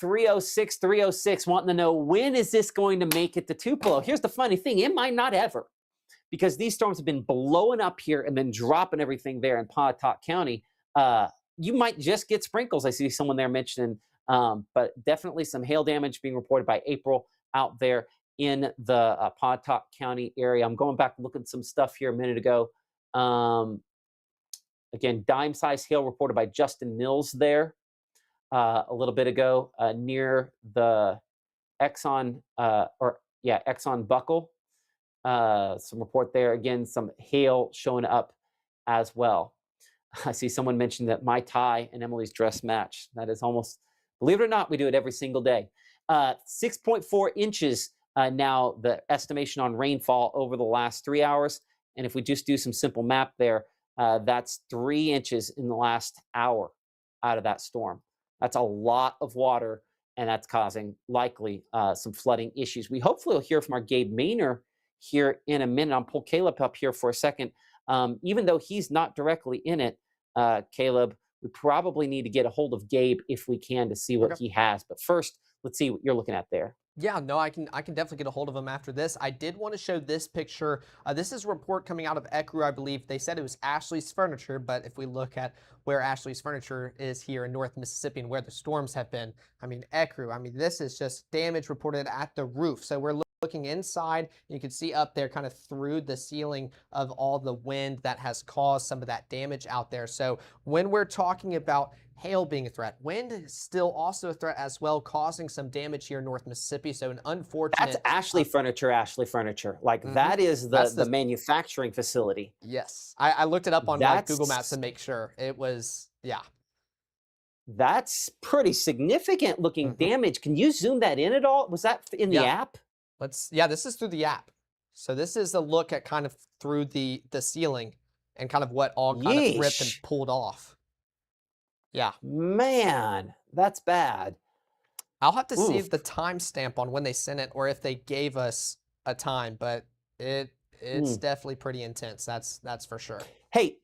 306 wanting to know, when is this going to make it to Tupelo? Here's the funny thing, it might not ever, because these storms have been blowing up here and then dropping everything there in Pontotoc County. You might just get sprinkles. I see someone there mentioning But definitely some hail damage being reported by April out there in the Pontotoc County area. I'm going back and looking at some stuff here a minute ago. Again, dime-sized hail reported by Justin Mills there a little bit ago near the Exxon Exxon Buckle. Some report there. Again, some hail showing up as well. I see someone mentioned that my tie and Emily's dress match. That is almost, believe it or not, we do it every single day. 6.4 inches now, the estimation on rainfall over the last 3 hours. And if we just do some simple math there, that's 3 inches in the last hour out of that storm. That's a lot of water, and that's causing likely some flooding issues. We hopefully will hear from our Gabe Maynor here in a minute. I'll pull Caleb up here for a second. Even though he's not directly in it, Caleb, we probably need to get a hold of Gabe if we can to see what he has. But first, let's see what you're looking at there. Yeah, no, I can definitely get a hold of him after this. I did want to show this picture. This is a report coming out of Ecru, I believe. They said it was Ashley's Furniture, but if we look at where Ashley's Furniture is here in North Mississippi and where the storms have been, I mean, Ecru, I mean, this is just damage reported at the roof. So we're looking inside, you can see up there kind of through the ceiling of all the wind that has caused some of that damage out there. So when we're talking about hail being a threat, wind is still also a threat as well, causing some damage here in North Mississippi. So an unfortunate— That's Ashley Furniture, Ashley Furniture. Like that is the manufacturing facility. Yes. I looked it up on like Google Maps to make sure. It was, yeah. That's pretty significant looking damage. Can you zoom that in at all? Was that in the app? Yeah, this is through the app. So this is a look at kind of through the ceiling and kind of what all kind of ripped and pulled off. Yeah. Man, that's bad. I'll have to see if the timestamp on when they sent it or if they gave us a time, but it's definitely pretty intense. That's for sure. Hey,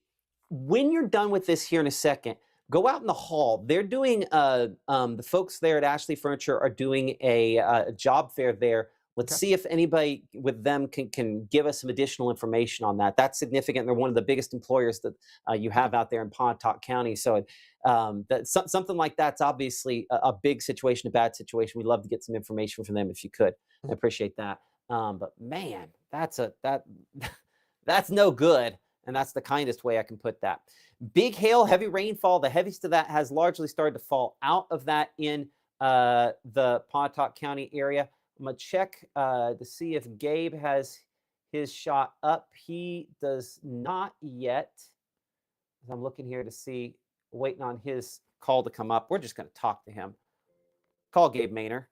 when you're done with this here in a second, go out in the hall. They're doing the folks there at Ashley Furniture are doing a job fair there. Let's see if anybody with them can give us some additional information on that. That's significant. They're one of the biggest employers that you have out there in Pontotoc County. So something like that's obviously a big situation, a bad situation. We'd love to get some information from them if you could. I appreciate that. But man, that's no good. And that's the kindest way I can put that. Big hail, heavy rainfall. The heaviest of that has largely started to fall out of that in the Pontotoc County area. I'm going to check to see if Gabe has his shot up. He does not yet. I'm looking here to see, waiting on his call to come up. We're just going to talk to him. Call Gabe Maynor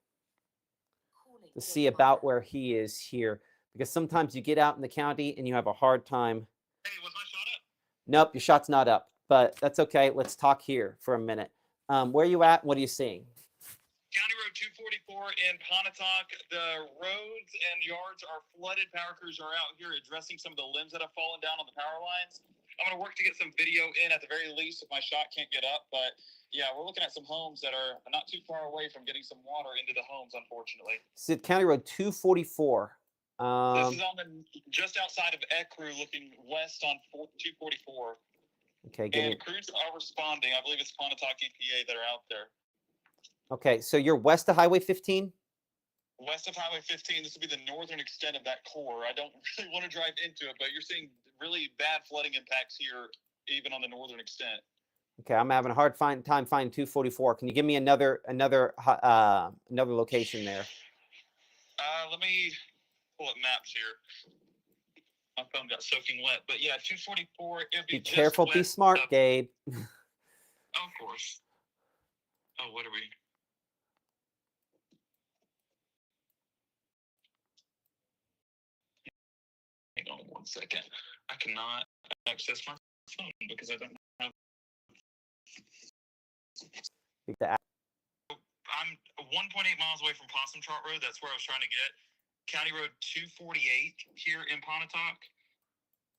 to see about where he is here. Because sometimes you get out in the county and you have a hard time. Hey, was my shot up? Nope, your shot's not up. But that's okay. Let's talk here for a minute. Where are you at? What are you seeing? County Road 244 in Pontotoc. The roads and yards are flooded. Power crews are out here addressing some of the limbs that have fallen down on the power lines. I'm going to work to get some video in at the very least if my shot can't get up. But yeah, we're looking at some homes that are not too far away from getting some water into the homes, unfortunately. This is County Road 244. This is on just outside of Ecru, looking west on 244. Okay, and crews are responding. I believe it's Pontotoc EPA that are out there. Okay, so you're west of Highway 15? West of Highway 15, this will be the northern extent of that core. I don't really want to drive into it, but you're seeing really bad flooding impacts here, even on the northern extent. Okay, I'm having a hard time finding 244. Can you give me another location there? Let me pull up maps here. My phone got soaking wet, but yeah, 244. Be careful, be smart, Gabe. Of course. Oh, what are we? Hang on 1 second. I cannot access my phone because I don't have. I'm 1.8 miles away from Possum Trot Road. That's where I was trying to get. County Road 248 here in Pontotoc.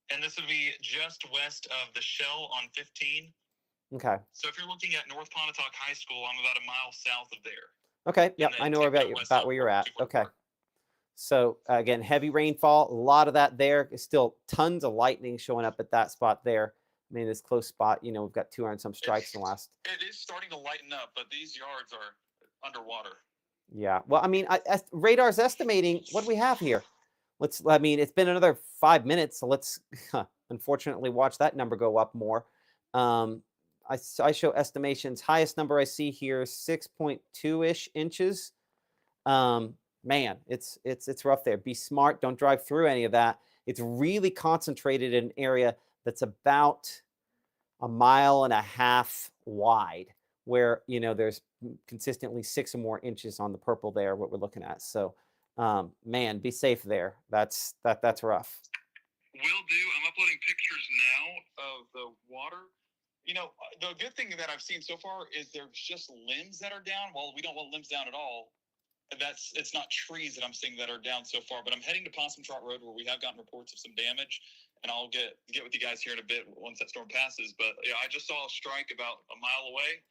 And this would be just west of the Shell on 15. Okay. So if you're looking at North Pontotoc High School, I'm about a mile south of there. Okay. Yep. I know about where you're at. Okay. So again, heavy rainfall, a lot of that there. Still tons of lightning showing up at that spot there. mean, this close spot, you know, we've got 200 some strikes in the last. It is starting to lighten up, but these yards are underwater. Yeah. Well, I mean, radar's estimating what do we have here. I mean, it's been another 5 minutes, so let's unfortunately watch that number go up more. I show estimations. Highest number I see here, 6.2-ish inches. Man, it's rough there. Be smart. Don't drive through any of that. It's really concentrated in an area that's about 1.5 miles wide, where, you know, there's consistently 6 or more inches on the purple there, what we're looking at. So, man, be safe there. That's rough. Will do. I'm uploading pictures now of the water. You know, the good thing that I've seen so far is there's just limbs that are down. Well, we don't want limbs down at all. It's not trees that I'm seeing that are down so far, but I'm heading to Possum Trot Road where we have gotten reports of some damage, and I'll get with you guys here in a bit once that storm passes. But yeah, I just saw a strike about 1 mile away.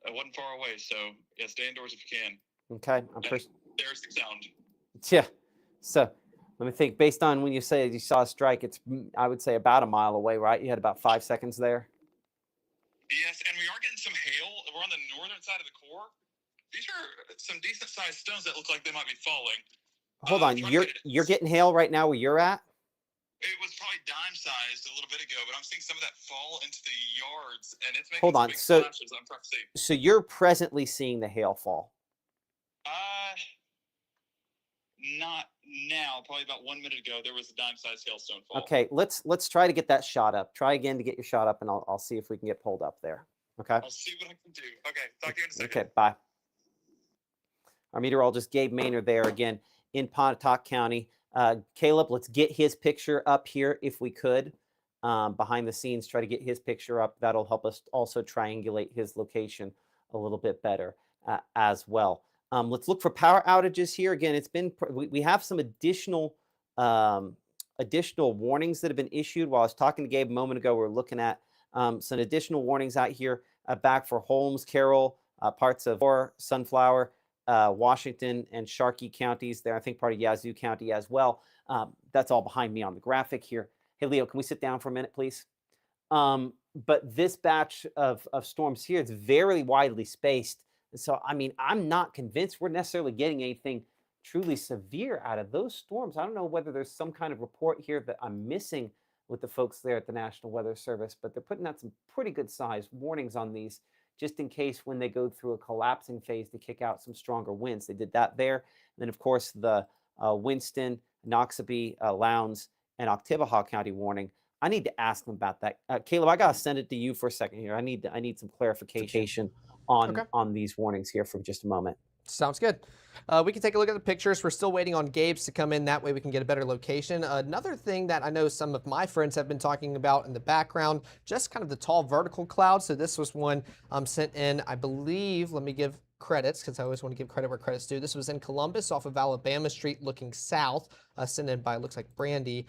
It wasn't far away, so yeah, stay indoors if you can. Okay. There's the sound. Yeah. So let me think. Based on when you say you saw a strike, it's, I would say, about 1 mile away, right? You had about 5 seconds there. Yes, and we are getting some hail. We're on the northern side of the core. These are some decent-sized stones that look like they might be falling. Hold on, you're getting hail right now where you're at? It was probably dime-sized a little bit ago, but I'm seeing some of that fall into the yards, and it's making Hold some on, big so splashes. I'm trying to see. So you're presently seeing the hail fall? Not now. Probably about 1 minute ago, there was a dime-sized hailstone fall. Okay, let's try to get that shot up. Try again to get your shot up, and I'll see if we can get pulled up there. Okay. I'll see what I can do. Okay, talk to you in a second. Okay, bye. Our meteorologist Gabe Maynard there again in Pontotoc County. Caleb, let's get his picture up here if we could. Behind the scenes, try to get his picture up. That'll help us also triangulate his location a little bit better as well. Let's look for power outages here. Again, it's been we have some additional warnings that have been issued. While I was talking to Gabe a moment ago, we were looking at some additional warnings out here back for Holmes, Carroll, parts of Sunflower, Washington, and Sharkey counties there. I think part of Yazoo County as well. That's all behind me on the graphic here. Hey, Leo, can we sit down for a minute, please? But this batch of storms here, it's very widely spaced. So, I mean, I'm not convinced we're necessarily getting anything truly severe out of those storms. I don't know whether there's some kind of report here that I'm missing with the folks there at the National Weather Service, but they're putting out some pretty good sized warnings on these just in case when they go through a collapsing phase to kick out some stronger winds. They did that there. And then, of course, the Winston, Noxubee, Lowndes, and Oktibbeha County warning. I need to ask them about that. Caleb, I gotta send it to you for a second here. I need some clarification on these warnings here for just a moment. Sounds good. We can take a look at the pictures. We're still waiting on Gabe's to come in. That way we can get a better location. Another thing that I know some of my friends have been talking about in the background, just kind of the tall vertical clouds. So this was one sent in, I believe, let me give credits because I always want to give credit where credit's due. This was in Columbus off of Alabama Street looking south, sent in by, looks like Brandy.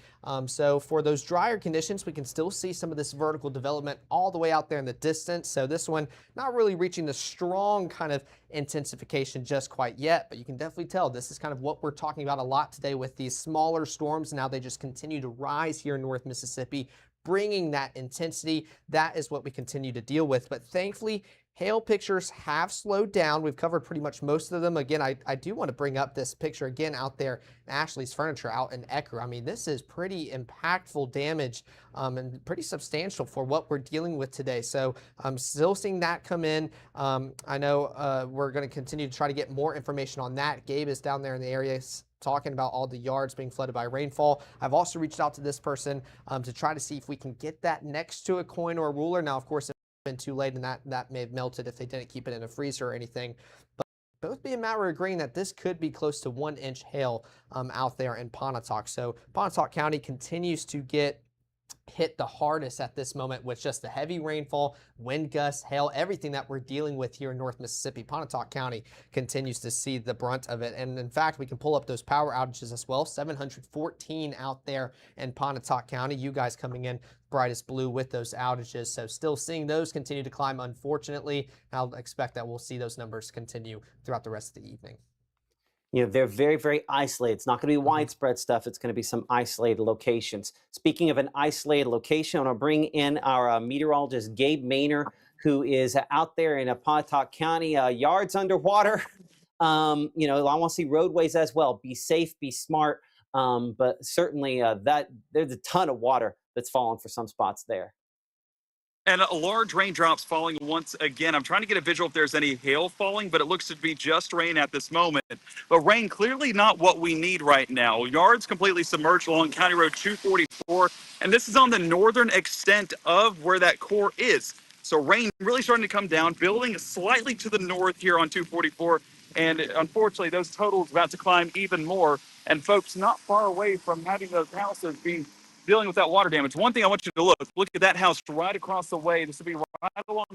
So for those drier conditions, we can still see some of this vertical development all the way out there in the distance. So this one not really reaching the strong kind of intensification just quite yet, but you can definitely tell this is kind of what we're talking about a lot today with these smaller storms. Now they just continue to rise here in North Mississippi, bringing that intensity. That is what we continue to deal with. But thankfully, hail pictures have slowed down. We've covered pretty much most of them. Again, I do want to bring up this picture again out there in Ashley's Furniture out in Ecru. I mean, this is pretty impactful damage and pretty substantial for what we're dealing with today. So I'm still seeing that come in. I know we're going to continue to try to get more information on that. Gabe is down there in the area talking about all the yards being flooded by rainfall. I've also reached out to this person to try to see if we can get that next to a coin or a ruler. Now, of course, been too late and that may have melted if they didn't keep it in a freezer or anything, but both me and Matt were agreeing that this could be close to 1-inch hail out there in Pontotoc. So Pontotoc County continues to get hit the hardest at this moment with just the heavy rainfall, wind gusts, hail, everything that we're dealing with here in North Mississippi. Pontotoc County continues to see the brunt of it. And in fact, we can pull up those power outages as well. 714 out there in Pontotoc County. You guys coming in brightest blue with those outages. So still seeing those continue to climb, unfortunately. I'll expect that we'll see those numbers continue throughout the rest of the evening. They're very, very isolated. It's not going to be widespread stuff. It's going to be some isolated locations. Speaking of an isolated location, I'm going to bring in our meteorologist, Gabe Maynor, who is out there in Pontotoc County, yards underwater. I want to see roadways as well. Be safe, be smart. But certainly there's a ton of water that's fallen for some spots there. And large raindrops falling once again. I'm trying to get a visual if there's any hail falling, but it looks to be just rain at this moment. But rain clearly not what we need right now. Yards completely submerged along County Road 244, and this is on the northern extent of where that core is. So rain really starting to come down, building slightly to the north here on 244, and unfortunately those totals about to climb even more. And folks not far away from having those houses being dealing with that water damage. One thing I want you to look at that house right across the way. This will be right along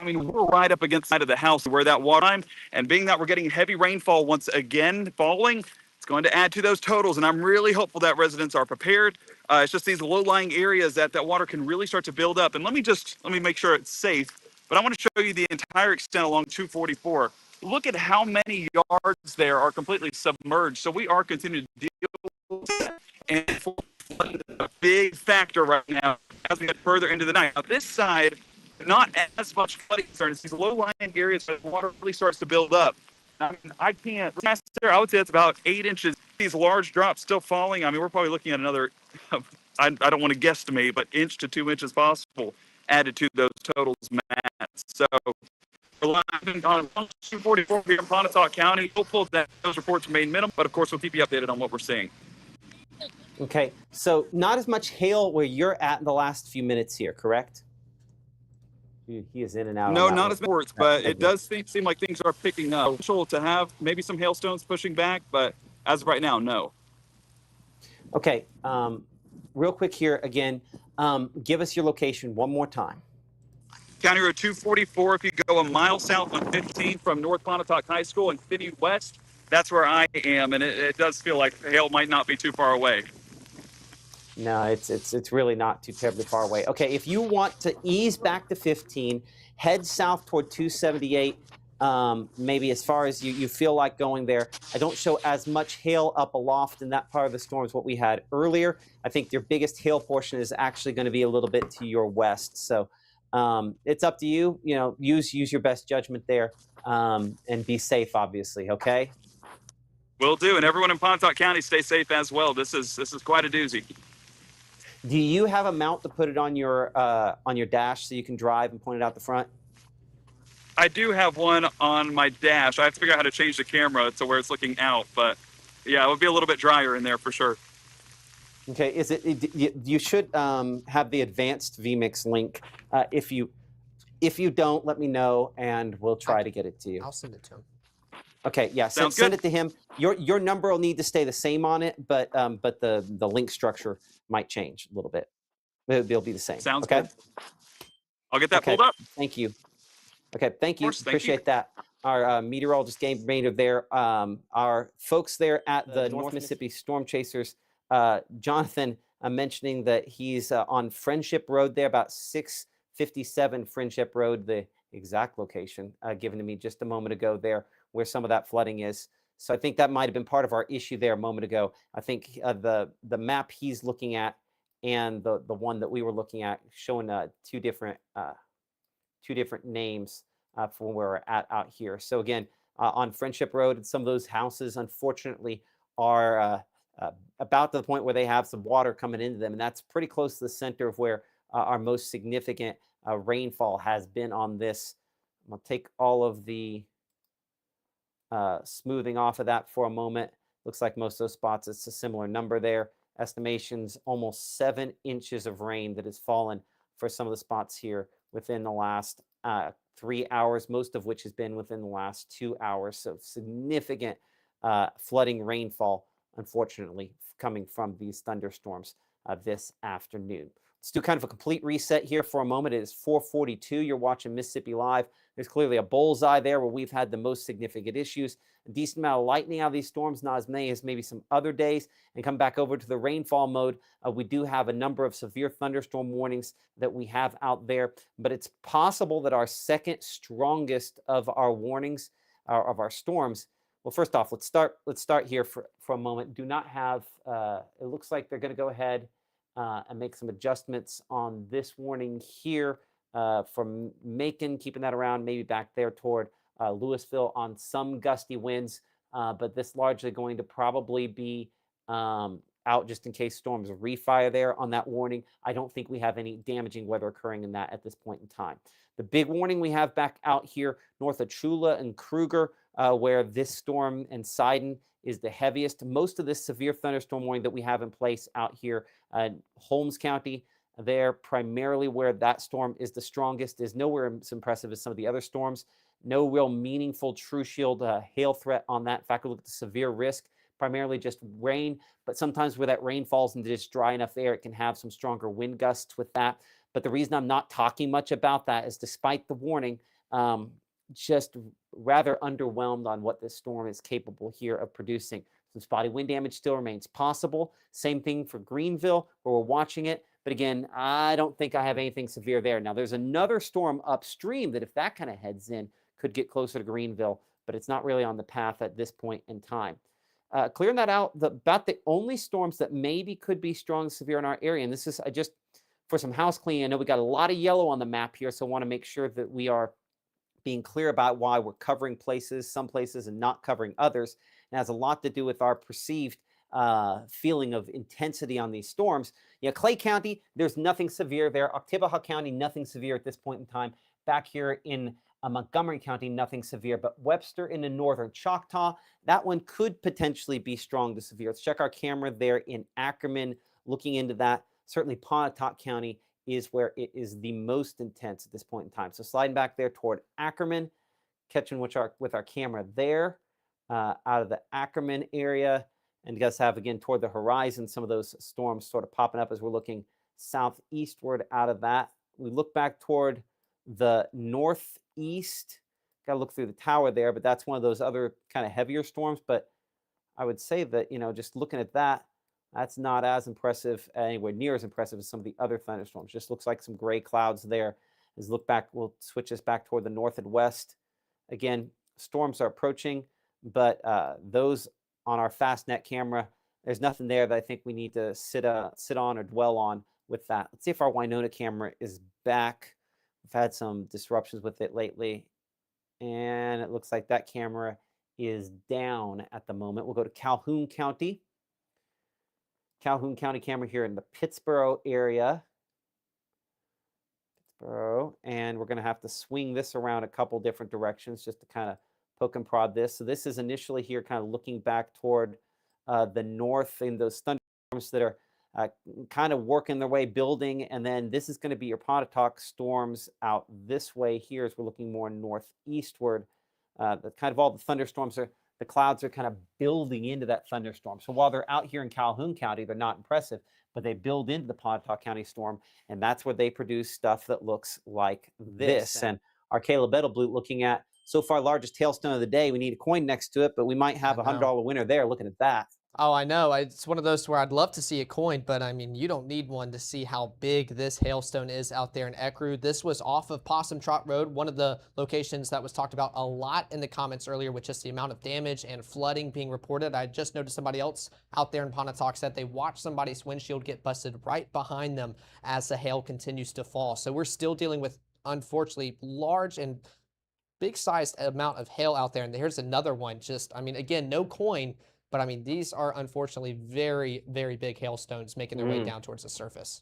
we're right up against the side of the house where that water, and being that we're getting heavy rainfall once again falling, it's going to add to those totals, and I'm really hopeful that residents are prepared. It's just these low-lying areas that water can really start to build up. And let me make sure it's safe, but I want to show you the entire extent along 244. Look at how many yards there are completely submerged. So we are continuing to deal with that. And a big factor right now as we get further into the night. Now, this side, not as much flooding concern. It's these low-lying areas where water really starts to build up. I can't. I would say it's about 8 inches. These large drops still falling. We're probably looking at another, I don't want to guesstimate, but inch to 2 inches possible added to those totals, Matt. So we're live on 244 here in Pontotoc County. Hopeful that those reports remain minimal, but of course we'll keep you updated on what we're seeing. Okay, so not as much hail where you're at in the last few minutes here, correct? He is in and out. No, not as much reports, but it does seem like things are picking up. Potential to have maybe some hailstones pushing back, but as of right now, no. Okay, real quick here again, give us your location one more time. County Road 244, if you go a mile south on 15 from North Pontotoc High School and continue west, that's where I am, and it does feel like hail might not be too far away. No, it's really not too terribly far away. Okay, if you want to ease back to 15, head south toward 278, maybe as far as you feel like going there. I don't show as much hail up aloft in that part of the storm as what we had earlier. I think your biggest hail portion is actually going to be a little bit to your west. So it's up to you. Use your best judgment there, and be safe, obviously. Okay. Will do, and everyone in Pontotoc County, stay safe as well. This is quite a doozy. Do you have a mount to put it on your dash so you can drive and point it out the front? I do have one on my dash. I have to figure out how to change the camera to where it's looking out, but yeah, it would be a little bit drier in there for sure. Okay, you should have the advanced vMix link. If you don't, let me know and we'll try to get it to you. I'll send it to him. Okay, yeah, send it to him. Your number will need to stay the same on it, but the link structure might change a little bit. They'll be the same. Sounds good. I'll get that pulled up. Thank you. Okay, thank you. Course, Appreciate that. Our meteorologist Gabe Maynor there. Our folks there at the North Mississippi Storm Chasers, Jonathan mentioning that he's on Friendship Road there, about 657 Friendship Road, the exact location given to me just a moment ago there, where some of that flooding is. So I think that might have been part of our issue there a moment ago. I think the map he's looking at and the one that we were looking at showing two different names for where we're at out here. So again, on Friendship Road, some of those houses unfortunately are about to the point where they have some water coming into them, and that's pretty close to the center of where our most significant rainfall has been on this. I'm gonna take all of the smoothing off of that for a moment. Looks like most of those spots, it's a similar number there. Estimations, almost 7 inches of rain that has fallen for some of the spots here within the last 3 hours, most of which has been within the last 2 hours. So significant flooding rainfall, unfortunately, coming from these thunderstorms this afternoon. Let's do kind of a complete reset here for a moment. It is 4:42. You're watching Mississippi Live. There's clearly a bullseye there where we've had the most significant issues. A decent amount of lightning out of these storms, not as many as maybe some other days. And come back over to the rainfall mode. We do have a number of severe thunderstorm warnings that we have out there, but it's possible that our second strongest of our warnings our storms. Well, first off, let's start here for a moment. Do not have. It looks like they're going to go ahead and make some adjustments on this warning here from Macon, keeping that around, maybe back there toward Louisville on some gusty winds. But this largely going to probably be out just in case storms refire there on that warning. I don't think we have any damaging weather occurring in that at this point in time. The big warning we have back out here north of Chula and Kruger, where this storm and Sidon is the heaviest. Most of this severe thunderstorm warning that we have in place out here, Holmes County, there primarily where that storm is the strongest, is nowhere as impressive as some of the other storms. No real meaningful true shield hail threat on that. In fact, we look at the severe risk, primarily just rain, but sometimes where that rain falls into just dry enough air, it can have some stronger wind gusts with that. But the reason I'm not talking much about that is despite the warning, just rather underwhelmed on what this storm is capable here of producing. Some spotty wind damage still remains possible. Same thing for Greenville, where we're watching it. But again, I don't think I have anything severe there. Now, there's another storm upstream that if that kind of heads in, could get closer to Greenville, but it's not really on the path at this point in time. Clearing that out, about the only storms that maybe could be strong and severe in our area, and this is just for some house cleaning. I know we got a lot of yellow on the map here, so I want to make sure that we are being clear about why we're covering some places and not covering others. It has a lot to do with our perceived feeling of intensity on these storms. Yeah, Clay County, there's nothing severe there. Oktibbeha County, nothing severe at this point in time. Back here in Montgomery County, nothing severe. But Webster in the northern Choctaw, that one could potentially be strong to severe. Let's check our camera there in Ackerman, looking into that. Certainly Pontotoc County is where it is the most intense at this point in time. So sliding back there toward Ackerman, catching with our camera there out of the Ackerman area. And you guys have, again, toward the horizon, some of those storms sort of popping up as we're looking southeastward out of that. We look back toward the northeast. Got to look through the tower there, but that's one of those other kind of heavier storms. But I would say that, just looking at that, that's not as impressive, anywhere near as impressive as some of the other thunderstorms. Just looks like some gray clouds there. As look back, we'll switch this back toward the north and west. Again, storms are approaching, but those on our FastNet camera, there's nothing there that I think we need to sit on or dwell on with that. Let's see if our Winona camera is back. We've had some disruptions with it lately, and it looks like that camera is down at the moment. We'll go to Calhoun County. Calhoun County camera here in the Pittsboro area. And we're going to have to swing this around a couple different directions just to kind of poke and prod this. So this is initially here kind of looking back toward the north in those thunderstorms that are kind of working their way building. And then this is going to be your Pontotoc storms out this way here as we're looking more northeastward. The kind of all the thunderstorms the clouds are kind of building into that thunderstorm. So while they're out here in Calhoun County, they're not impressive, but they build into the Pontotoc County storm, and that's where they produce stuff that looks like this. And our Caleb Edelblut looking at so far largest hailstone of the day. We need a coin next to it, but we might have a $100 winner there looking at that. Oh, I know. It's one of those where I'd love to see a coin, but I mean, you don't need one to see how big this hailstone is out there in Ecru. This was off of Possum Trot Road, one of the locations that was talked about a lot in the comments earlier with just the amount of damage and flooding being reported. I just noticed somebody else out there in Pontotoc said they watched somebody's windshield get busted right behind them as the hail continues to fall. So we're still dealing with, unfortunately, large and big-sized amount of hail out there. And here's another one. Just, I mean, again, no coin. But I mean, these are unfortunately very, very big hailstones making their way down towards the surface.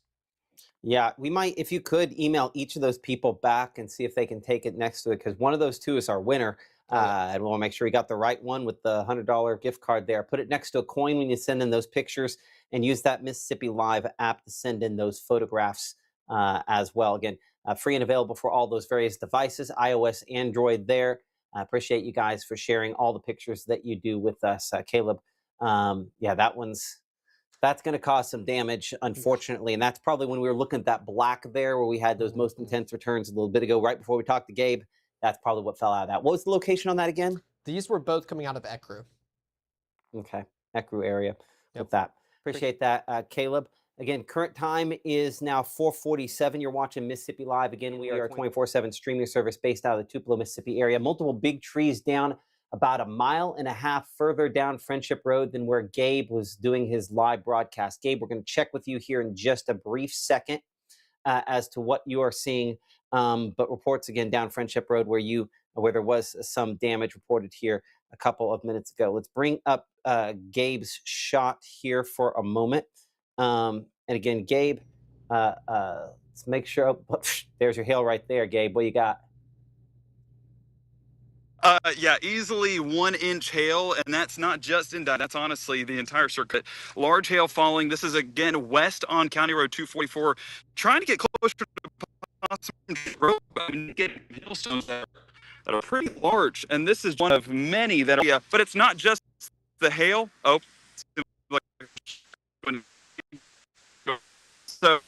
Yeah, we might, if you could, email each of those people back and see if they can take it next to it, because one of those two is our winner. And we'll make sure we got the right one with the $100 gift card there. Put it next to a coin when you send in those pictures, and use that Mississippi Live app to send in those photographs as well. Again, free and available for all those various devices, iOS, Android there. I appreciate you guys for sharing all the pictures that you do with us, Caleb. Yeah, that's going to cause some damage, unfortunately. And that's probably when we were looking at that black there where we had those most intense returns a little bit ago, right before we talked to Gabe. That's probably what fell out of that. What was the location on that again? These were both coming out of Ecru. Okay, Ecru area with that. Appreciate that, Caleb. Again, current time is now 4:47. You're watching Mississippi Live. Again, we are a 24/7 streaming service based out of the Tupelo, Mississippi area. Multiple big trees down about 1.5 miles further down Friendship Road than where Gabe was doing his live broadcast. Gabe, we're going to check with you here in just a brief second as to what you are seeing, but reports again down Friendship Road where there was some damage reported here a couple of minutes ago. Let's bring up Gabe's shot here for a moment. And again, Gabe, let's make sure, there's your hail right there, Gabe. What you got? Yeah, easily 1 inch hail, and that's not just in that's honestly the entire circuit. Large hail falling. This is again west on County Road 244, trying to get closer to Possum Road. I mean, get hailstones that are pretty large, and this is one of many that are, but it's not just the hail. Oh, so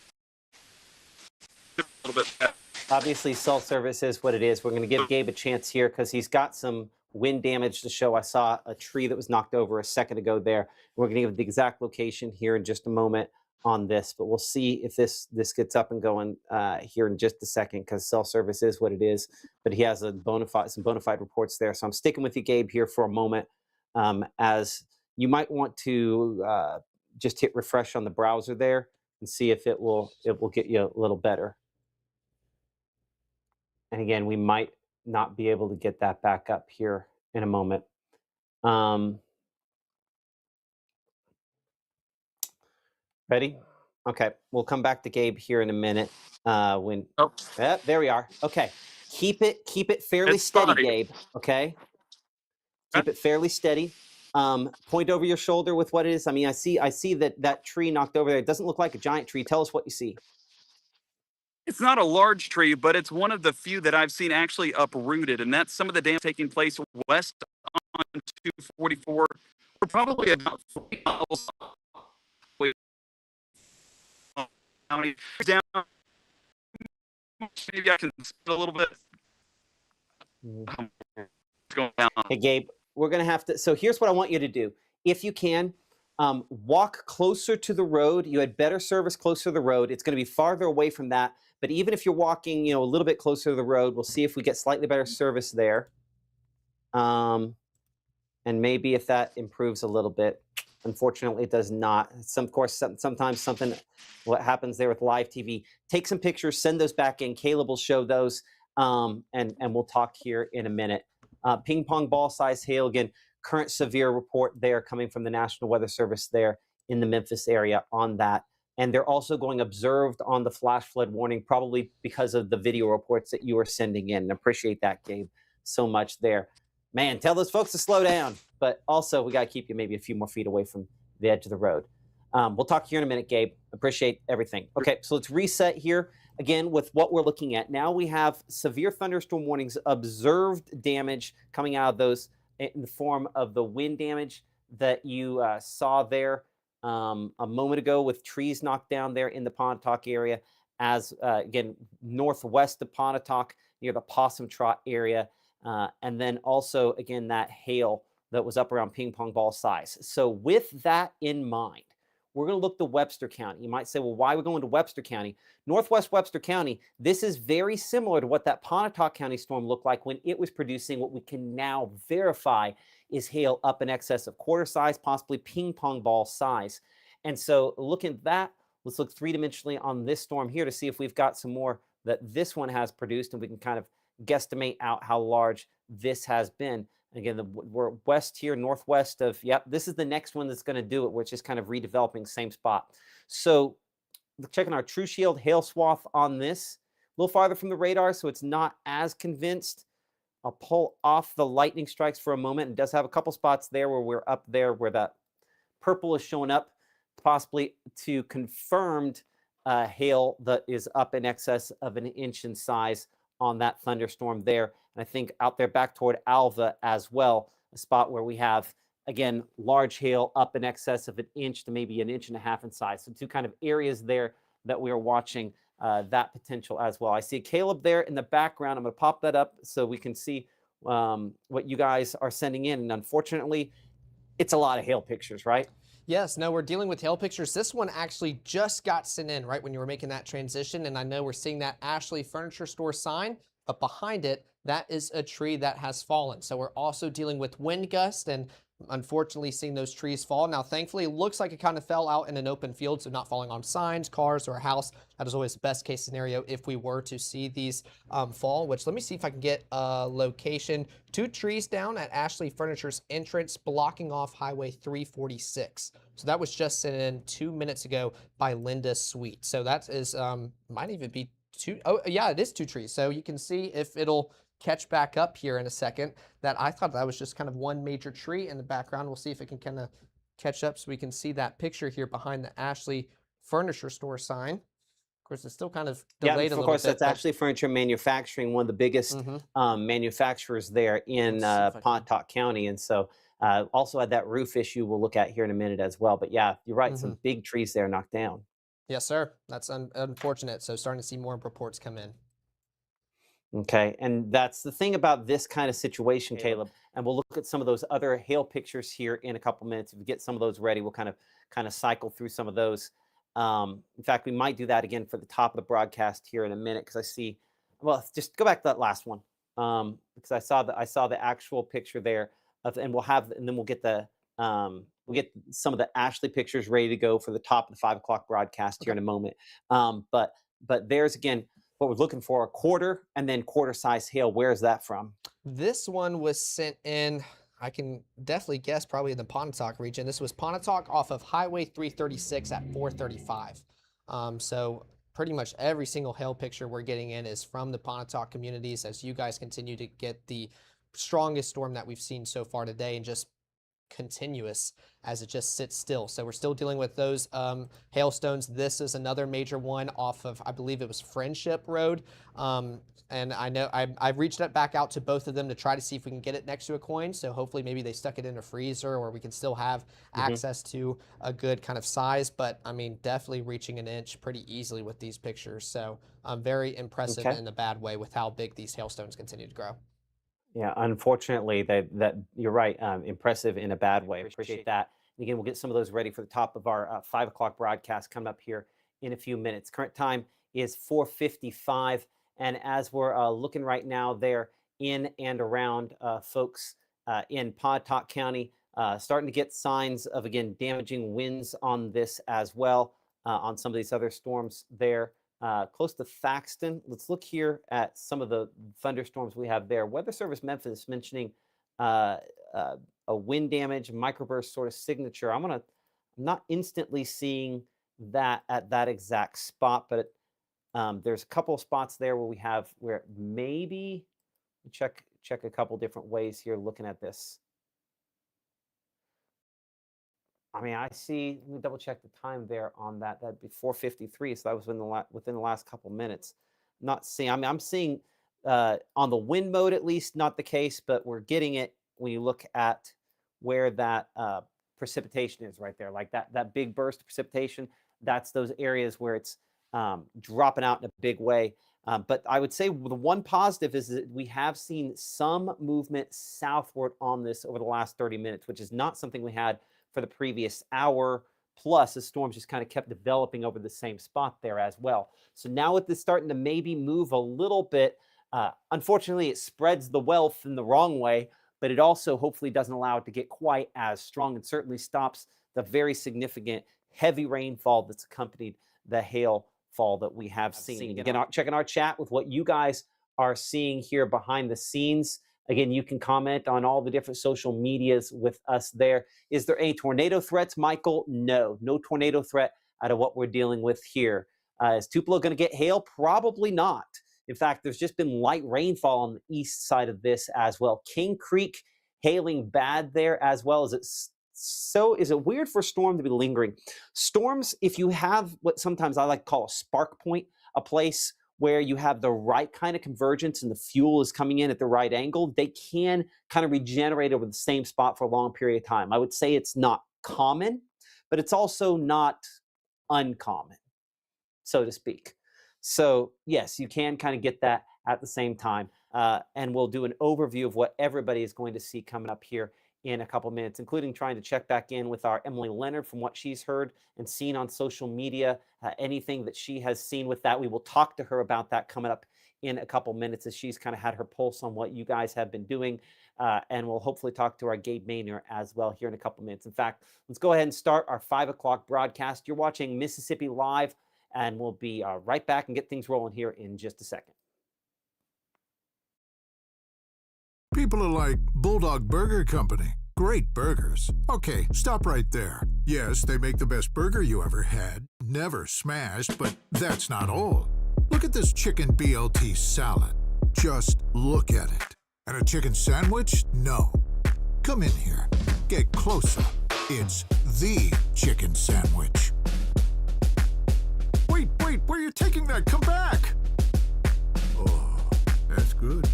a little bit. Obviously, cell service is what it is. We're going to give Gabe a chance here because he's got some wind damage to show. I saw a tree that was knocked over a second ago there. We're going to give the exact location here in just a moment on this, but we'll see if this gets up and going here in just a second because cell service is what it is. But he has some bona fide reports there. So I'm sticking with you, Gabe, here for a moment, as you might want to just hit refresh on the browser there and see if it will get you a little better. And again, we might not be able to get that back up here in a moment. Ready? Okay, we'll come back to Gabe here in a minute. There we are. Okay, keep it fairly steady, Gabe. Okay, keep it fairly steady. Point over your shoulder with what it is. I mean, I see that tree knocked over there. It doesn't look like a giant tree. Tell us what you see. It's not a large tree, but it's one of the few that I've seen actually uprooted, and that's some of the damage taking place west on 244. We're probably about 40 miles away. Down. Maybe I can spit a little bit. Going down. Hey, Gabe, we're going to have to. So here's what I want you to do. If you can, walk closer to the road. You had better service closer to the road. It's going to be farther away from that. But even if you're walking, a little bit closer to the road, we'll see if we get slightly better service there. And maybe if that improves a little bit. Unfortunately, it does not. Sometimes what happens there with live TV. Take some pictures, send those back in. Caleb will show those, and we'll talk here in a minute. Ping pong ball size hail, again, current severe report there coming from the National Weather Service there in the Memphis area on that. And they're also going observed on the flash flood warning, probably because of the video reports that you are sending in. And appreciate that, Gabe, so much there. Man, tell those folks to slow down. But also, we got to keep you maybe a few more feet away from the edge of the road. We'll talk here in a minute, Gabe. Appreciate everything. Okay, so let's reset here again with what we're looking at. Now we have severe thunderstorm warnings, observed damage coming out of those in the form of the wind damage that you saw there a moment ago with trees knocked down there in the Pontotoc area, as again, northwest of Pontotoc near the Possum Trot area. And then also, again, that hail that was up around ping pong ball size. So with that in mind, we're going to look to Webster County. You might say, well, why are we going to Webster County? Northwest Webster County, this is very similar to what that Pontotoc County storm looked like when it was producing what we can now verify is hail up in excess of quarter size, possibly ping pong ball size. And so looking at that, let's look three-dimensionally on this storm here to see if we've got some more that this one has produced, and we can kind of guesstimate out how large this has been. Again, we're west here, northwest of, this is the next one that's going to do it, which is kind of redeveloping same spot. So checking our True Shield hail swath on this, a little farther from the radar, so it's not as convinced. I'll pull off the lightning strikes for a moment. It does have a couple spots there where we're up there where that purple is showing up, possibly to confirmed hail that is up in excess of 1 inch in size on that thunderstorm there. And I think out there back toward Alva as well, a spot where we have, again, large hail up in excess of 1 inch to maybe 1.5 inches in size. So two kind of areas there that we are watching that potential as well. I see Caleb there in the background. I'm going to pop that up so we can see what you guys are sending in. And unfortunately, it's a lot of hail pictures, right? Yes, no, we're dealing with hail pictures. This one actually just got sent in right when you were making that transition. And I know we're seeing that Ashley Furniture Store sign, but behind it, that is a tree that has fallen. So we're also dealing with wind gusts and unfortunately seeing those trees fall. Now, thankfully, it looks like it kind of fell out in an open field, so not falling on signs, cars, or a house. That is always the best case scenario if we were to see these fall, which let me see if I can get a location. 2 trees down at Ashley Furniture's entrance, blocking off Highway 346. So that was just sent in 2 minutes ago by Linda Sweet. So that is, might even be 2, oh yeah, it is 2 trees. So you can see if it'll catch back up here in a second, that I thought that was just kind of one major tree in the background. We'll see if it can kind of catch up so we can see that picture here behind the Ashley Furniture Store sign. Of course, it's still kind of delayed a little bit. Of course, that's Ashley Furniture Manufacturing, one of the biggest manufacturers there in Pontotoc County. And so also had that roof issue we'll look at here in a minute as well. But yeah, you're right, some big trees there knocked down. Yes, sir. That's unfortunate. So starting to see more reports come in. Okay, and that's the thing about this kind of situation, Caleb. And we'll look at some of those other hail pictures here in a couple minutes. If we get some of those ready, we'll kind of cycle through some of those. In fact, we might do that again for the top of the broadcast here in a minute because I see. Well, just go back to that last one because I saw the actual picture there of, and then we'll get the we'll get some of the Ashley pictures ready to go for the top of the 5 o'clock broadcast here in a moment. But there's again. What we're looking for, a quarter and then quarter size hail. Where is that from? This one was sent in, I can definitely guess, probably in the Pontotoc region. This was Pontotoc off of Highway 336 at 435. So pretty much every single hail picture we're getting in is from the Pontotoc communities as you guys continue to get the strongest storm that we've seen so far today and just continuous as it just sits still. So we're still dealing with those hailstones. This is another major one off of, I believe it was Friendship Road. And I know I've reached back out to both of them to try to see if we can get it next to a coin. So hopefully maybe they stuck it in a freezer or we can still have access to a good kind of size. But I mean, definitely reaching an inch pretty easily with these pictures. So very impressive in a bad way with how big these hailstones continue to grow. Yeah, unfortunately, that you're right. Impressive in a bad way. Appreciate that. And again, we'll get some of those ready for the top of our 5 o'clock broadcast coming up here in a few minutes. Current time is 4:55, and as we're looking right now there in and around folks in Pontotoc County, starting to get signs of again damaging winds on this as well on some of these other storms there. Close to Thaxton. Let's look here at some of the thunderstorms we have there. Weather Service Memphis mentioning a wind damage, microburst sort of signature. I'm not instantly seeing that at that exact spot, but there's a couple of spots there where maybe check a couple different ways here looking at this. I mean, I see. Let me double check the time there on that. That'd be 4:53. So that was within the last couple minutes. Not seeing. I mean, I'm seeing on the wind mode at least not the case, but we're getting it when you look at where that precipitation is right there, like that big burst of precipitation. That's those areas where it's dropping out in a big way. But I would say the one positive is that we have seen some movement southward on this over the last 30 minutes, which is not something we had for the previous hour plus. The storms just kind of kept developing over the same spot there as well. So now with this starting to maybe move a little bit, unfortunately it spreads the wealth in the wrong way, but it also hopefully doesn't allow it to get quite as strong and certainly stops the very significant heavy rainfall that's accompanied the hail fall that we have seen. Again, checking our chat with what you guys are seeing here behind the scenes. Again, you can comment on all the different social medias with us there. Is there any tornado threats, Michael? No tornado threat out of what we're dealing with here. Is Tupelo going to get hail? Probably not. In fact, there's just been light rainfall on the east side of this as well. King Creek hailing bad there as well. Is it weird for a storm to be lingering? Storms, if you have what sometimes I like to call a spark point, a place where you have the right kind of convergence and the fuel is coming in at the right angle, they can kind of regenerate over the same spot for a long period of time. I would say it's not common, but it's also not uncommon, so to speak. So yes, you can kind of get that at the same time. And we'll do an overview of what everybody is going to see coming up here in a couple minutes, including trying to check back in with our Emily Leonard from what she's heard and seen on social media, anything that she has seen with that. We will talk to her about that coming up in a couple minutes as she's kind of had her pulse on what you guys have been doing. And we'll hopefully talk to our Gabe Maynor as well here in a couple minutes. In fact, let's go ahead and start our 5 o'clock broadcast. You're watching Mississippi Live, and we'll be right back and get things rolling here in just a second. People are like, Bulldog Burger Company. Great burgers. Okay, stop right there. Yes, they make the best burger you ever had. Never smashed, but that's not all. Look at this chicken BLT salad. Just look at it. And a chicken sandwich? No. Come in here. Get closer. It's the chicken sandwich. Wait, where are you taking that? Come back! Oh, that's good.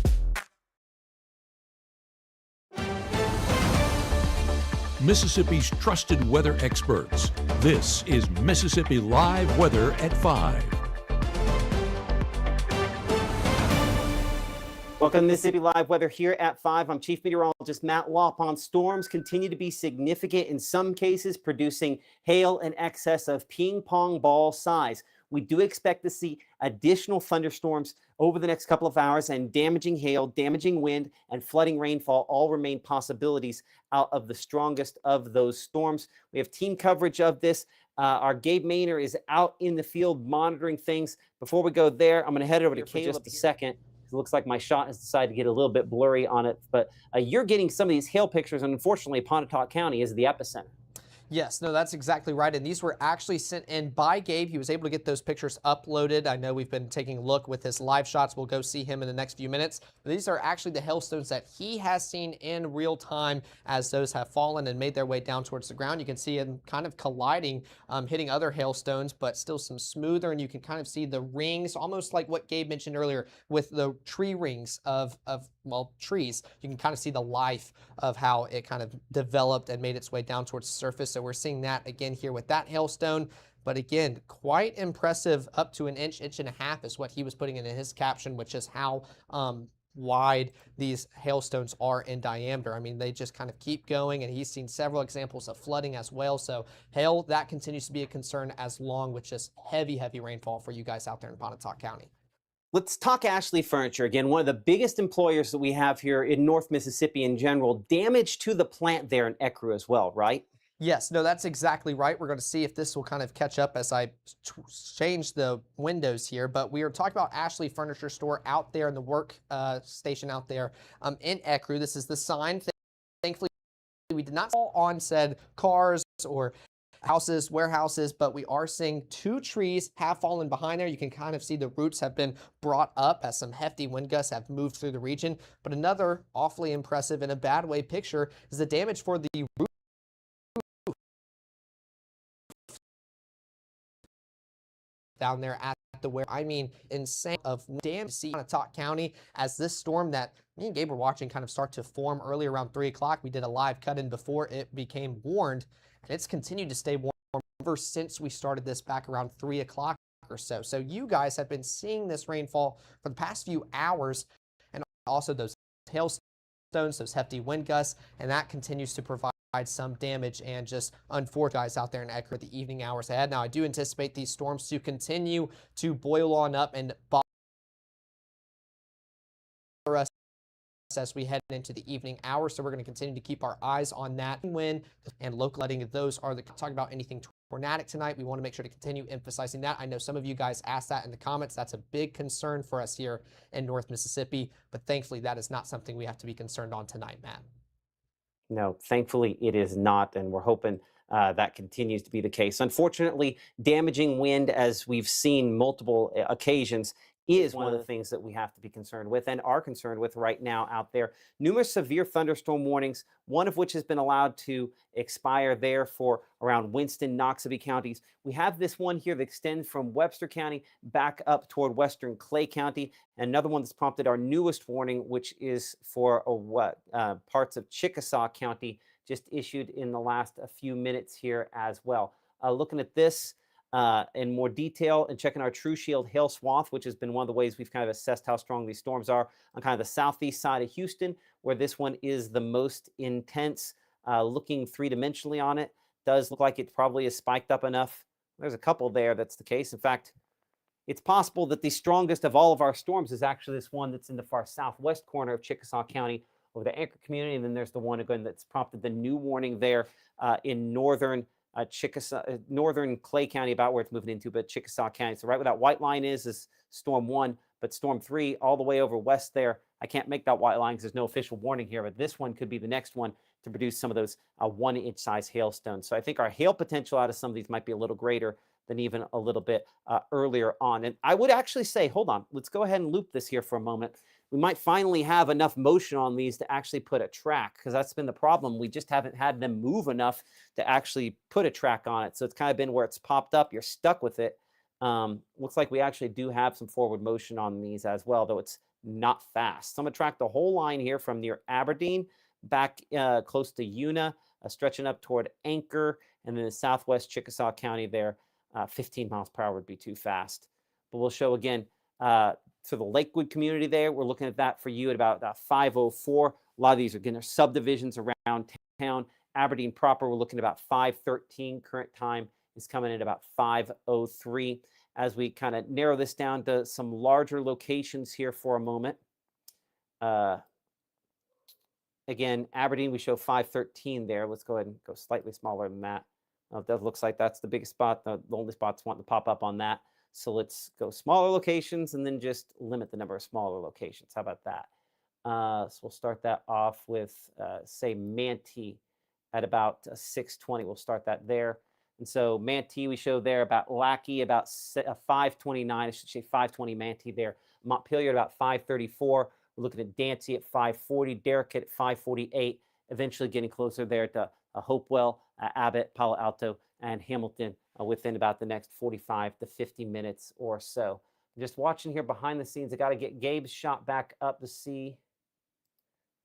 Mississippi's trusted weather experts. This is Mississippi Live Weather at 5. Welcome to Mississippi Live Weather here at 5. I'm Chief Meteorologist Matt Lawpon. Storms continue to be significant, in some cases producing hail in excess of ping pong ball size. We do expect to see additional thunderstorms over the next couple of hours, and damaging hail, damaging wind, and flooding rainfall all remain possibilities out of the strongest of those storms. We have team coverage of this. Our Gabe Maynor is out in the field monitoring things. Before we go there, I'm going to head over to Caleb for just a second. It looks like my shot has decided to get a little bit blurry on it, but you're getting some of these hail pictures, and unfortunately, Pontotoc County is the epicenter. Yes, no, that's exactly right. And these were actually sent in by Gabe. He was able to get those pictures uploaded. I know we've been taking a look with his live shots. We'll go see him in the next few minutes. But these are actually the hailstones that he has seen in real time as those have fallen and made their way down towards the ground. You can see them kind of colliding, hitting other hailstones, but still some smoother. And you can kind of see the rings, almost like what Gabe mentioned earlier with the tree rings of trees. You can kind of see the life of how it kind of developed and made its way down towards the surface. So we're seeing that again here with that hailstone. But again, quite impressive, up to an inch, inch and a half is what he was putting in his caption, which is how wide these hailstones are in diameter. I mean, they just kind of keep going, and he's seen several examples of flooding as well. So hail, that continues to be a concern, as long with just heavy, heavy rainfall for you guys out there in Pontotoc County. Let's talk Ashley Furniture again, one of the biggest employers that we have here in North Mississippi in general. Damage to the plant there in Ecru as well, right? Yes, no, that's exactly right. We're going to see if this will kind of catch up as I change the windows here. But we are talking about Ashley Furniture Store out there in the work station out there in Ecru. This is the sign. Thankfully, we did not fall on said cars or houses, warehouses, but we are seeing 2 trees have fallen behind there. You can kind of see the roots have been brought up as some hefty wind gusts have moved through the region. But another awfully impressive, in a bad way, picture is the damage for the roof down there at the where. I mean, insane of damage to see Pontotoc County as this storm that me and Gabe were watching kind of start to form early around 3 o'clock. We did a live cut-in before it became warned, and it's continued to stay warm ever since we started this back around 3 o'clock or so. So you guys have been seeing this rainfall for the past few hours, and also those hailstones, those hefty wind gusts, and that continues to provide some damage and just unfortunate guys out there in Ecru the evening hours ahead. Now, I do anticipate these storms to continue to boil on up and bother us as we head into the evening hours. So we're going to continue to keep our eyes on that wind and local letting. Those are the talk about anything tornadic tonight. We want to make sure to continue emphasizing that. I know some of you guys asked that in the comments. That's a big concern for us here in North Mississippi, but thankfully that is not something we have to be concerned on tonight, Matt. No, thankfully it is not, and we're hoping that continues to be the case. Unfortunately, damaging wind, as we've seen multiple occasions, is one of the things that we have to be concerned with and are concerned with right now out there. Numerous severe thunderstorm warnings, one of which has been allowed to expire there for around Winston, Noxubee counties. We have this one here that extends from Webster County back up toward western Clay County. And another one that's prompted our newest warning, which is for parts of Chickasaw County, just issued in the last few minutes here as well. Looking at this in more detail and checking our True Shield hail swath, which has been one of the ways we've kind of assessed how strong these storms are on kind of the southeast side of Houston, where this one is the most intense. Looking 3-dimensionally on it, does look like it probably is spiked up enough. There's a couple there that's the case. In fact, it's possible that the strongest of all of our storms is actually this one that's in the far southwest corner of Chickasaw County over the Anchor community. And then there's the one again that's prompted the new warning there in northern northern Clay County, about where it's moving into, but Chickasaw County. So right where that white line is storm 1, but storm 3 all the way over west there. I can't make that white line because there's no official warning here, but this one could be the next one to produce some of those 1-inch size hailstones. So I think our hail potential out of some of these might be a little greater than even a little bit earlier on. And I would actually say, hold on, let's go ahead and loop this here for a moment. We might finally have enough motion on these to actually put a track, because that's been the problem. We just haven't had them move enough to actually put a track on it. So it's kind of been where it's popped up, you're stuck with it. Looks like we actually do have some forward motion on these as well, though it's not fast. So I'm going to track the whole line here from near Aberdeen back close to Una, stretching up toward Anchor, and then the southwest Chickasaw County there. 15 miles per hour would be too fast. But we'll show again to the Lakewood community there. We're looking at that for you at about 5:04. A lot of these are again, there's subdivisions around town. Aberdeen proper, we're looking at about 5:13. Current time is coming in at about 5:03. As we kind of narrow this down to some larger locations here for a moment. Again, Aberdeen, we show 5:13 there. Let's go ahead and go slightly smaller than that. That looks like that's the biggest spot, the only spot's wanting to pop up on that. So let's go smaller locations and then just limit the number of smaller locations. How about that? So we'll start that off with, say, Manti at about 6:20. We'll start that there. And so Manti, we show there about Lackey, about 5:29. I should say 5:20 Manti there. Montpelier at about 5:34. We're looking at Dancy at 5:40. Derrick at 5:48. Eventually getting closer there to Hopewell, Abbott, Palo Alto, and Hamilton within about the next 45 to 50 minutes or so. I'm just watching here behind the scenes. I got to get Gabe's shot back up to see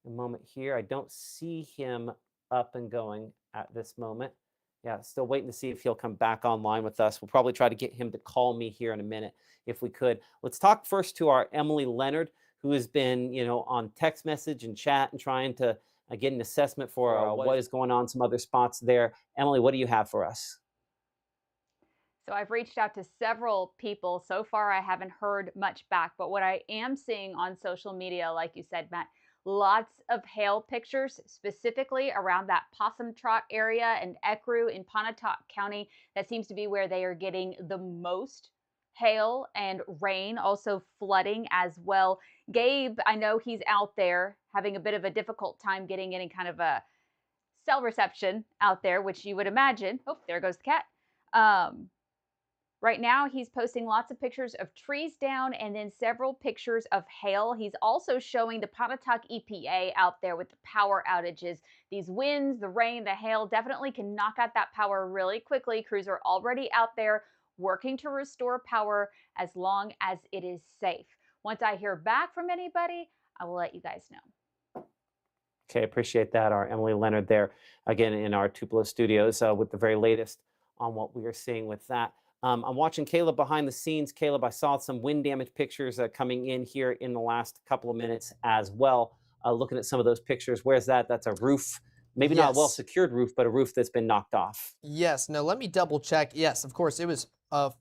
a moment here. I don't see him up and going at this moment. Yeah, still waiting to see if he'll come back online with us. We'll probably try to get him to call me here in a minute if we could. Let's talk first to our Emily Leonard, who has been, on text message and chat and trying to get an assessment for what is going on, some other spots there. Emily, what do you have for us? So I've reached out to several people. So far, I haven't heard much back. But what I am seeing on social media, like you said, Matt, lots of hail pictures, specifically around that Possum Trot area and Ecru in Pontotoc County. That seems to be where they are getting the most hail and rain, also flooding as well. Gabe, I know he's out there having a bit of a difficult time getting any kind of a cell reception out there, which you would imagine. Oh, there goes the cat. Right now, he's posting lots of pictures of trees down and then several pictures of hail. He's also showing the Pontotoc EPA out there with the power outages. These winds, the rain, the hail definitely can knock out that power really quickly. Crews are already out there working to restore power as long as it is safe. Once I hear back from anybody, I will let you guys know. Okay, appreciate that. Our Emily Leonard there, again, in our Tupelo studios with the very latest on what we are seeing with that. I'm watching Caleb behind the scenes. Caleb, I saw some wind damage pictures coming in here in the last couple of minutes as well. Looking at some of those pictures, where's that? That's a roof. Maybe not a well-secured roof, but a roof that's been knocked off. Yes. No, let me double check. Yes, of course. It was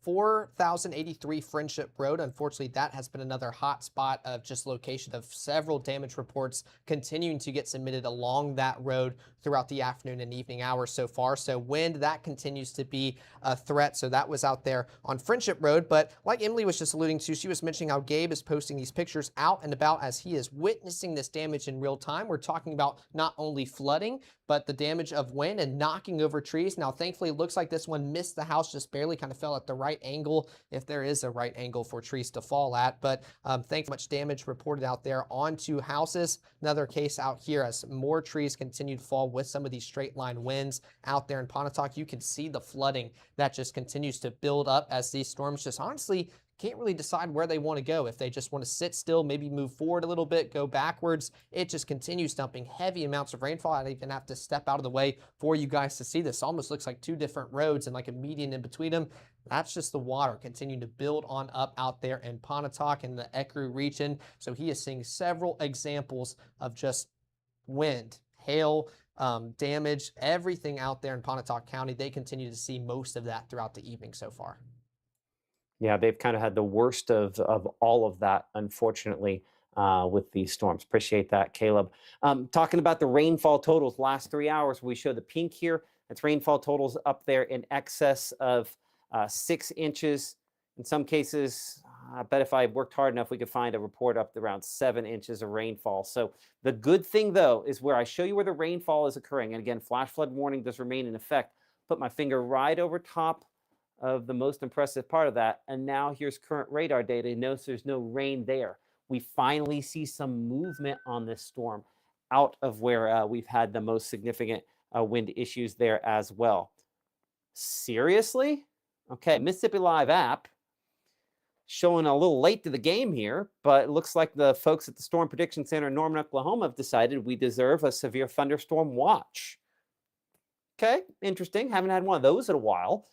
4083 Friendship Road. Unfortunately, that has been another hot spot of just location of several damage reports continuing to get submitted along that road throughout the afternoon and evening hours so far. So wind, that continues to be a threat. So that was out there on Friendship Road. But like Emily was just alluding to, she was mentioning how Gabe is posting these pictures out and about as he is witnessing this damage in real time. We're talking about not only flooding, but the damage of wind and knocking over trees. Now, thankfully, it looks like this one missed the house, just barely, kind of fell at the right angle, if there is a right angle for trees to fall at. But thanks much damage reported out there onto houses. Another case out here as more trees continue to fall with some of these straight line winds out there in Pontotoc. You can see the flooding that just continues to build up as these storms just honestly can't really decide where they want to go. If they just want to sit still, maybe move forward a little bit, go backwards, it just continues dumping heavy amounts of rainfall. I even have to step out of the way for you guys to see this. Almost looks like two different roads and like a median in between them. That's just the water continuing to build on up out there in Pontotoc and the Ecru region. So he is seeing several examples of just wind, hail, damage, everything out there in Pontotoc County. They continue to see most of that throughout the evening so far. Yeah, they've kind of had the worst of all of that, unfortunately, with these storms. Appreciate that, Caleb. Talking about the rainfall totals, last 3 hours, we show the pink here. That's rainfall totals up there in excess of 6 inches. In some cases, I bet if I worked hard enough, we could find a report up to around 7 inches of rainfall. So the good thing, though, is where I show you where the rainfall is occurring. And again, flash flood warning does remain in effect. Put my finger right over top of the most impressive part of that. And now here's current radar data. Notice there's no rain there. We finally see some movement on this storm out of where we've had the most significant wind issues there as well. Seriously? Okay, Mississippi Live app showing a little late to the game here, but it looks like the folks at the Storm Prediction Center in Norman, Oklahoma have decided we deserve a severe thunderstorm watch. Okay, interesting. Haven't had one of those in a while.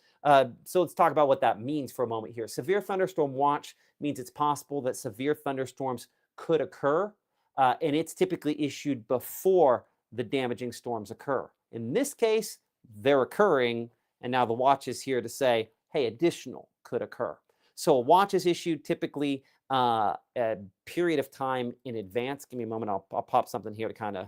So let's talk about what that means for a moment here. Severe thunderstorm watch means it's possible that severe thunderstorms could occur, and it's typically issued before the damaging storms occur. In this case, they're occurring, and now the watch is here to say, hey, additional could occur. So a watch is issued typically a period of time in advance. Give me a moment. I'll pop something here to kind of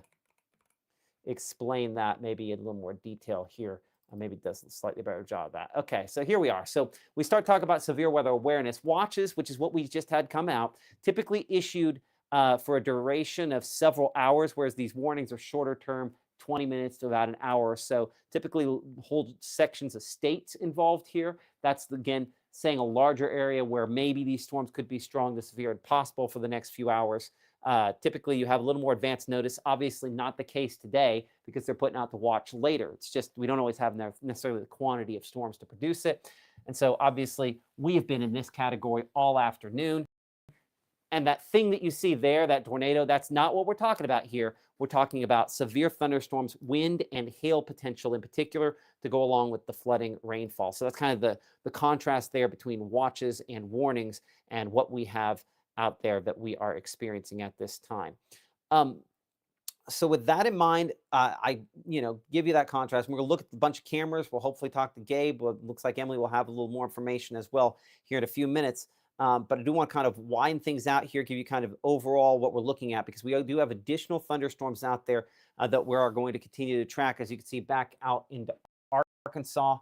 explain that maybe in a little more detail here. Maybe it does a slightly better job of that. Okay, so here we are. So we start talking about severe weather awareness. Watches, which is what we just had come out, typically issued for a duration of several hours, whereas these warnings are shorter term, 20 minutes to about an hour or so. Typically hold sections of states involved here. That's, again, saying a larger area where maybe these storms could be strong to severe and possible for the next few hours. Typically, you have a little more advanced notice. Obviously, not the case today because they're putting out the watch later. It's just we don't always have necessarily the quantity of storms to produce it. And so, obviously, we have been in this category all afternoon. And that thing that you see there, that tornado, that's not what we're talking about here. We're talking about severe thunderstorms, wind and hail potential in particular to go along with the flooding rainfall. So that's kind of the contrast there between watches and warnings and what we have out there that we are experiencing at this time. So with that in mind, I give you that contrast. We're going to look at a bunch of cameras. We'll hopefully talk to Gabe. Well, it looks like Emily will have a little more information as well here in a few minutes. But I do want to kind of widen things out here, give you kind of overall what we're looking at, because we do have additional thunderstorms out there that we are going to continue to track. As you can see, back out into Arkansas,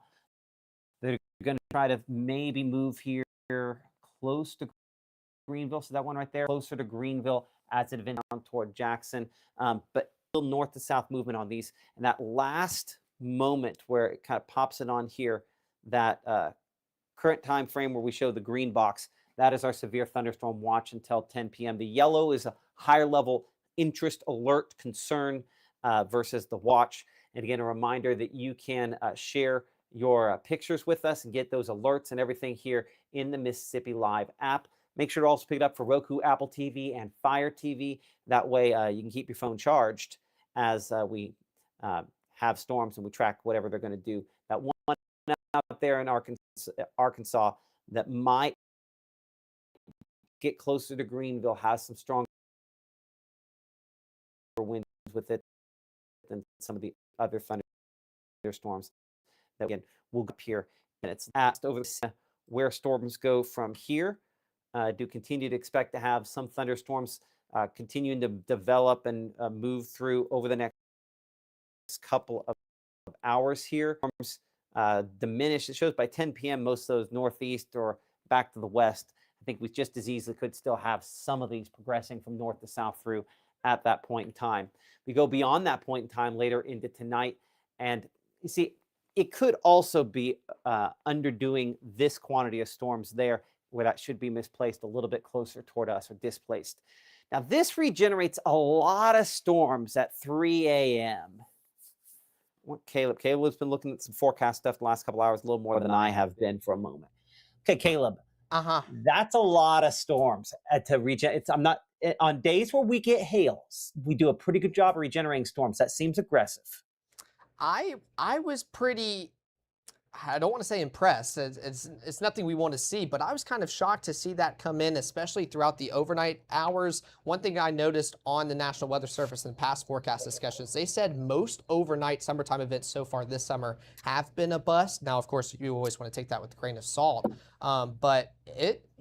they're going to try to maybe move here close to Greenville. So that one right there, closer to Greenville as it advances down toward Jackson, but still north to south movement on these. And that last moment where it kind of pops it on here, that current time frame where we show the green box, that is our severe thunderstorm watch until 10 p.m. The yellow is a higher level interest, alert, concern versus the watch. And again, a reminder that you can share your pictures with us and get those alerts and everything here in the Mississippi Live app. Make sure to also pick it up for Roku, Apple TV, and Fire TV. That way you can keep your phone charged as we have storms and we track whatever they're going to do. That one out there in Arkansas that might get closer to Greenville has some stronger winds with it than some of the other thunderstorms that again will go up here. And it's asked over where storms go from here. Do continue to expect to have some thunderstorms continuing to develop and move through over the next couple of hours here. Diminish. It shows by 10 p.m. most of those northeast or back to the west. I think we just as easily could still have some of these progressing from north to south through at that point in time. We go beyond that point in time later into tonight, and you see it could also be underdoing this quantity of storms there, where that should be misplaced a little bit closer toward us or displaced. Now this regenerates a lot of storms at 3 a.m. Caleb's been looking at some forecast stuff the last couple hours, a little more than I have been for a moment. Okay, Caleb. That's a lot of storms to regenerate. I'm not on days where we get hails. We do a pretty good job of regenerating storms. That seems aggressive. I was pretty. I don't want to say impressed. It's nothing we want to see, but I was kind of shocked to see that come in, especially throughout the overnight hours. One thing I noticed on the National Weather Service in past forecast discussions, they said most overnight summertime events so far this summer have been a bust. Now, of course, you always want to take that with a grain of salt, but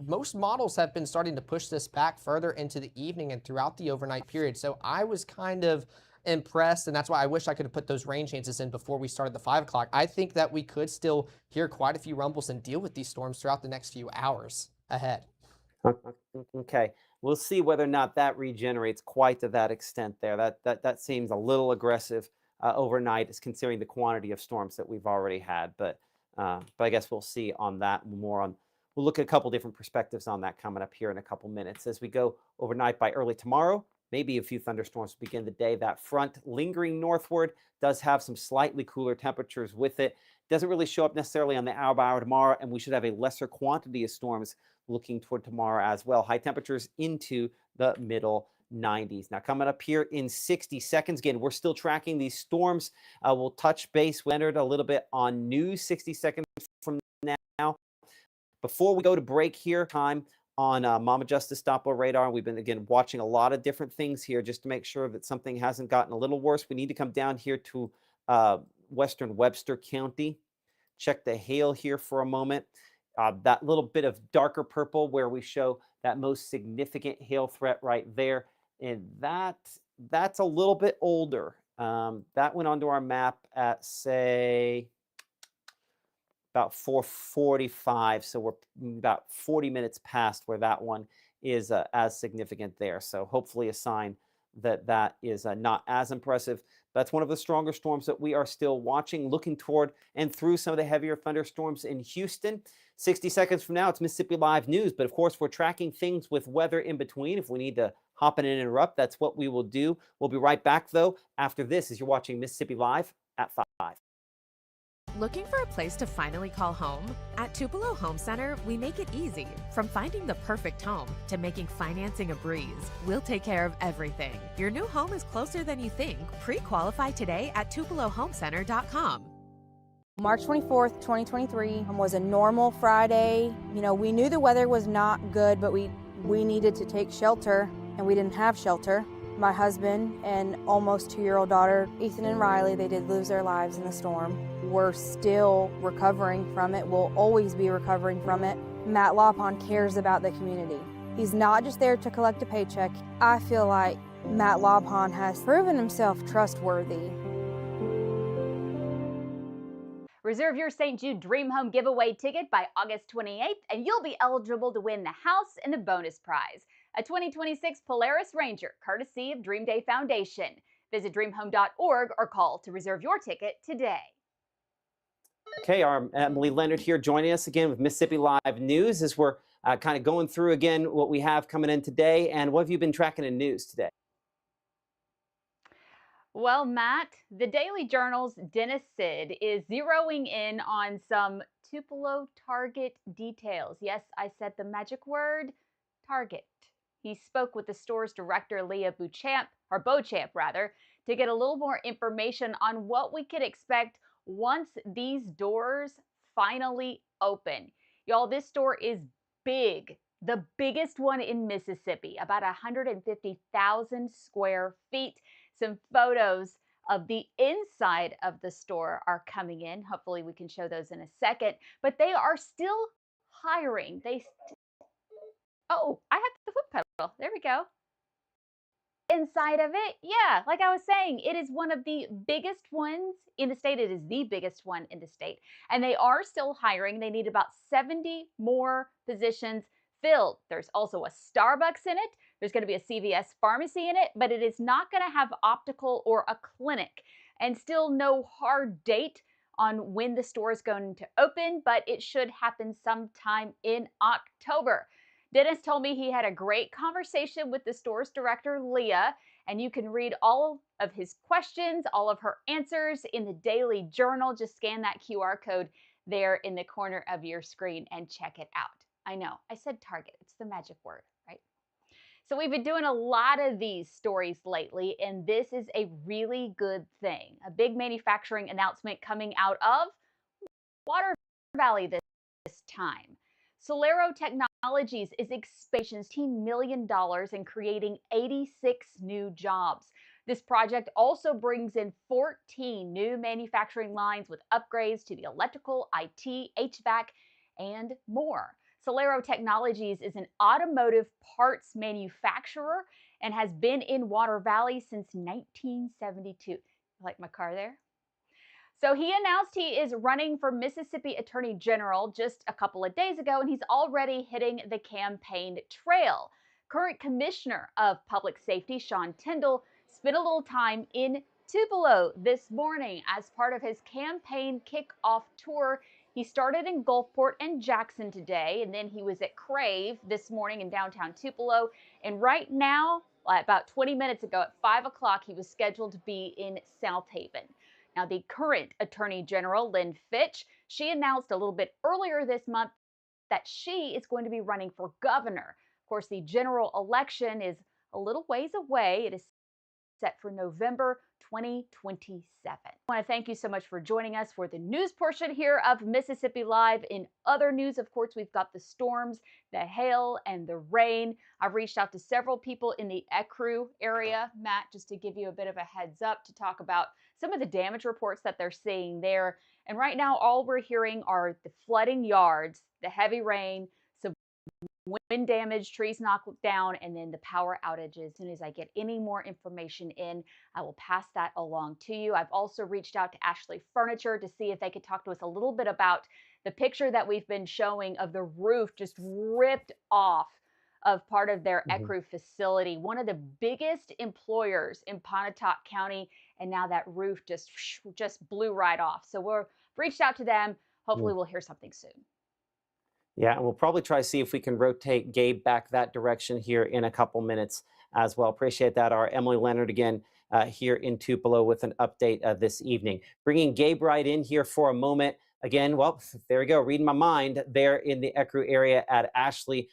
most models have been starting to push this back further into the evening and throughout the overnight period. So I was kind of impressed, and that's why I wish I could have put those rain chances in before we started the 5 o'clock. I think that we could still hear quite a few rumbles and deal with these storms throughout the next few hours ahead. Okay, we'll see whether or not that regenerates quite to that extent there. That seems a little aggressive overnight, is considering the quantity of storms that we've already had. But I guess we'll see on that more on. We'll look at a couple different perspectives on that coming up here in a couple minutes as we go overnight. By early tomorrow, maybe a few thunderstorms begin the day. That front lingering northward does have some slightly cooler temperatures with it. Doesn't really show up necessarily on the hour by hour tomorrow, and we should have a lesser quantity of storms looking toward tomorrow as well. High temperatures into the middle 90s. Now coming up here in 60 seconds, again, we're still tracking these storms. We'll touch base with Leonard a little bit on news 60 seconds from now. Before we go to break here, time on Mama Justice Doppler radar. We've been, again, watching a lot of different things here just to make sure that something hasn't gotten a little worse. We need to come down here to western Webster County. Check the hail here for a moment. That little bit of darker purple where we show that most significant hail threat right there. And that's a little bit older. That went onto our map at, say, about 4:45, so we're about 40 minutes past where that one is as significant there. So hopefully a sign that that is not as impressive. That's one of the stronger storms that we are still watching, looking toward and through some of the heavier thunderstorms in Houston. 60 seconds from now, it's Mississippi Live News, but of course we're tracking things with weather in between. If we need to hop in and interrupt, that's what we will do. We'll be right back though after this as you're watching Mississippi Live at 5. Looking for a place to finally call home? At Tupelo Home Center, we make it easy. From finding the perfect home to making financing a breeze, we'll take care of everything. Your new home is closer than you think. Pre-qualify today at TupeloHomeCenter.com. March 24th, 2023 was a normal Friday. You know, we knew the weather was not good, but we needed to take shelter, and we didn't have shelter. My husband and almost 2-year-old daughter, Ethan and Riley, they did lose their lives in the storm. We're still recovering from it. We'll always be recovering from it. Matt Lawpon cares about the community. He's not just there to collect a paycheck. I feel like Matt Lawpon has proven himself trustworthy. Reserve your St. Jude Dream Home giveaway ticket by August 28th, and you'll be eligible to win the house and a bonus prize, a 2026 Polaris Ranger, courtesy of Dream Day Foundation. Visit dreamhome.org or call to reserve your ticket today. Okay, our Emily Leonard here joining us again with Mississippi Live News as we're kind of going through again what we have coming in today. And what have you been tracking in news today? Well, Matt, the Daily Journal's Dennis Sid is zeroing in on some Tupelo target details. Yes, I said the magic word, target. He spoke with the store's director, Leah Beauchamp, to get a little more information on what we could expect once these doors finally open. Y'all, this store is big, the biggest one in Mississippi, about 150,000 square feet. Some photos of the inside of the store are coming in. Hopefully we can show those in a second, but they are still hiring. Oh, I have the foot pedal. There we go. Inside of it, yeah, like I was saying, it is one of the biggest ones in the state. It is the biggest one in the state. And they are still hiring. They need about 70 more positions filled. There's also a Starbucks in it. There's going to be a CVS pharmacy in it, but it is not going to have optical or a clinic. And still no hard date on when the store is going to open, but it should happen sometime in October. Dennis told me he had a great conversation with the store's director, Leah, and you can read all of his questions, all of her answers in the Daily Journal. Just scan that QR code there in the corner of your screen and check it out. I know, I said target. It's the magic word, right? So we've been doing a lot of these stories lately, and this is a really good thing. A big manufacturing announcement coming out of Water Valley this time. Solero Technologies is expanding $10 million and creating 86 new jobs. This project also brings in 14 new manufacturing lines with upgrades to the electrical, IT, HVAC, and more. Solero Technologies is an automotive parts manufacturer and has been in Water Valley since 1972. Like my car there? So he announced he is running for Mississippi Attorney General just a couple of days ago, and he's already hitting the campaign trail. Current Commissioner of Public Safety, Sean Tindall, spent a little time in Tupelo this morning as part of his campaign kickoff tour. He started in Gulfport and Jackson today, and then he was at Crave this morning in downtown Tupelo. And right now, about 20 minutes ago at 5 o'clock, he was scheduled to be in South Haven. Now, the current Attorney General, Lynn Fitch, she announced a little bit earlier this month that she is going to be running for governor. Of course, the general election is a little ways away. It is set for November 2027. I want to thank you so much for joining us for the news portion here of Mississippi Live. In other news, of course, we've got the storms, the hail, and the rain. I've reached out to several people in the Ecru area, Matt, just to give you a bit of a heads up to talk about some of the damage reports that they're seeing there. And right now, all we're hearing are the flooding yards, the heavy rain, some wind damage, trees knocked down, and then the power outages. As soon as I get any more information in, I will pass that along to you. I've also reached out to Ashley Furniture to see if they could talk to us a little bit about the picture that we've been showing of the roof just ripped off of part of their Ecru facility, one of the biggest employers in Pontotoc County, and now that roof just blew right off. So we've reached out to them. Hopefully we'll hear something soon. Yeah, and we'll probably try to see if we can rotate Gabe back that direction here in a couple minutes as well. Appreciate that. Our Emily Leonard again here in Tupelo with an update this evening. Bringing Gabe right in here for a moment. Again, well, there we go, reading my mind there in the Ecru area at Ashley.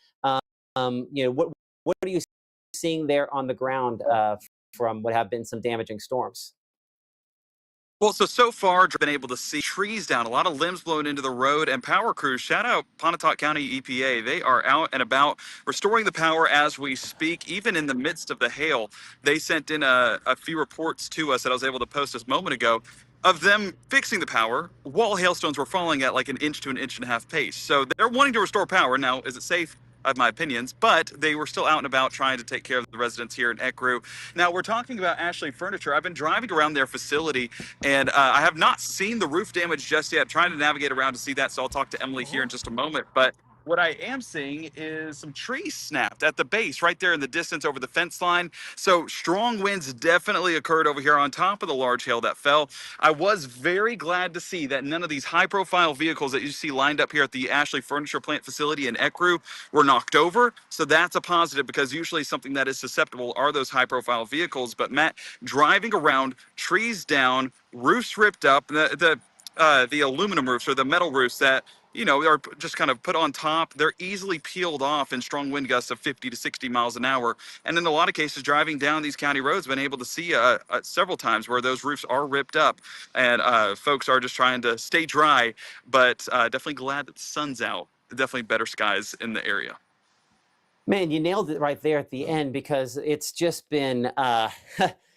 What are you seeing there on the ground from what have been some damaging storms? Well, so far, I've been able to see trees down, a lot of limbs blown into the road, and power crews. Shout out Pontotoc County EPA. They are out and about restoring the power as we speak, even in the midst of the hail. They sent in a few reports to us that I was able to post this moment ago of them fixing the power while hailstones were falling at like an inch to an inch and a half pace. So they're wanting to restore power. Now, is it safe? I have my opinions, but they were still out and about trying to take care of the residents here in Ecru. Now, we're talking about Ashley Furniture. I've been driving around their facility, and I have not seen the roof damage just yet. I'm trying to navigate around to see that, so I'll talk to Emily here in just a moment. But what I am seeing is some trees snapped at the base right there in the distance over the fence line. So strong winds definitely occurred over here on top of the large hail that fell. I was very glad to see that none of these high profile vehicles that you see lined up here at the Ashley Furniture Plant facility in Ecru were knocked over. So that's a positive, because usually something that is susceptible are those high profile vehicles. But Matt, driving around, trees down, roofs ripped up, the aluminum roofs or the metal roofs that are just kind of put on top, they're easily peeled off in strong wind gusts of 50 to 60 miles an hour. And in a lot of cases, driving down these county roads, been able to see several times where those roofs are ripped up, and folks are just trying to stay dry, but definitely glad that the sun's out. Definitely better skies in the area. Man, you nailed it right there at the end, because it's just been,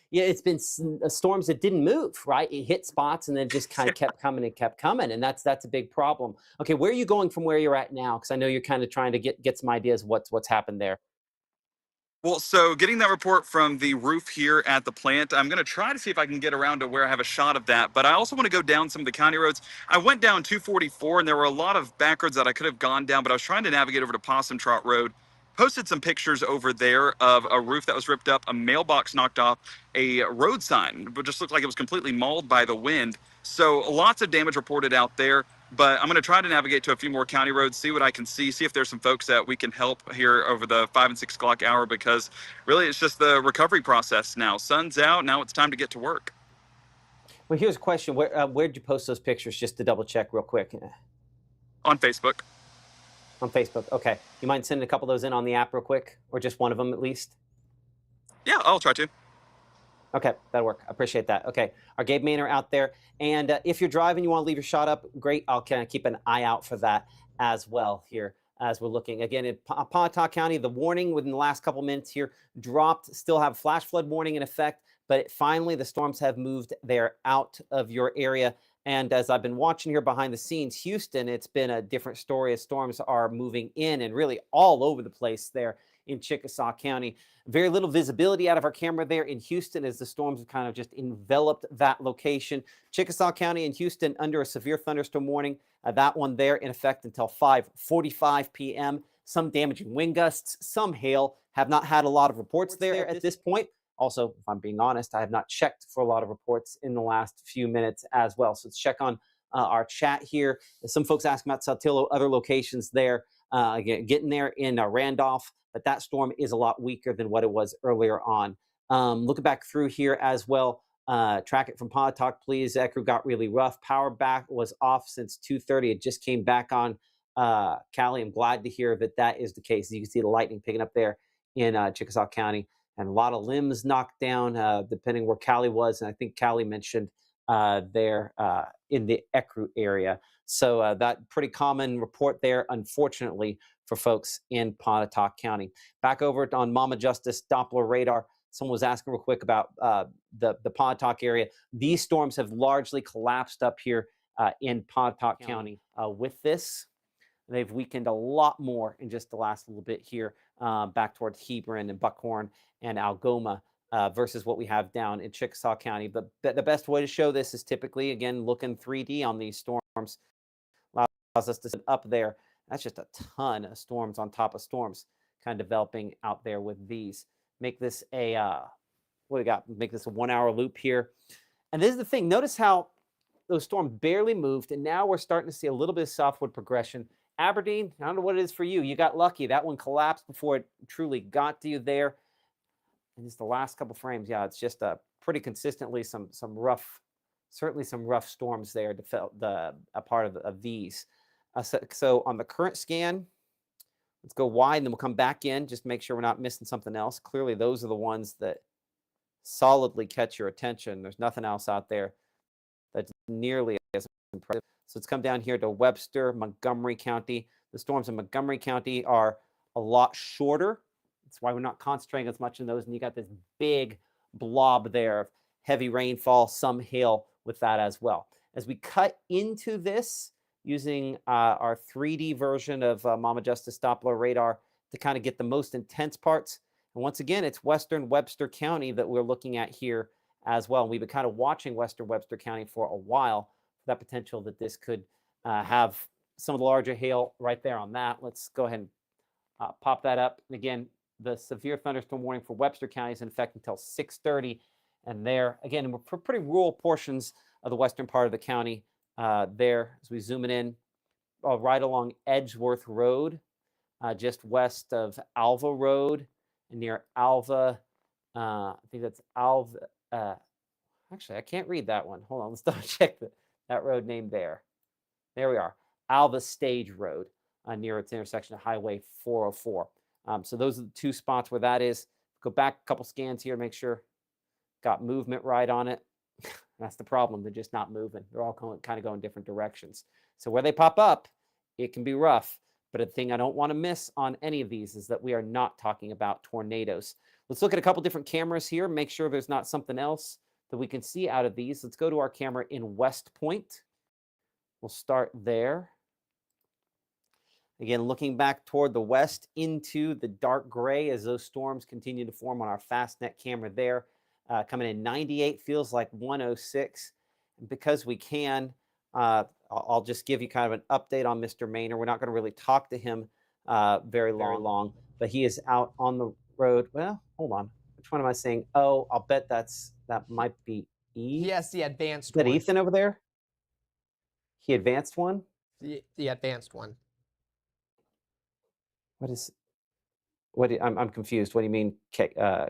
it's been storms that didn't move, right? It hit spots and then just kind of kept coming and kept coming. And that's a big problem. Okay, where are you going from where you're at now? Because I know you're kind of trying to get some ideas what's happened there. Well, so getting that report from the roof here at the plant, I'm going to try to see if I can get around to where I have a shot of that. But I also want to go down some of the county roads. I went down 244, and there were a lot of back roads that I could have gone down, but I was trying to navigate over to Possum Trot Road. Posted some pictures over there of a roof that was ripped up, a mailbox knocked off, a road sign, but just looked like it was completely mauled by the wind. So lots of damage reported out there. But I'm going to try to navigate to a few more county roads, see what I can see if there's some folks that we can help here over the 5 and 6 o'clock hour, because really it's just the recovery process now. Sun's out. Now it's time to get to work. Well, here's a question. Where'd you post those pictures, just to double check real quick? On Facebook. On Facebook. Okay. You mind sending a couple of those in on the app real quick, or just one of them at least? Yeah, I'll try to. Okay, that'll work. I appreciate that. Okay, our Gabe Maynard out there. And if you're driving, you want to leave your shot up, great. I'll kind of keep an eye out for that as well here as we're looking. Again, in Pontotoc County, the warning within the last couple minutes here dropped, still have flash flood warning in effect, but finally the storms have moved there out of your area. And as I've been watching here behind the scenes, Houston, it's been a different story as storms are moving in and really all over the place there in Chickasaw County. Very little visibility out of our camera there in Houston as the storms have kind of just enveloped that location. Chickasaw County and Houston under a severe thunderstorm warning. That one there in effect until 5:45 p.m. Some damaging wind gusts, some hail. Have not had a lot of reports there at this point. Also, if I'm being honest, I have not checked for a lot of reports in the last few minutes as well. So let's check on our chat here. Some folks asking about Saltillo, other locations there. Again, getting there in Randolph, but that storm is a lot weaker than what it was earlier on. Looking back through here as well, track it from Pontotoc, please. Ecru got really rough. Power back was off since 2:30. It just came back on. Callie, I'm glad to hear that that is the case. You can see the lightning picking up there in Chickasaw County, and a lot of limbs knocked down, depending where Callie was. And I think Callie mentioned there in the Ecru area. So that pretty common report there, unfortunately, for folks in Pontotoc County. Back over on Mama Justice Doppler radar. Someone was asking real quick about the Pontotoc area. These storms have largely collapsed up here in Pontotoc County. With this, they've weakened a lot more in just the last little bit here, back towards Hebron and Buckhorn and Algoma versus what we have down in Chickasaw County. But the best way to show this is typically, again, looking 3D on these storms. Allows us to sit up there. That's just a ton of storms on top of storms kind of developing out there with these. Make this a, what do we got? Make this a 1 hour loop here. And this is the thing. Notice how those storms barely moved, and now we're starting to see a little bit of softwood progression. Aberdeen, I don't know what it is for you. You got lucky. That one collapsed before it truly got to you there. And just the last couple frames, yeah, it's just pretty consistently some rough, certainly some rough storms there to felt a part of these. So on the current scan, let's go wide, and then we'll come back in, just make sure we're not missing something else. Clearly, those are the ones that solidly catch your attention. There's nothing else out there that's nearly as impressive. So let's come down here to Webster, Montgomery County. The storms in Montgomery County are a lot shorter. That's why we're not concentrating as much on those. And you got this big blob there of heavy rainfall, some hail with that as well. As we cut into this, using our 3D version of Mama Justice Doppler radar to kind of get the most intense parts. And once again, it's Western Webster County that we're looking at here as well. And we've been kind of watching Western Webster County for a while for that potential that this could have some of the larger hail right there on that. Let's go ahead and pop that up. And again, the severe thunderstorm warning for Webster County is in effect until 6:30. And there, again, we're pretty rural portions of the western part of the county. There, as we zoom it in, right along Edgeworth Road, just west of Alva Road, and near Alva, I think that's Alva. Actually, I can't read that one. Hold on, let's double check that road name there. There we are, Alva Stage Road, near its intersection of Highway 404. So those are the two spots where that is. Go back a couple scans here, make sure got movement right on it. That's the problem. They're just not moving. They're all kind of going different directions. So where they pop up, it can be rough. But a thing I don't want to miss on any of these is that we are not talking about tornadoes. Let's look at a couple different cameras here. Make sure there's not something else that we can see out of these. Let's go to our camera in West Point. We'll start there. Again, looking back toward the west into the dark gray as those storms continue to form on our FastNet camera there. Coming in 98, feels like 106. And because we can, I'll just give you kind of an update on Mr. Maynard. We're not going to really talk to him very long, but he is out on the road. Well, hold on. Which one am I saying? Oh, I'll bet that might be E. Yes, the advanced Is that one. Ethan over there? He advanced one? The advanced one. I'm confused. What do you mean,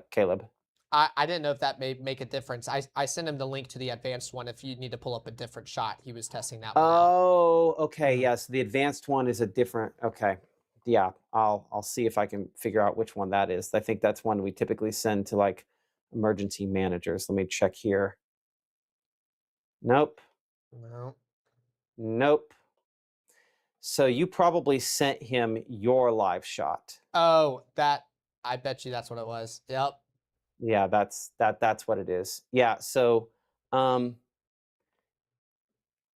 Caleb? I didn't know if that may make a difference. I sent him the link to the advanced one if you need to pull up a different shot. He was testing that one out. Oh, okay. Yes, the advanced one is a different. Okay, yeah. I'll see if I can figure out which one that is. I think that's one we typically send to like emergency managers. Let me check here. Nope. No. Nope. So you probably sent him your live shot. Oh, I bet you that's what it was. Yep. Yeah, that's what it is. Yeah, so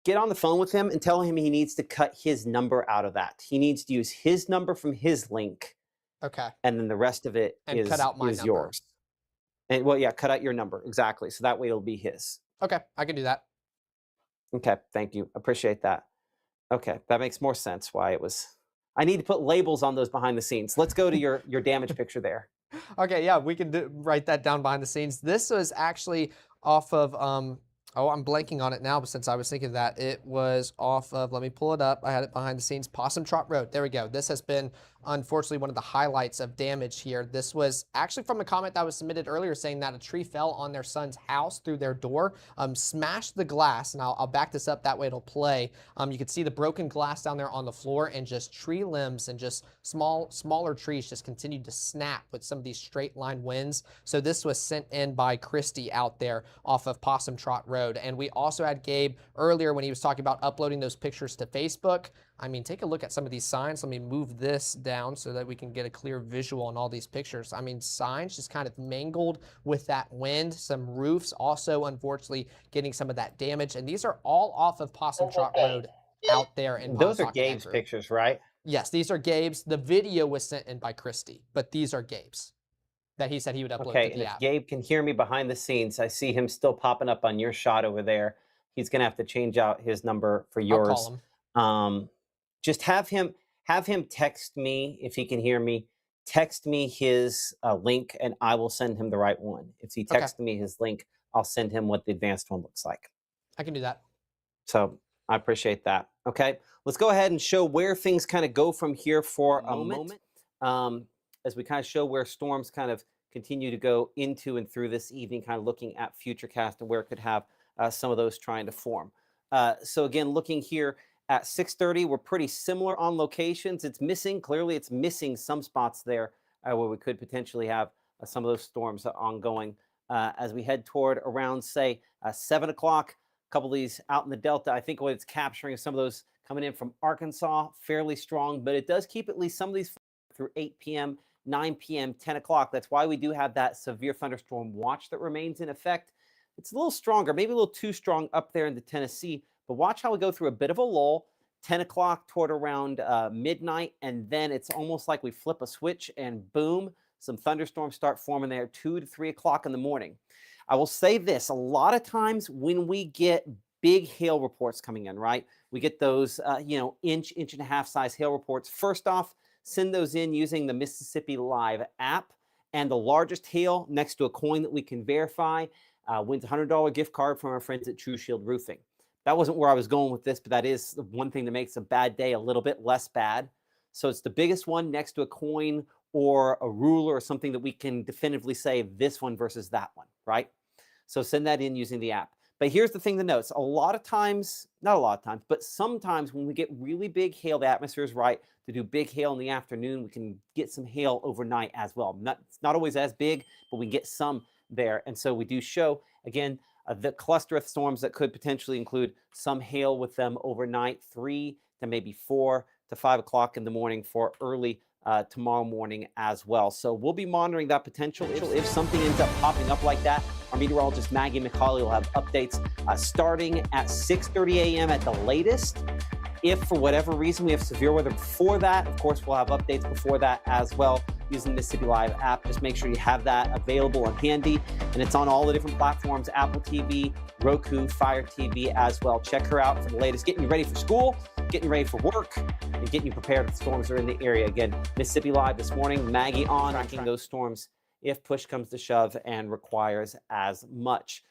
get on the phone with him and tell him he needs to cut his number out of that. He needs to use his number from his link. Okay. And then the rest of it And is cut out my number. yours. And well, yeah, cut out your number. Exactly. So that way it'll be his. Okay, I can do that. Okay, thank you. Appreciate that. Okay, that makes more sense why it was. I need to put labels on those behind the scenes. Let's go to your damage picture there. Okay, yeah, we can write that down behind the scenes. This was actually off of, oh, I'm blanking on it now, but since I was thinking that, it was off of, let me pull it up. I had it behind the scenes, Possum Trot Road. There we go. This has been, unfortunately, one of the highlights of damage here. This was actually from a comment that was submitted earlier saying that a tree fell on their son's house through their door, smashed the glass, and I'll back this up, that way it'll play. You can see the broken glass down there on the floor, and just tree limbs and just smaller trees just continued to snap with some of these straight line winds. So this was sent in by Christy out there off of Possum Trot Road. And we also had Gabe earlier when he was talking about uploading those pictures to Facebook. I mean, take a look at some of these signs. Let me move this down so that we can get a clear visual on all these pictures. I mean, signs just kind of mangled with that wind. Some roofs also, unfortunately, getting some of that damage. And these are all off of Possum Trot Road out there in Those are Pontotoc Gabe's Ecru. pictures, right? Yes, these are Gabe's. The video was sent in by Christy, but these are Gabe's that he said he would upload Okay, to and the if app. Gabe can hear me behind the scenes, I see him still popping up on your shot over there. He's gonna have to change out his number for yours. I'll call him. Just have him text me if he can hear me. Text me his link, and I will send him the right one. If he texts me his link, I'll send him what the advanced one looks like. I can do that. So I appreciate that. Okay, let's go ahead and show where things kind of go from here for a moment. As we kind of show where storms kind of continue to go into and through this evening, kind of looking at Futurecast and where it could have some of those trying to form. So again, looking here at 6:30, we're pretty similar on locations. Clearly it's missing some spots there where we could potentially have some of those storms ongoing. As we head toward around, say, 7 o'clock, a couple of these out in the Delta, I think what it's capturing is some of those coming in from Arkansas, fairly strong, but it does keep at least some of these through 8 p.m., 9 p.m., 10 o'clock. That's why we do have that severe thunderstorm watch that remains in effect. It's a little stronger, maybe a little too strong up there in the Tennessee, but watch how we go through a bit of a lull, 10 o'clock toward around midnight, and then it's almost like we flip a switch and boom, some thunderstorms start forming there 2 to 3 o'clock in the morning. I will say this, a lot of times when we get big hail reports coming in, right? We get those, inch and a half size hail reports. First off, send those in using the Mississippi Live app, and the largest hail next to a coin that we can verify wins a $100 gift card from our friends at True Shield Roofing. That wasn't where I was going with this, but that is the one thing that makes a bad day a little bit less bad. So it's the biggest one next to a coin or a ruler or something that we can definitively say this one versus that one, right? So send that in using the app. But here's the thing to note. A lot of times, not a lot of times, but sometimes when we get really big hail, the atmosphere is right to do big hail in the afternoon. We can get some hail overnight as well. It's not always as big, but we get some there. And so we do show, again, the cluster of storms that could potentially include some hail with them overnight, 3 to maybe 4 to 5 o'clock in the morning for early tomorrow morning as well. So we'll be monitoring that potential. If something ends up popping up like that, our meteorologist Maggie McCauley will have updates starting at 6:30 a.m. at the latest. If for whatever reason we have severe weather before that, of course, we'll have updates before that as well using the Mississippi Live app. Just make sure you have that available and handy. And it's on all the different platforms, Apple TV, Roku, Fire TV as well. Check her out for the latest, getting you ready for school, getting you ready for work, and getting you prepared if storms are in the area. Again, Mississippi Live this morning, Maggie on tracking those storms if push comes to shove and requires as much.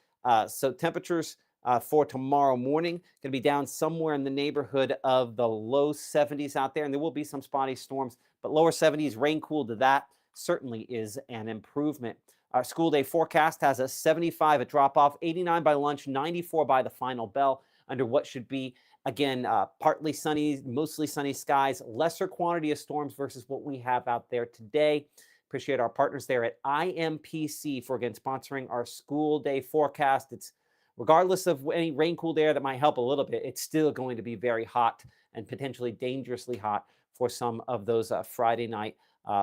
So temperatures for tomorrow morning going to be down somewhere in the neighborhood of the low 70s out there, and there will be some spotty storms, but lower 70s, rain cool to that certainly is an improvement. Our school day forecast has a 75 at drop off, 89 by lunch, 94 by the final bell, under what should be, again, partly sunny, mostly sunny skies, lesser quantity of storms versus what we have out there today. Appreciate our partners there at IMPC for, again, sponsoring our school day forecast. It's regardless of any rain cooled air that might help a little bit, it's still going to be very hot and potentially dangerously hot for some of those Friday night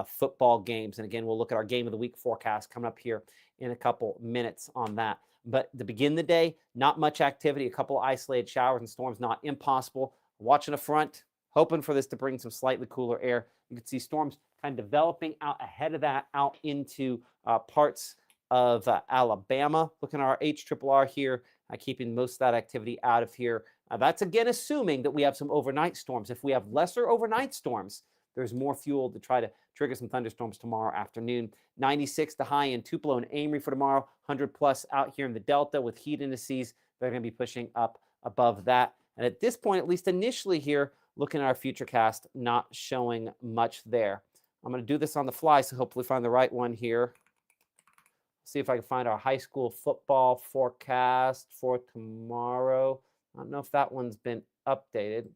football games. And again, we'll look at our game of the week forecast coming up here in a couple minutes on that. But to begin the day, not much activity, a couple isolated showers and storms, not impossible. Watching a front, hoping for this to bring some slightly cooler air. You can see storms kind of developing out ahead of that, out into parts of Alabama. Looking at our HRRR here, keeping most of that activity out of here. That's again assuming that we have some overnight storms. If we have lesser overnight storms, there's more fuel to try to trigger some thunderstorms tomorrow afternoon. 96 the high in Tupelo and Amory for tomorrow. 100 plus out here in the Delta with heat indices. They're going to be pushing up above that. And at this point, at least initially here, looking at our futurecast, not showing much there. I'm going to do this on the fly, so hopefully find the right one here. See if I can find our high school football forecast for tomorrow. I don't know if that one's been updated.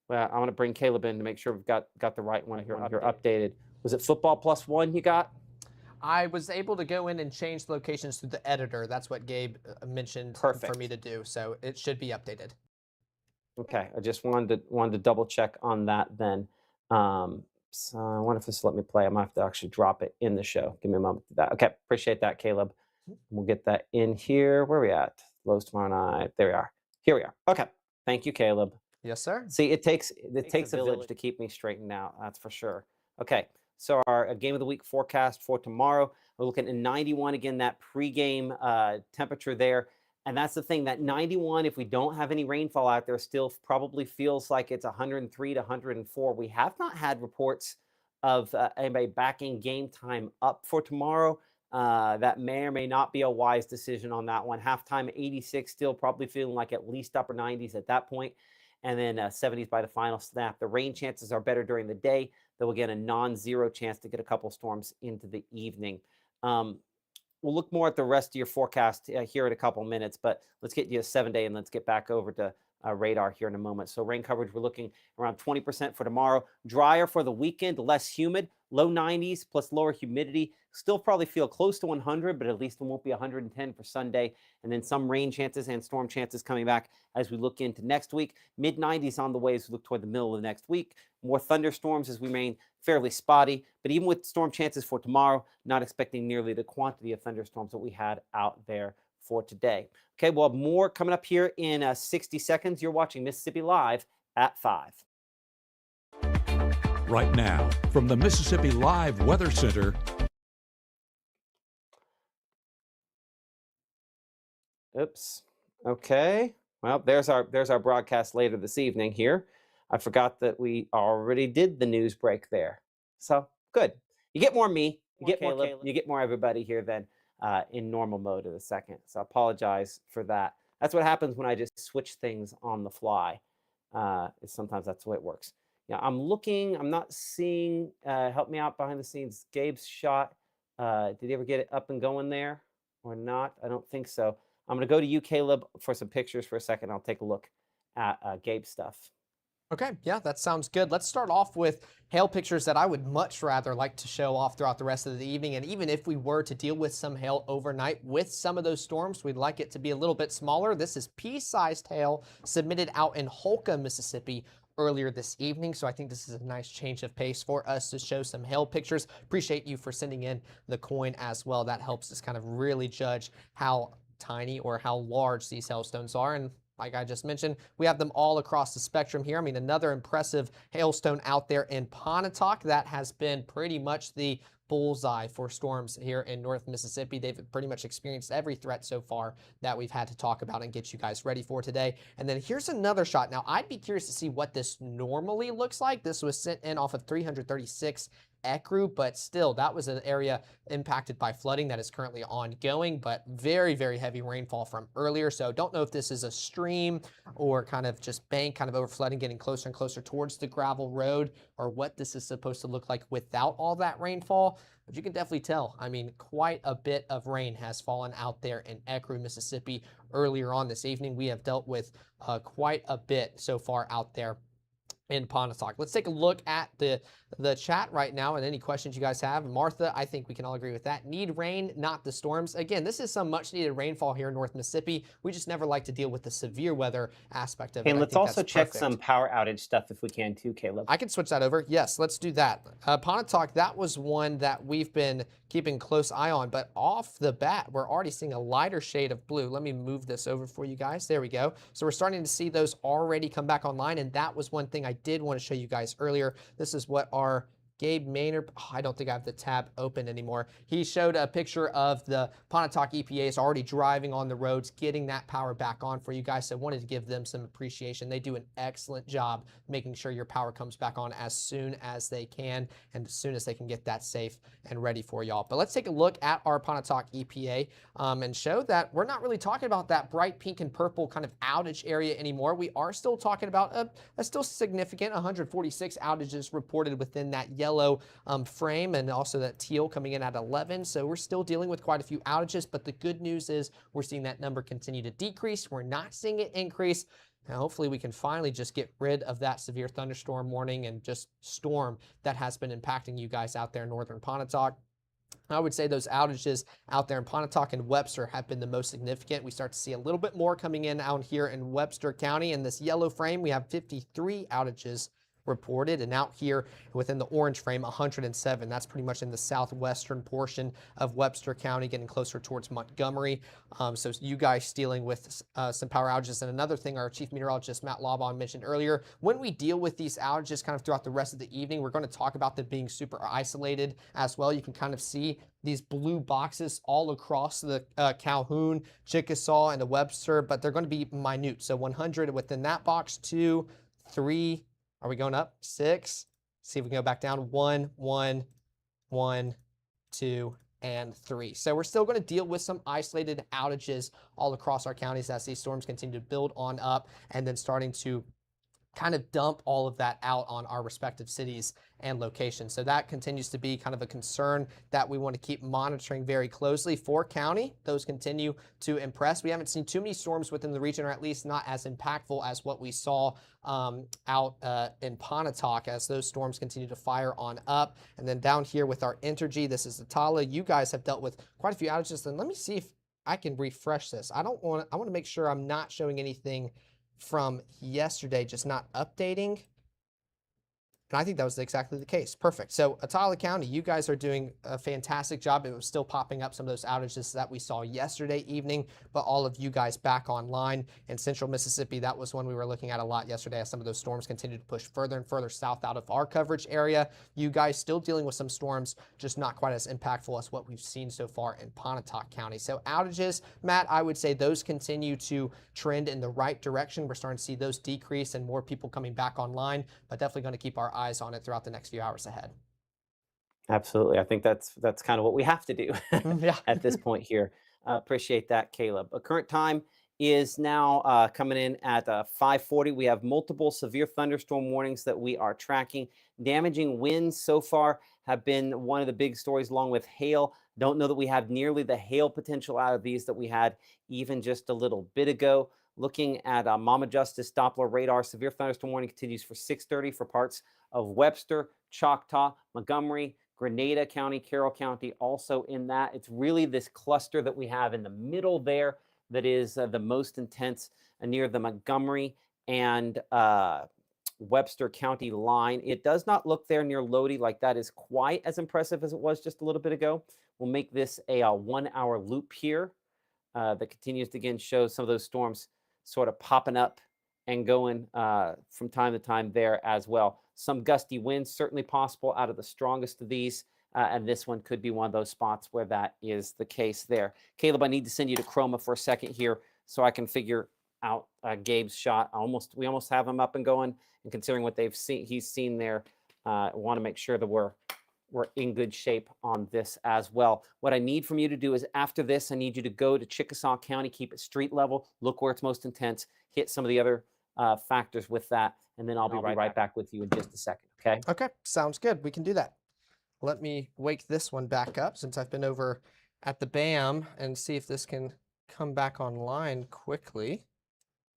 Well, I want to bring Caleb in to make sure we've got the right one here updated. Was it football +1 you got? I was able to go in and change the locations through the editor. That's what Gabe mentioned for me to do. So it should be updated. Okay, I just wanted to double check on that then. So I wonder if this will let me play. I might have to actually drop it in the show. Give me a moment to do that. Okay, appreciate that, Caleb. We'll get that in here. Where are we at? Lows tomorrow night. There we are. Here we are. Okay, thank you, Caleb. Yes, sir. See, it takes a village to keep me straightened out. That's for sure. Okay, so our game of the week forecast for tomorrow, we're looking at 91 again. That pregame temperature there. And that's the thing, that 91, if we don't have any rainfall out there, still probably feels like it's 103 to 104. We have not had reports of anybody backing game time up for tomorrow. That may or may not be a wise decision on that one. Halftime 86, still probably feeling like at least upper 90s at that point. And then 70s by the final snap. The rain chances are better during the day, though again, a non-zero chance to get a couple storms into the evening. We'll look more at the rest of your forecast here in a couple minutes, but let's get you a 7-day and let's get back over to radar here in a moment. So rain coverage, we're looking around 20% for tomorrow. Drier for the weekend, less humid, low 90s plus lower humidity. Still probably feel close to 100, but at least it won't be 110 for Sunday. And then some rain chances and storm chances coming back as we look into next week. Mid 90s on the way as we look toward the middle of the next week. More thunderstorms as we remain fairly spotty. But even with storm chances for tomorrow, not expecting nearly the quantity of thunderstorms that we had out there for today. Okay, we'll have more coming up here in 60 seconds. You're watching Mississippi Live at 5. Right now, from the Mississippi Live Weather Center. Oops. Okay. Well, there's our broadcast later this evening here. I forgot that we already did the news break there. So good. You get more me. You get more Caleb. You get more everybody here than in normal mode in a second. So I apologize for that. That's what happens when I just switch things on the fly. Sometimes that's the way it works. Yeah, I'm looking. I'm not seeing. Help me out behind the scenes. Gabe's shot. Did he ever get it up and going there or not? I don't think so. I'm going to go to you, Caleb, for some pictures for a second. I'll take a look at Gabe's stuff. Okay, yeah, that sounds good. Let's start off with hail pictures that I would much rather like to show off throughout the rest of the evening. And even if we were to deal with some hail overnight with some of those storms, we'd like it to be a little bit smaller. This is pea-sized hail submitted out in Holcomb, Mississippi earlier this evening. So I think this is a nice change of pace for us to show some hail pictures. Appreciate you for sending in the coin as well. That helps us kind of really judge how tiny or how large these hailstones are. And like I just mentioned, we have them all across the spectrum here. I mean, another impressive hailstone out there in Pontotoc that has been pretty much the bullseye for storms here in North Mississippi. They've pretty much experienced every threat so far that we've had to talk about and get you guys ready for today. And then here's another shot. Now, I'd be curious to see what this normally looks like. This was sent in off of 336 Ecru, but still, that was an area impacted by flooding that is currently ongoing, but very, very heavy rainfall from earlier. So don't know if this is a stream or kind of just bank kind of over flooding, getting closer and closer towards the gravel road, or what this is supposed to look like without all that rainfall. But you can definitely tell, I mean, quite a bit of rain has fallen out there in Ecru, Mississippi earlier on this evening. We have dealt with quite a bit so far out there in Pontotoc. Let's take a look at the chat right now and any questions you guys have. Martha, I think we can all agree with that. Need rain, not the storms. Again, this is some much needed rainfall here in North Mississippi. We just never like to deal with the severe weather aspect of it. And let's also check perfect. some power outage stuff if we can too, Caleb. I can switch that over. Yes, let's do that. Pontotoc, that was one that we've been keeping close eye on, but off the bat, we're already seeing a lighter shade of blue. Let me move this over for you guys. There we go. So we're starting to see those already come back online, and that was one thing I did want to show you guys earlier. This is what our Gabe Maynard, I don't think I have the tab open anymore. He showed a picture of the Pontotoc EPAs already driving on the roads, getting that power back on for you guys. So I wanted to give them some appreciation. They do an excellent job making sure your power comes back on as soon as they can and as soon as they can get that safe and ready for y'all. But let's take a look at our Pontotoc EPA and show that we're not really talking about that bright pink and purple kind of outage area anymore. We are still talking about a still significant 146 outages reported within that yellow frame, and also that teal coming in at 11. So we're still dealing with quite a few outages, but the good news is we're seeing that number continue to decrease. We're not seeing it increase. Now, hopefully we can finally just get rid of that severe thunderstorm warning and just storm that has been impacting you guys out there in northern Pontotoc. I would say those outages out there in Pontotoc and Webster have been the most significant. We start to see a little bit more coming in out here in Webster County. In this yellow frame, we have 53 outages reported, and out here within the orange frame, 107. That's pretty much in the southwestern portion of Webster County, getting closer towards Montgomery. So you guys dealing with some power outages. And another thing our chief meteorologist Matt Laubon mentioned earlier, when we deal with these outages kind of throughout the rest of the evening, we're going to talk about them being super isolated as well. You can kind of see these blue boxes all across the Calhoun, Chickasaw, and the Webster, but they're going to be minute. So 100 within that box, 2, 3, are we going up? 6. See if we can go back down. 1, 1, 1, 2, and 3. So we're still going to deal with some isolated outages all across our counties as these storms continue to build on up and then starting to kind of dump all of that out on our respective cities and locations. So that continues to be kind of a concern that we want to keep monitoring very closely. For county, those continue to impress. We haven't seen too many storms within the region, or at least not as impactful as what we saw out in Pontotoc as those storms continue to fire on up. And then down here with our Entergy, this is Atala. You guys have dealt with quite a few outages. Then let me see if I can refresh this. I want to make sure I'm not showing anything from yesterday, just not updating. And I think that was exactly the case. Perfect. So Atala County, you guys are doing a fantastic job. It was still popping up some of those outages that we saw yesterday evening, but all of you guys back online. In central Mississippi, that was one we were looking at a lot yesterday as some of those storms continue to push further and further south out of our coverage area. You guys still dealing with some storms, just not quite as impactful as what we've seen so far in Pontotoc County. So outages, Matt, I would say those continue to trend in the right direction. We're starting to see those decrease and more people coming back online, but definitely going to keep our eyes on it throughout the next few hours ahead. Absolutely. I think that's kind of what we have to do Yeah. at this point here. Appreciate that, Caleb. Current time is now coming in at 5:40. We have multiple severe thunderstorm warnings that we are tracking. Damaging winds so far have been one of the big stories, along with hail. Don't know that we have nearly the hail potential out of these that we had even just a little bit ago. Looking at Mama Justice Doppler radar, severe thunderstorm warning continues for 6:30 for parts of Webster, Choctaw, Montgomery, Grenada County, Carroll County, also in that. It's really this cluster that we have in the middle there that is the most intense near the Montgomery and Webster County line. It does not look there near Lodi like that is quite as impressive as it was just a little bit ago. We'll make this a 1-hour loop here that continues to again show some of those storms sort of popping up and going from time to time there as well. Some gusty winds certainly possible out of the strongest of these. And this one could be one of those spots where that is the case there. Caleb, I need to send you to Chroma for a second here so I can figure out Gabe's shot. We almost have him up and going. And considering what he's seen there, I want to make sure that we're in good shape on this as well. What I need from you to do is after this, I need you to go to Chickasaw County, keep it street level, look where it's most intense, hit some of the other factors with that, and then I'll be right back with you in just a second, okay? Okay, sounds good. We can do that. Let me wake this one back up since I've been over at the BAM and see if this can come back online quickly.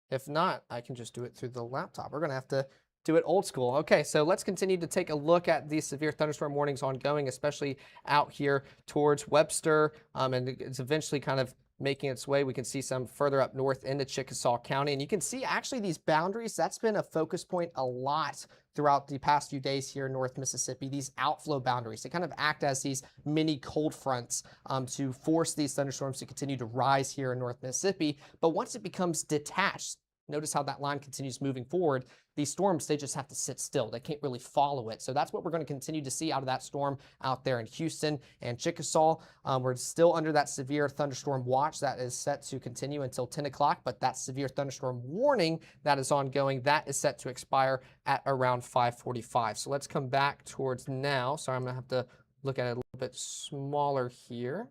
If not, I can just do it through the laptop. We're going to have to Do it old school. Okay, so let's continue to take a look at these severe thunderstorm warnings ongoing, especially out here towards Webster, and it's eventually kind of making its way. We can see some further up north into Chickasaw County, and you can see actually these boundaries, that's been a focus point a lot throughout the past few days here in North Mississippi. These outflow boundaries, they kind of act as these mini cold fronts to force these thunderstorms to continue to rise here in North Mississippi. But once it becomes detached, notice how that line continues moving forward. These storms, they just have to sit still. They can't really follow it. So that's what we're going to continue to see out of that storm out there in Houston and Chickasaw. We're still under that severe thunderstorm watch that is set to continue until 10 o'clock, but that severe thunderstorm warning that is ongoing, that is set to expire at around 5:45. So let's come back towards now. Sorry, I'm going to have to look at it a little bit smaller here.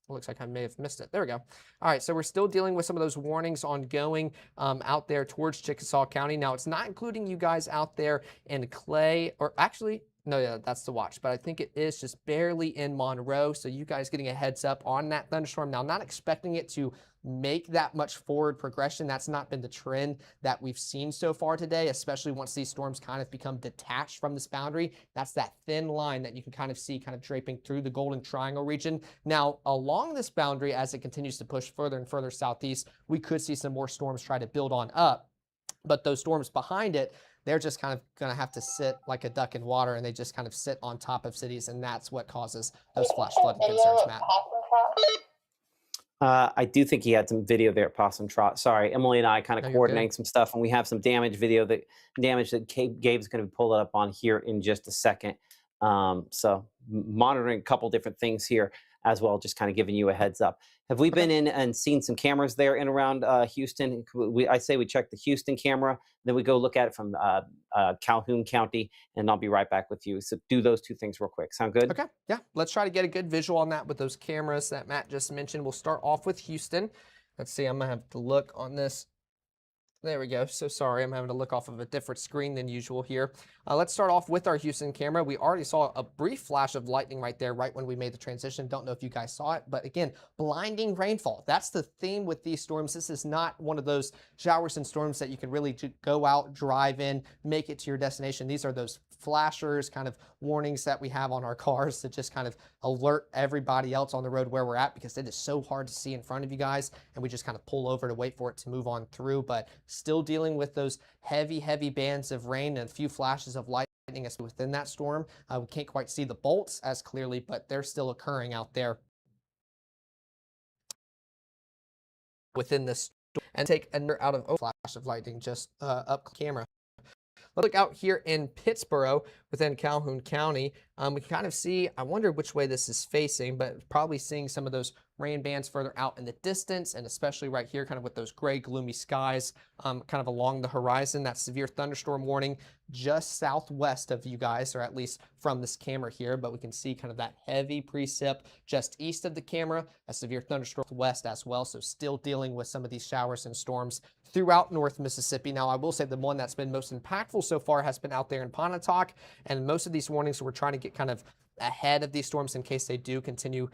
Looks like I may have missed it. There we go. All right, so we're still dealing with some of those warnings ongoing out there towards Chickasaw County. Now, it's not including you guys out there in Clay, or actually, no, yeah, that's the watch, but I think it is just barely in Monroe. So you guys getting a heads up on that thunderstorm. Now, not expecting it to make that much forward progression. That's not been the trend that we've seen so far today, especially once these storms kind of become detached from this boundary. That's that thin line that you can kind of see kind of draping through the Golden Triangle region. Now, along this boundary, as it continues to push further and further southeast, we could see some more storms try to build on up. But those storms behind it, they're just kind of going to have to sit like a duck in water, and they just kind of sit on top of cities, and that's what causes those flash flooding concerns, Matt. I do think he had some video there at Possum Trot. Sorry, Emily and I kind of coordinating some stuff, and we have some damage video that Gabe's going to pull it up on here in just a second. So monitoring a couple different things here as well, just kind of giving you a heads up. Have we been in and seen some cameras there in around Houston? I say we check the Houston camera, then we go look at it from Calhoun County, and I'll be right back with you. So do those two things real quick. Sound good? Okay, yeah. Let's try to get a good visual on that with those cameras that Matt just mentioned. We'll start off with Houston. Let's see, I'm going to have to look on this. There we go. So sorry, I'm having to look off of a different screen than usual here. Let's start off with our Houston camera. We already saw a brief flash of lightning right there, right when we made the transition. Don't know if you guys saw it, but again, blinding rainfall. That's the theme with these storms. This is not one of those showers and storms that you can really go out, drive in, make it to your destination. These are those flashers, kind of warnings that we have on our cars to just kind of alert everybody else on the road where we're at, because it is so hard to see in front of you guys, and we just kind of pull over to wait for it to move on through. But still dealing with those heavy bands of rain and a few flashes of lightning within that storm. We can't quite see the bolts as clearly, but they're still occurring out there within this storm. And take another out of flash of lightning just up camera. Let's look out here in Pittsboro within Calhoun County. We can kind of see, I wonder which way this is facing, but probably seeing some of those rain bands further out in the distance, and especially right here kind of with those gray gloomy skies kind of along the horizon. That severe thunderstorm warning just southwest of you guys, or at least from this camera here, but we can see kind of that heavy precip just east of the camera, a severe thunderstorm west as well. So still dealing with some of these showers and storms throughout North Mississippi. Now, I will say the one that's been most impactful so far has been out there in Pontotoc, and most of these warnings we're trying to get kind of ahead of these storms in case they do continue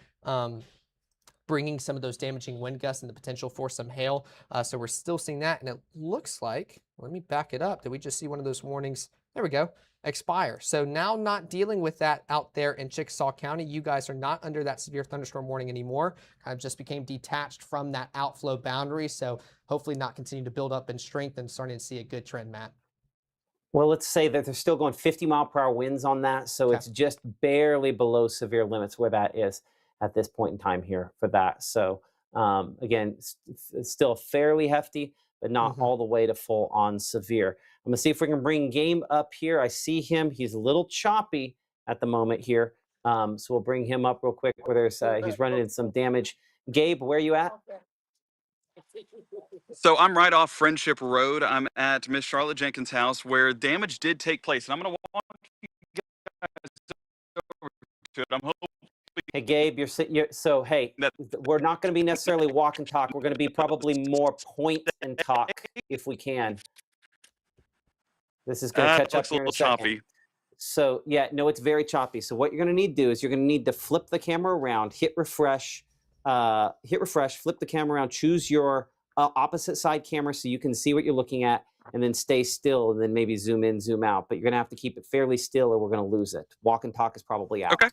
bringing some of those damaging wind gusts and the potential for some hail. So we're still seeing that, and it looks like, let me back it up. Did we just see one of those warnings? There we go. Expire. So now not dealing with that out there in Chickasaw County. You guys are not under that severe thunderstorm warning anymore. Kind of just became detached from that outflow boundary. So hopefully not continue to build up in strength and starting to see a good trend, Matt. Well, let's say that they're still going 50-mile-per-hour winds on that. So it's just barely below severe limits where that is at this point in time here for that. So again, it's still fairly hefty, but not all the way to full on severe. I'm gonna see if we can bring Gabe up here. I see him. He's a little choppy at the moment here. So we'll bring him up real quick where there's he's running into some damage. Gabe, where are you at? So I'm right off Friendship Road. I'm at Miss Charlotte Jenkins' house where damage did take place. And I'm going to walk you guys over to it. I'm hoping. Hey, Gabe, so, hey, we're not going to be necessarily walk and talk. We're going to be probably more point and talk if we can. This is going to catch up here in a second. Choppy. So, yeah, no, it's very choppy. So what you're going to need to do is you're going to need to flip the camera around, hit refresh, flip the camera around, choose your opposite side camera so you can see what you're looking at, and then stay still, and then maybe zoom in, zoom out. But you're going to have to keep it fairly still, or we're going to lose it. Walk and talk is probably out. Okay.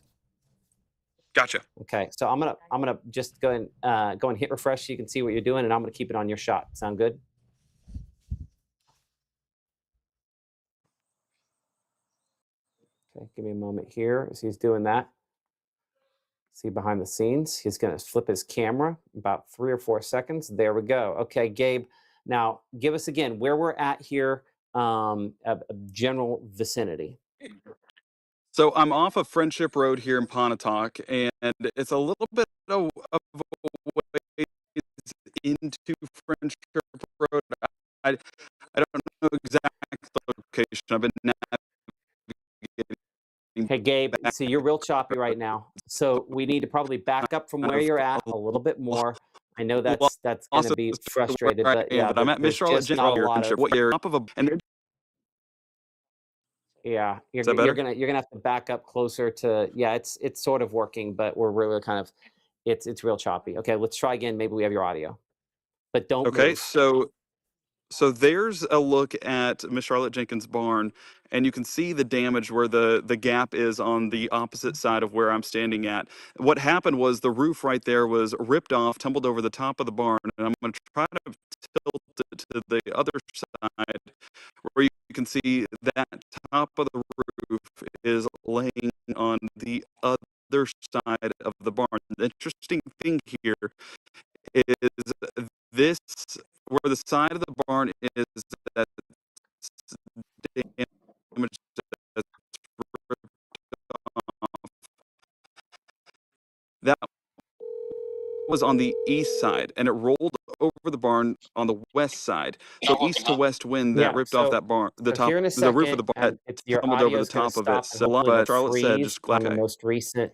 Gotcha. Okay, so I'm gonna just go and hit refresh so you can see what you're doing, and I'm gonna keep it on your shot. Sound good? Okay, give me a moment here as he's doing that. See behind the scenes, he's gonna flip his camera about 3 or 4 seconds. There we go. Okay, Gabe, now give us again where we're at here, a general vicinity. So I'm off of Friendship Road here in Pontotoc, and it's a little bit of a ways into Friendship Road. I don't know exact location. I've been navigating. Hey, Gabe, so you're real choppy right now. So we need to probably back up from where you're at a little bit more. I know that's going to be frustrated, but yeah, I'm at Miss Charlotte General here. What year? Top of a and yeah, you're gonna have to back up closer to, yeah, it's sort of working, but we're really kind of, it's real choppy. Okay, let's try again. Maybe we have your audio, but don't okay, move. so there's a look at Miss Charlotte Jenkins' barn, and you can see the damage where the gap is on the opposite side of where I'm standing at. What happened was the roof right there was ripped off, tumbled over the top of the barn, and I'm going to try to tilt it to the other side where you can see that top of the roof is laying on the other side of the barn. The interesting thing here is this, where the side of the barn is that's damaged, that's ripped off. That was on the east side, and it rolled over the barn on the west side. So east to west wind that ripped off that barn, the top, Here in a the roof of second, the barn, and that tumbled over the top of it. So, but Charlotte said, just on the most recent,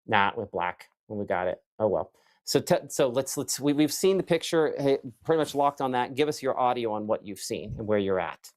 not with black when we got it. Oh well. So we've seen the picture. Hey, pretty much locked on that. Give us your audio on what you've seen and where you're at.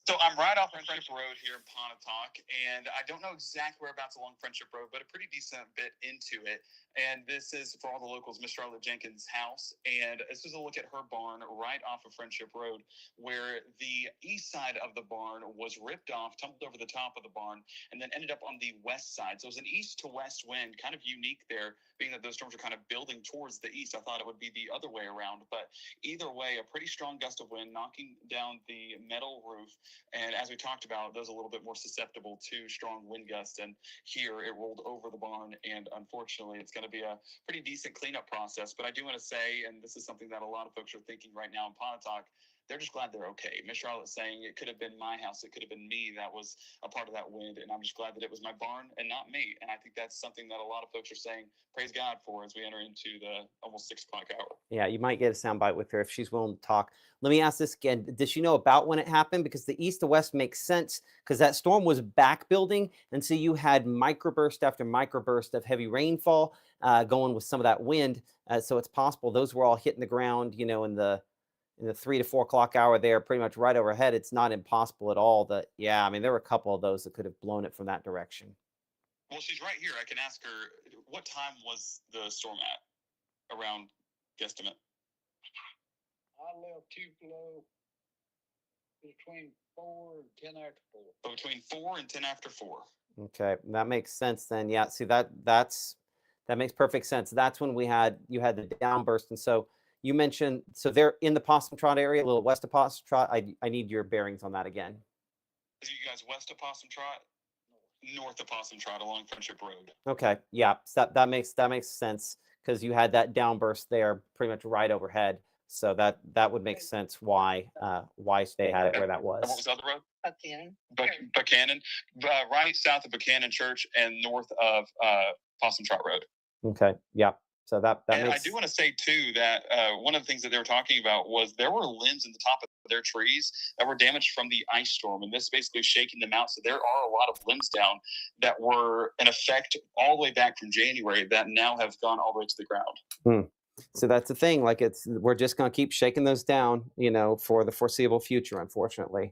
So I'm right off of Friendship Road here in Pontotoc, and I don't know exactly whereabouts along Friendship Road, but a pretty decent bit into it. And this is, for all the locals, Miss Charlotte Jenkins' house. And this is a look at her barn right off of Friendship Road, where the east side of the barn was ripped off, tumbled over the top of the barn, and then ended up on the west side. So it was an east to west wind, kind of unique there, being that those storms are kind of building towards the east. I thought it would be the other way around, but either way, a pretty strong gust of wind knocking down the metal roof. And as we talked about, those are a little bit more susceptible to strong wind gusts. And here it rolled over the barn. And unfortunately, it's going to be a pretty decent cleanup process. But I do want to say, and this is something that a lot of folks are thinking right now in Pontotoc, they're just glad they're okay. Miss Charlotte's saying it could have been my house. It could have been me that was a part of that wind. And I'm just glad that it was my barn and not me. And I think that's something that a lot of folks are saying, praise God for, as we enter into the almost 6 o'clock hour. Yeah, you might get a soundbite with her if she's willing to talk. Let me ask this again. Does she know about when it happened? Because the east to west makes sense because that storm was back building. And so you had microburst after microburst of heavy rainfall going with some of that wind. So it's possible those were all hitting the ground, you know, in the 3 to 4 o'clock hour there, pretty much right overhead. It's not impossible at all that, yeah, I mean, there were a couple of those that could have blown it from that direction. Well, she's right here. I can ask her, what time was the storm at? Around guesstimate. I left Tupelo between 4 and 10 after 4. So between 4 and 10 after 4. Okay, that makes sense then. Yeah, see that makes perfect sense. That's when you had the downburst, and so you mentioned, so they're in the Possum Trot area, a little west of Possum Trot. I need your bearings on that again. Is you guys west of Possum Trot? North of Possum Trot along Friendship Road. Okay, yeah, so that makes sense because you had that downburst there pretty much right overhead. So that would make sense why they had it where that was. What was the other road? Buchanan. Buchanan, right south of Buchanan Church and north of Possum Trot Road. Okay, yeah. So that and makes. I do want to say too that one of the things that they were talking about was there were limbs in the top of their trees that were damaged from the ice storm, and this basically shaking them out. So there are a lot of limbs down that were in effect all the way back from January that now have gone all the way to the ground. So that's the thing. Like we're just going to keep shaking those down, you know, for the foreseeable future, unfortunately.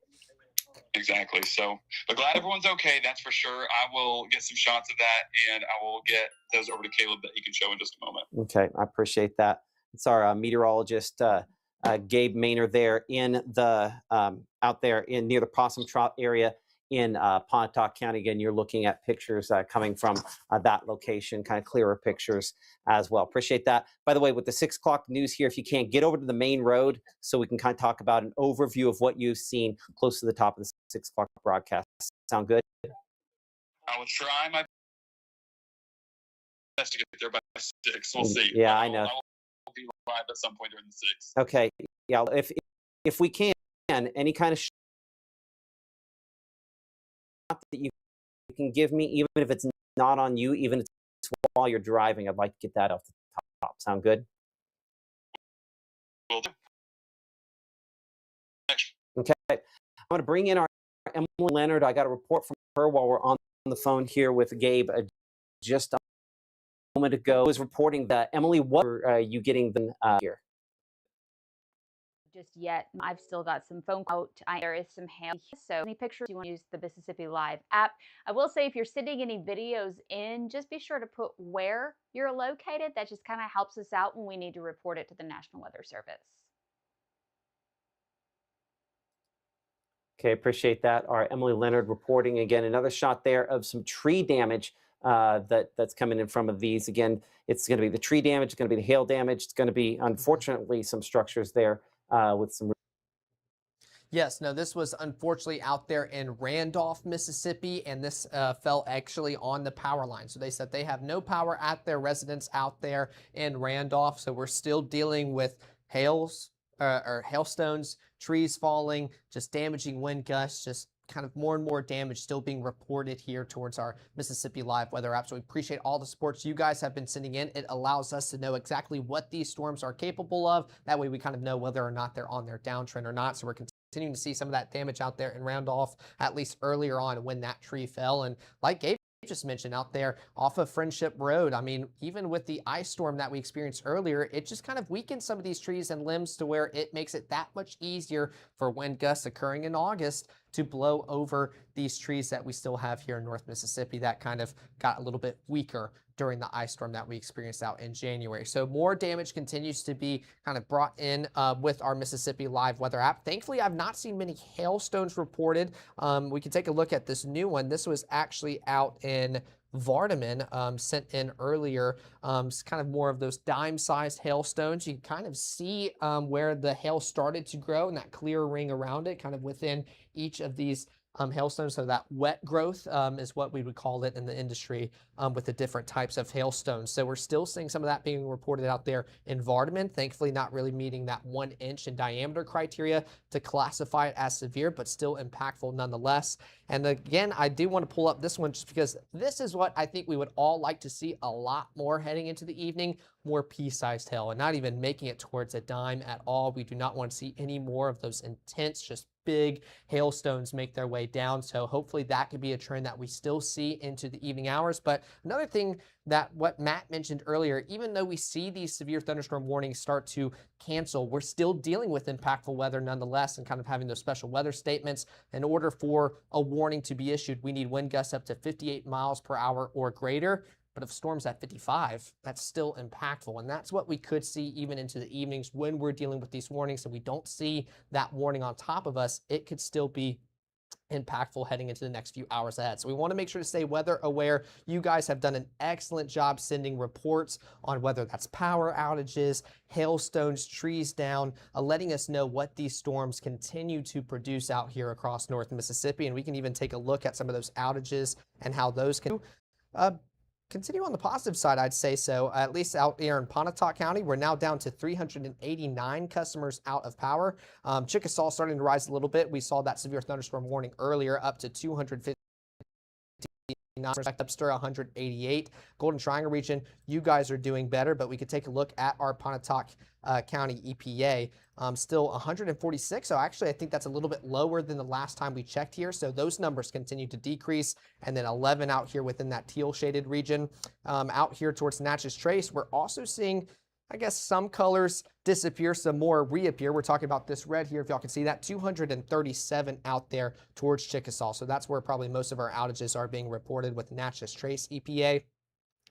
Exactly. So, but glad everyone's okay. That's for sure. I will get some shots of that, and I will get those over to Caleb that he can show in just a moment. Okay, I appreciate that. It's our meteorologist, Gabe Maynard there in the out there in near the Possum Trot area in Pontotoc County. Again, you're looking at pictures coming from that location, kind of clearer pictures as well. Appreciate that. By the way, with the 6 o'clock news here, if you can't get over to the main road so we can kind of talk about an overview of what you've seen close to the top of the 6 o'clock broadcast. Sound good? I will try my best to get there by 6. We'll see. Yeah, I know. I will be live at some point during the 6. Okay. Yeah, if we can, any kind of shot that you can give me, even if it's not on you, even if it's while you're driving, I'd like to get that off the top. Sound good? Will do. Okay. I'm going to bring in our Emily Leonard. I got a report from her while we're on the phone here with Gabe just a moment ago. I was reporting that. Emily, what are you getting them here? Just yet. I've still got some phone out. There is some hail. So any pictures you want to use the Mississippi Live app. I will say if you're sending any videos in, just be sure to put where you're located. That just kind of helps us out when we need to report it to the National Weather Service. Okay, appreciate that. Our Emily Leonard reporting again. Another shot there of some tree damage that's coming in from these. Again, it's going to be the tree damage. It's going to be the hail damage. It's going to be, unfortunately, some structures there with some. Yes, no, this was unfortunately out there in Randolph, Mississippi, and this fell actually on the power line. So they said they have no power at their residence out there in Randolph. So we're still dealing with hailstones, trees falling, just damaging wind gusts, just kind of more and more damage still being reported here towards our Mississippi Live weather app. So we appreciate all the supports you guys have been sending in. It allows us to know exactly what these storms are capable of. That way we kind of know whether or not they're on their downtrend or not. So we're continuing to see some of that damage out there in Randolph, at least earlier on when that tree fell. And like Gabe just mentioned out there off of Friendship Road, I mean, even with the ice storm that we experienced earlier, it just kind of weakens some of these trees and limbs to where it makes it that much easier for wind gusts occurring in August to blow over these trees that we still have here in North Mississippi that kind of got a little bit weaker during the ice storm that we experienced out in January. So more damage continues to be kind of brought in with our Mississippi Live weather app. Thankfully, I've not seen many hailstones reported. We can take a look at this new one. This was actually out in Vardaman, sent in earlier. It's kind of more of those dime-sized hailstones. You can kind of see where the hail started to grow and that clear ring around it, kind of within each of these hailstones. So that wet growth is what we would call it in the industry with the different types of hailstones. So we're still seeing some of that being reported out there in Vardaman, thankfully not really meeting that 1 inch in diameter criteria to classify it as severe, but still impactful nonetheless. And again, I do want to pull up this one just because this is what I think we would all like to see a lot more heading into the evening, more pea-sized hail, and not even making it towards a dime at all. We do not want to see any more of those intense, just big hailstones make their way down. So hopefully that could be a trend that we still see into the evening hours. But another thing that what Matt mentioned earlier, even though we see these severe thunderstorm warnings start to cancel, we're still dealing with impactful weather nonetheless and kind of having those special weather statements. In order for a warning to be issued, we need wind gusts up to 58 miles per hour or greater. But if storms at 55, that's still impactful. And that's what we could see even into the evenings when we're dealing with these warnings and we don't see that warning on top of us. It could still be impactful heading into the next few hours ahead. So we want to make sure to stay weather aware. You guys have done an excellent job sending reports on whether that's power outages, hailstones, trees down, letting us know what these storms continue to produce out here across North Mississippi. And we can even take a look at some of those outages and how those can continue on the positive side, I'd say so. At least out here in Pontotoc County, we're now down to 389 customers out of power. Chickasaw starting to rise a little bit. We saw that severe thunderstorm warning earlier, up to 250. Webster 188. Golden Triangle region, you guys are doing better, but we could take a look at our Pontotoc County EPA. Still 146. So actually, I think that's a little bit lower than the last time we checked here. So those numbers continue to decrease. And then 11 out here within that teal shaded region. Out here towards Natchez Trace, we're also seeing, I guess, some colors disappear, some more reappear. We're talking about this red here, if y'all can see that, 237 out there towards Chickasaw. So that's where probably most of our outages are being reported with Natchez Trace EPA.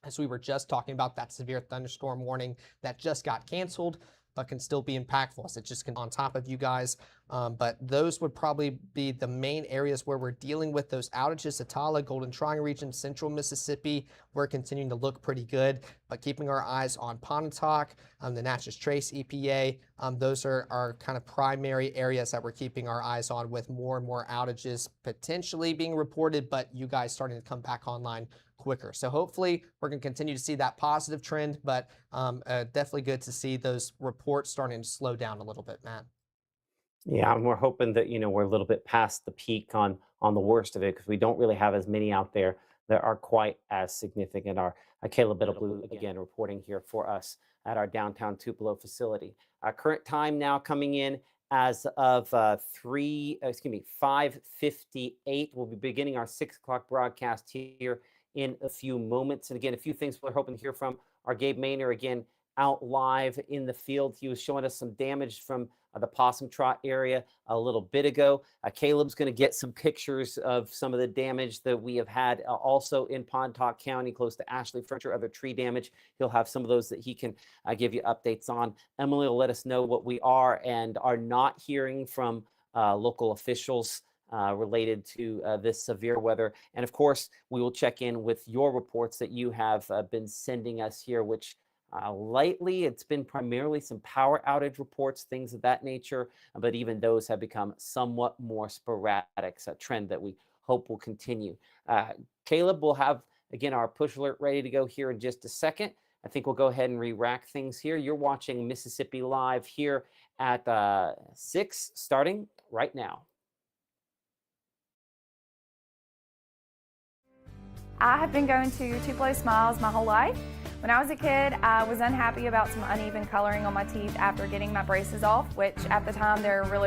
As we were just talking about that severe thunderstorm warning that just got canceled. but can still be impactful. It's just on top of you guys. But those would probably be the main areas where we're dealing with those outages. Atala, Golden Triangle region, central Mississippi, we're continuing to look pretty good, but keeping our eyes on Pontotoc, the Natchez Trace EPA, those are kind of primary areas that we're keeping our eyes on, with more and more outages potentially being reported, but you guys starting to come back online quicker. So hopefully we're going to continue to see that positive trend, but definitely good to see those reports starting to slow down a little bit, Matt. Yeah, and we're hoping that, we're a little bit past the peak on the worst of it, because we don't really have as many out there that are quite as significant. Our Caleb Blue again reporting here for us at our downtown Tupelo facility. Current time now coming in as of 5:58. We'll be beginning our 6 o'clock broadcast here in a few moments. And again, a few things we're hoping to hear from our Gabe Maynor again out live in the field. He was showing us some damage from the Possum Trot area a little bit ago. Caleb's going to get some pictures of some of the damage that we have had also in Pontotoc County, close to Ashley Furniture, other tree damage. He'll have some of those that he can give you updates on. Emily will let us know what we are and are not hearing from local officials related to this severe weather. And of course, we will check in with your reports that you have been sending us here, which lately it's been primarily some power outage reports, things of that nature, but even those have become somewhat more sporadic. It's a trend that we hope will continue. Caleb will have, again, our push alert ready to go here in just a second. I think we'll go ahead and re-rack things here. You're watching Mississippi Live here at 6, starting right now. I have been going to Tupelo Smiles my whole life. When I was a kid, I was unhappy about some uneven coloring on my teeth after getting my braces off, which at the time there really